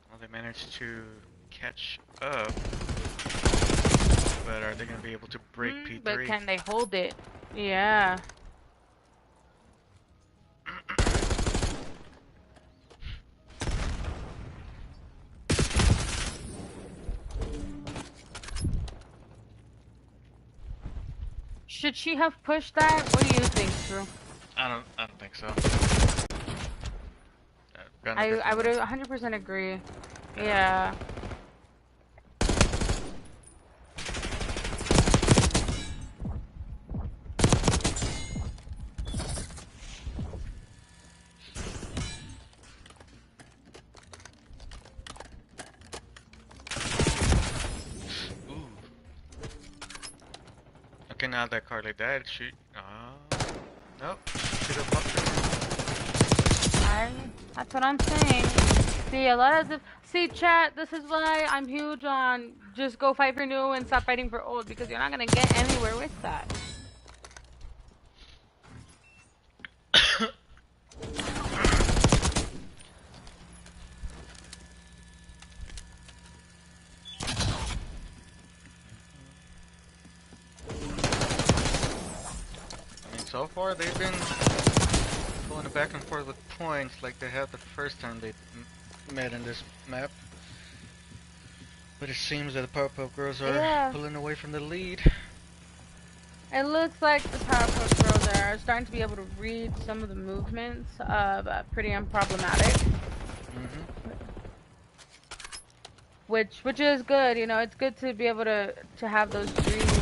Speaker 1: Well, they managed to catch up. But are they going to be able to break P3?
Speaker 3: But can they hold it? Yeah. Should she have pushed that? What do you think, Drew?
Speaker 1: I don't think so.
Speaker 3: I would 100% agree. Yeah.
Speaker 1: Okay, now that Carly died, shoot. Nope. Should have popped her.
Speaker 3: That's what I'm saying. See, a lot of the. See, chat, this is why I'm huge on just go fight for new and stop fighting for old, because you're not gonna get anywhere with that.
Speaker 1: So far, they've been going back and forth with points like they had the first time they met in this map. But it seems that the Powerpuff Girls are pulling away from the lead.
Speaker 3: It looks like the Powerpuff Girls are starting to be able to read some of the movements of Pretty Unproblematic. Which is good, you know, it's good to be able to have those reads.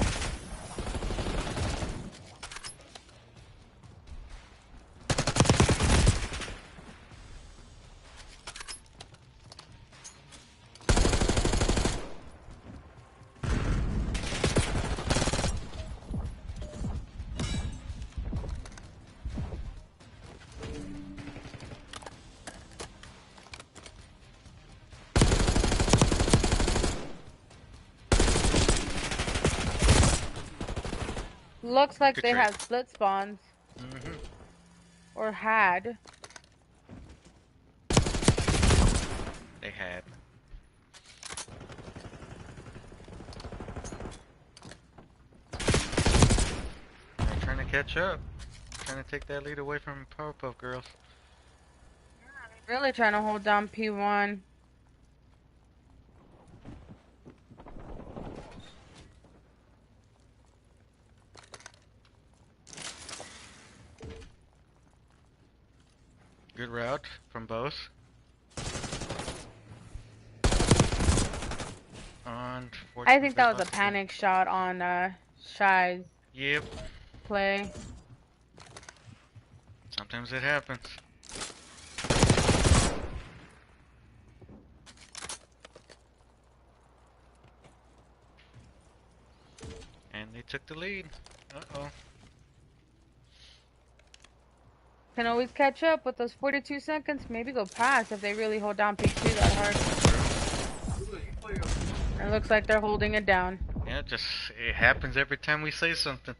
Speaker 3: Looks like they have split spawns. Or had.
Speaker 1: They had. They're trying to catch up. Trying to take that lead away from Powerpuff Girls.
Speaker 3: Really trying to hold down P1.
Speaker 1: Good route from both.
Speaker 3: I think that was a panic shot on Shy's play.
Speaker 1: Sometimes it happens. And they took the lead. Uh-oh.
Speaker 3: Can always catch up with those 42 seconds. Maybe go past if they really hold down P2 that hard. It looks like they're holding it down.
Speaker 1: Yeah, it happens every time we say something.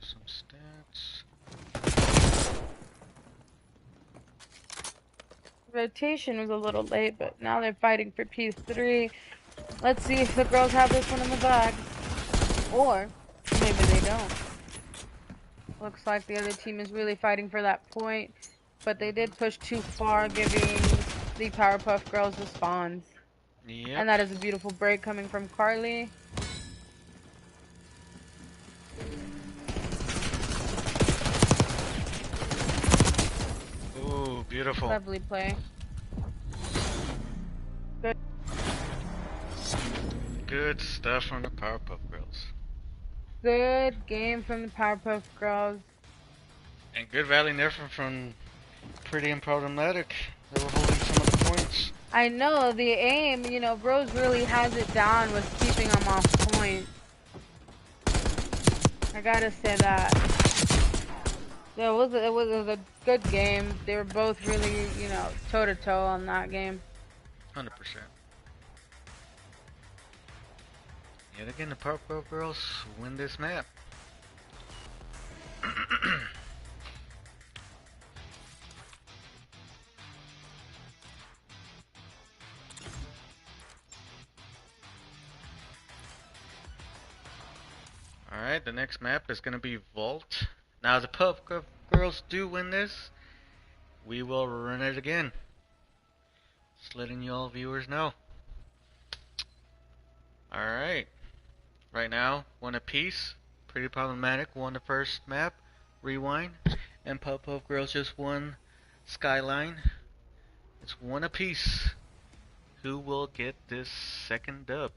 Speaker 1: Some stats.
Speaker 3: Rotation was a little late, but now they're fighting for P3. Let's see if the girls have this one in the bag. Or maybe they don't. Looks like the other team is really fighting for that point, but they did push too far, giving the Powerpuff Girls the spawns.
Speaker 1: Yep.
Speaker 3: And that is a beautiful break coming from Carly.
Speaker 1: Ooh, beautiful.
Speaker 3: Lovely play. Good.
Speaker 1: Good stuff from the Powerpuff Girls.
Speaker 3: Good game from the Powerpuff Girls.
Speaker 1: And good rally there from Pretty Unproblematic. They were holding some of the points.
Speaker 3: I know, the aim, you know, Rose really has it down with keeping them off point. I gotta say that. Yeah, it was a good game. They were both really, you know, toe-to-toe on that game.
Speaker 1: 100%. Yet again, the Powerpuff Girls win this map. Alright, the next map is going to be Vault. Now, if the Powerpuff Girls do win this, we will run it again. Just letting you all viewers know. Alright. Right now, one apiece. Pretty Problematic won the first map, Rewind. And Powerpuff Girls just won Skyline. It's one apiece. Who will get this second dub?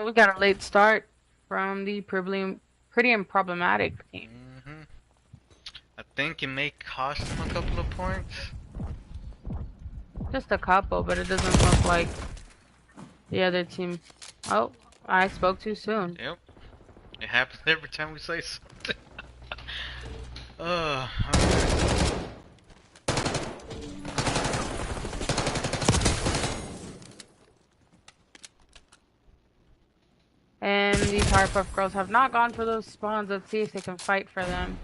Speaker 3: We got a late start from the Pretty Unproblematic team.
Speaker 1: think it may cost them a couple of points.
Speaker 3: Just a couple, but it doesn't look like the other team. Oh, I spoke too soon.
Speaker 1: Yep. It happens every time we say something. Alright.
Speaker 3: And these Powerpuff Girls have not gone for those spawns. Let's see if they can fight for them.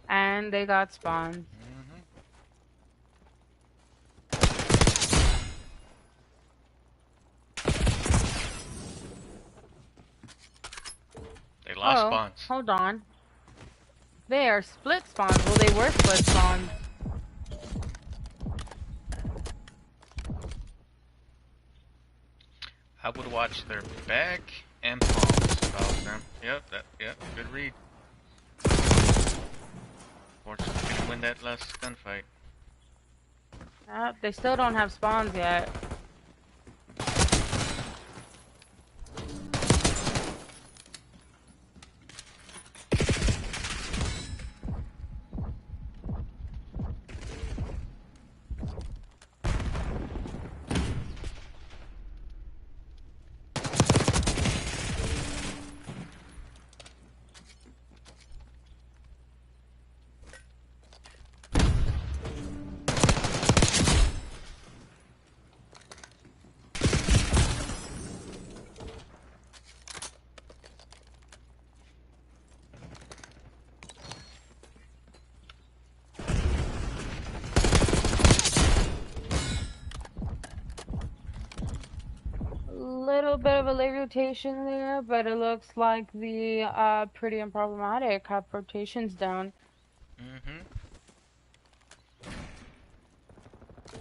Speaker 3: And they got spawns.
Speaker 1: They lost spawns.
Speaker 3: Hold on. They are split spawns. Well, they were split spawns.
Speaker 1: I would watch their back and palms about them. Yep, good read. Fortunately, didn't win that last gunfight.
Speaker 3: They still don't have spawns yet. Little bit of a late rotation there, but it looks like the pretty unproblematic have rotations down.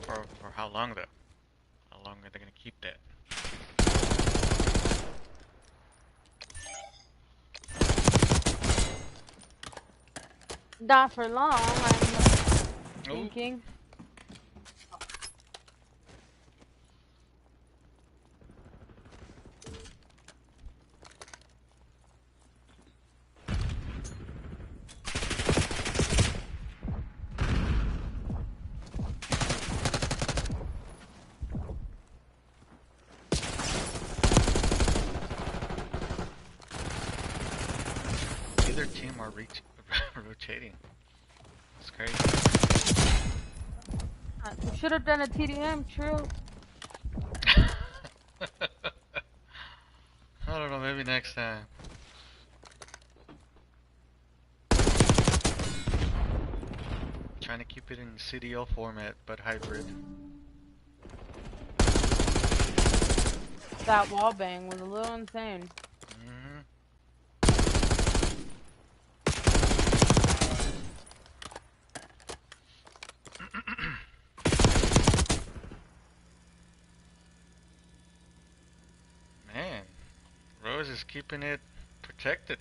Speaker 1: For how long though? How long are they gonna keep that?
Speaker 3: Not for long, I'm thinking.
Speaker 1: Either team are rotating. It's crazy.
Speaker 3: We should have done a TDM, true.
Speaker 1: I don't know, maybe next time. Trying to keep it in CDL format, but hybrid.
Speaker 3: That wall bang was a little insane.
Speaker 1: Man, Rose is keeping it protected.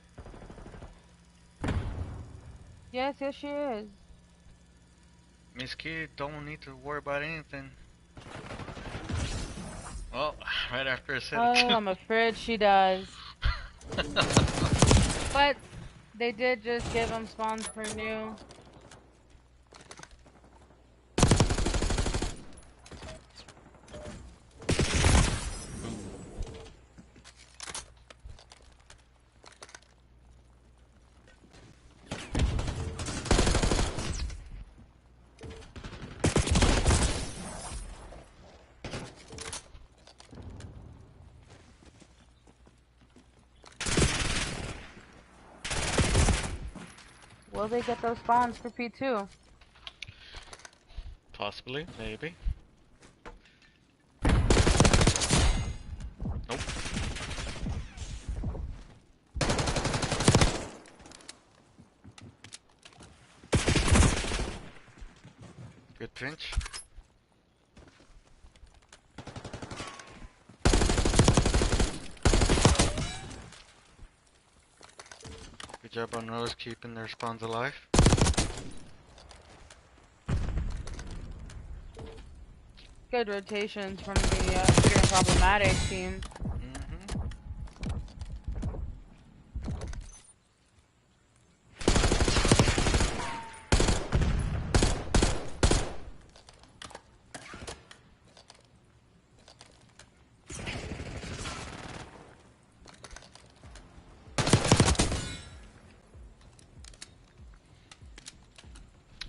Speaker 3: Yes, she is.
Speaker 1: Miss Kid don't need to worry about anything. Well, right after I said it.
Speaker 3: I'm afraid she does. But they did just give them spawns for new. Will they get those spawns for P2?
Speaker 1: Possibly, maybe. Nope. Good pinch. Good job on Rose keeping their spawns alive.
Speaker 3: Good rotations from the problematic team.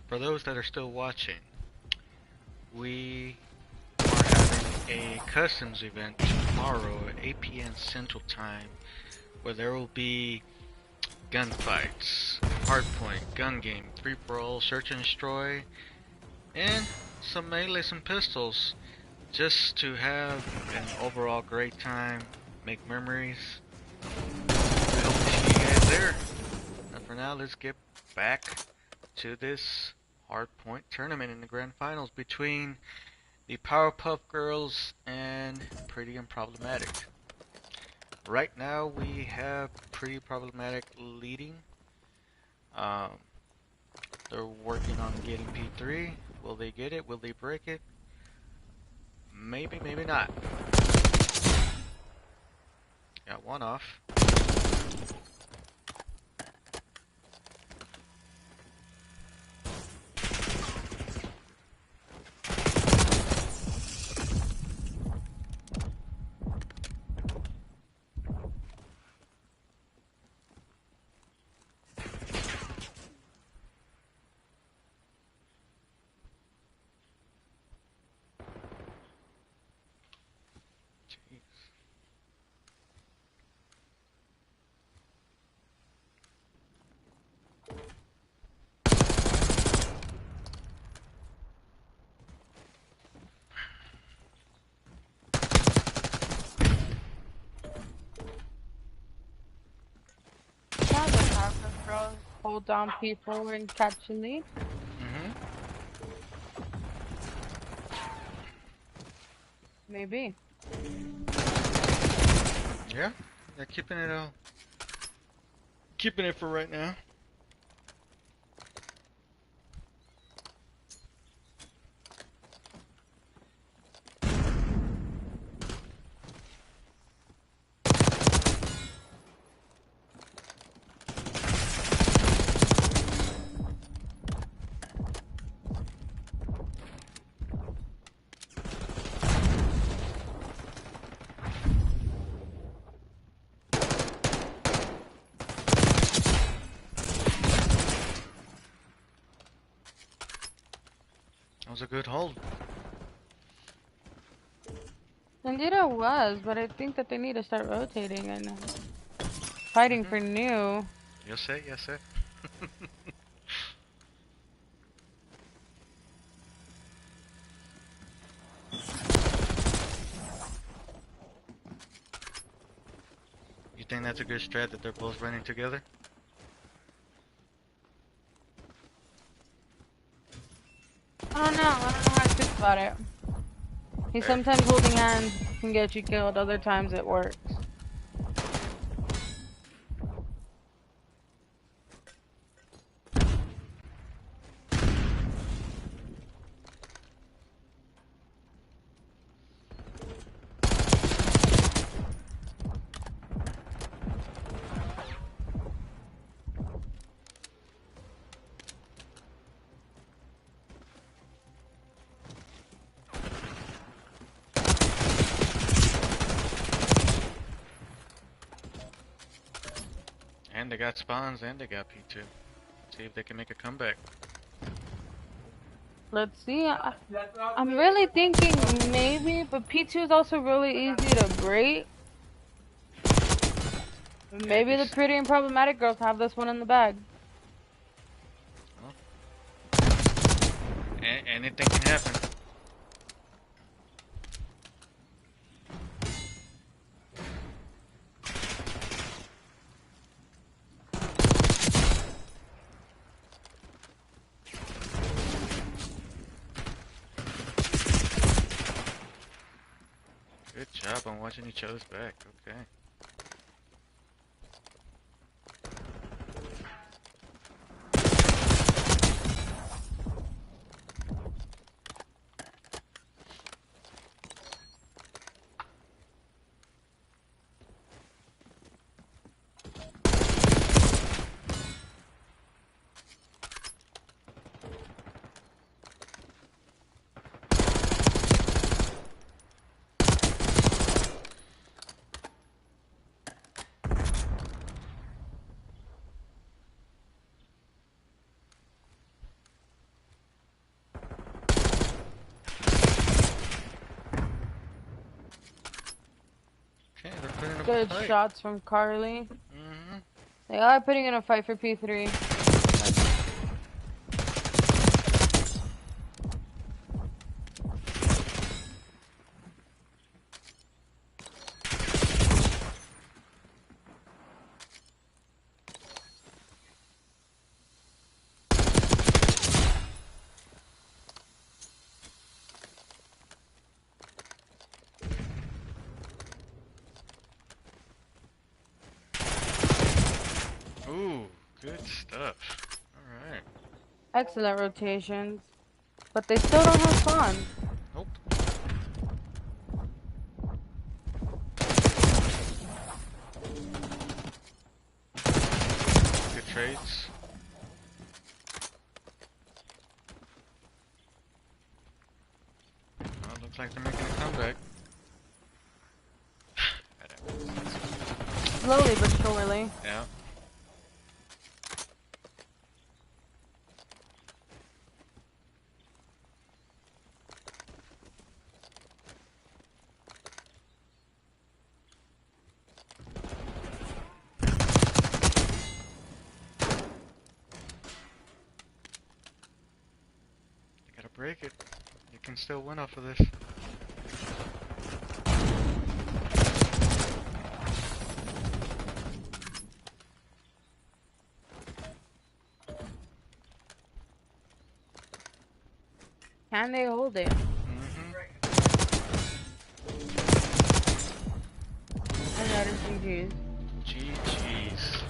Speaker 1: For those that are still watching, we are having a customs event tomorrow at 8 p.m. Central Time, where there will be gunfights, hardpoint, gun game, free-for-all, search and destroy, and some melee, some pistols, just to have an overall great time, make memories. We hope to see you guys there. And for now, let's get back to this hardpoint tournament in the grand finals between the Powerpuff Girls and Pretty and Problematic. Right now we have Pretty Problematic leading. They're working on getting P3. Will they get it? Will they break it? Maybe, maybe not. Got one off.
Speaker 3: Hold down people and catch a lead. Maybe.
Speaker 1: Yeah, they're keeping it for right now. That was a good hold.
Speaker 3: Indeed it was, but I think that they need to start rotating and fighting for new.
Speaker 1: Yes, sir. Yes, sir. You think that's a good strat that they're both running together?
Speaker 3: I don't know how I think about it. He sometimes holding hands can get you killed, other times it works.
Speaker 1: And they got spawns and they got P2. See if they can make a comeback.
Speaker 3: Let's see. I'm really thinking maybe, but P2 is also really easy to break. Maybe the Pretty and Problematic girls have this one in the bag.
Speaker 1: Well, anything can happen. Good job on watching each other's back. Okay.
Speaker 3: Good
Speaker 1: fight.
Speaker 3: shots from Carly.
Speaker 1: Mm-hmm.
Speaker 3: They are putting in a fight for P3.
Speaker 1: Ooh, good stuff. Alright.
Speaker 3: Excellent rotations. But they still don't have spawns.
Speaker 1: Nope. Good trades. Well, looks like they're making a comeback.
Speaker 3: Slowly but surely.
Speaker 1: Yeah. You gotta break it. You can still win off of this.
Speaker 3: Can they hold it?
Speaker 1: Mm-hmm.
Speaker 3: And that is GG's.
Speaker 1: GG's.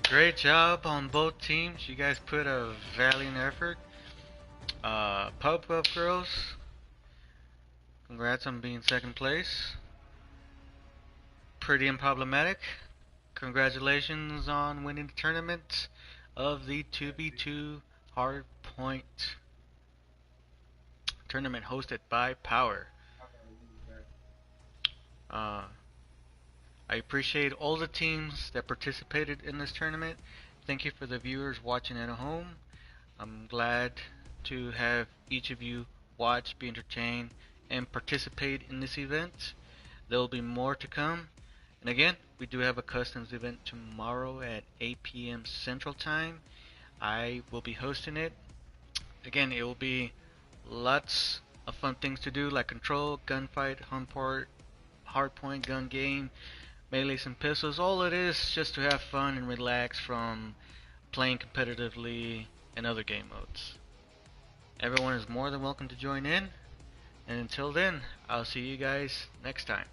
Speaker 1: Great job on both teams. You guys put a valiant effort. PØW3R girls, congrats on being second place. Pretty unproblematic. Congratulations on winning the tournament of the 2v2 HARDPOINT tournament hosted by Power. I appreciate all the teams that participated in this tournament. Thank you for the viewers watching at home. I'm glad to have each of you watch, be entertained, and participate in this event. There will be more to come. And again, we do have a customs event tomorrow at 8 p.m. Central Time. I will be hosting it. Again, it will be lots of fun things to do like control, gunfight, hardpoint, gun game, melees and pistols. All it is just to have fun and relax from playing competitively and other game modes. Everyone is more than welcome to join in. And until then, I'll see you guys next time.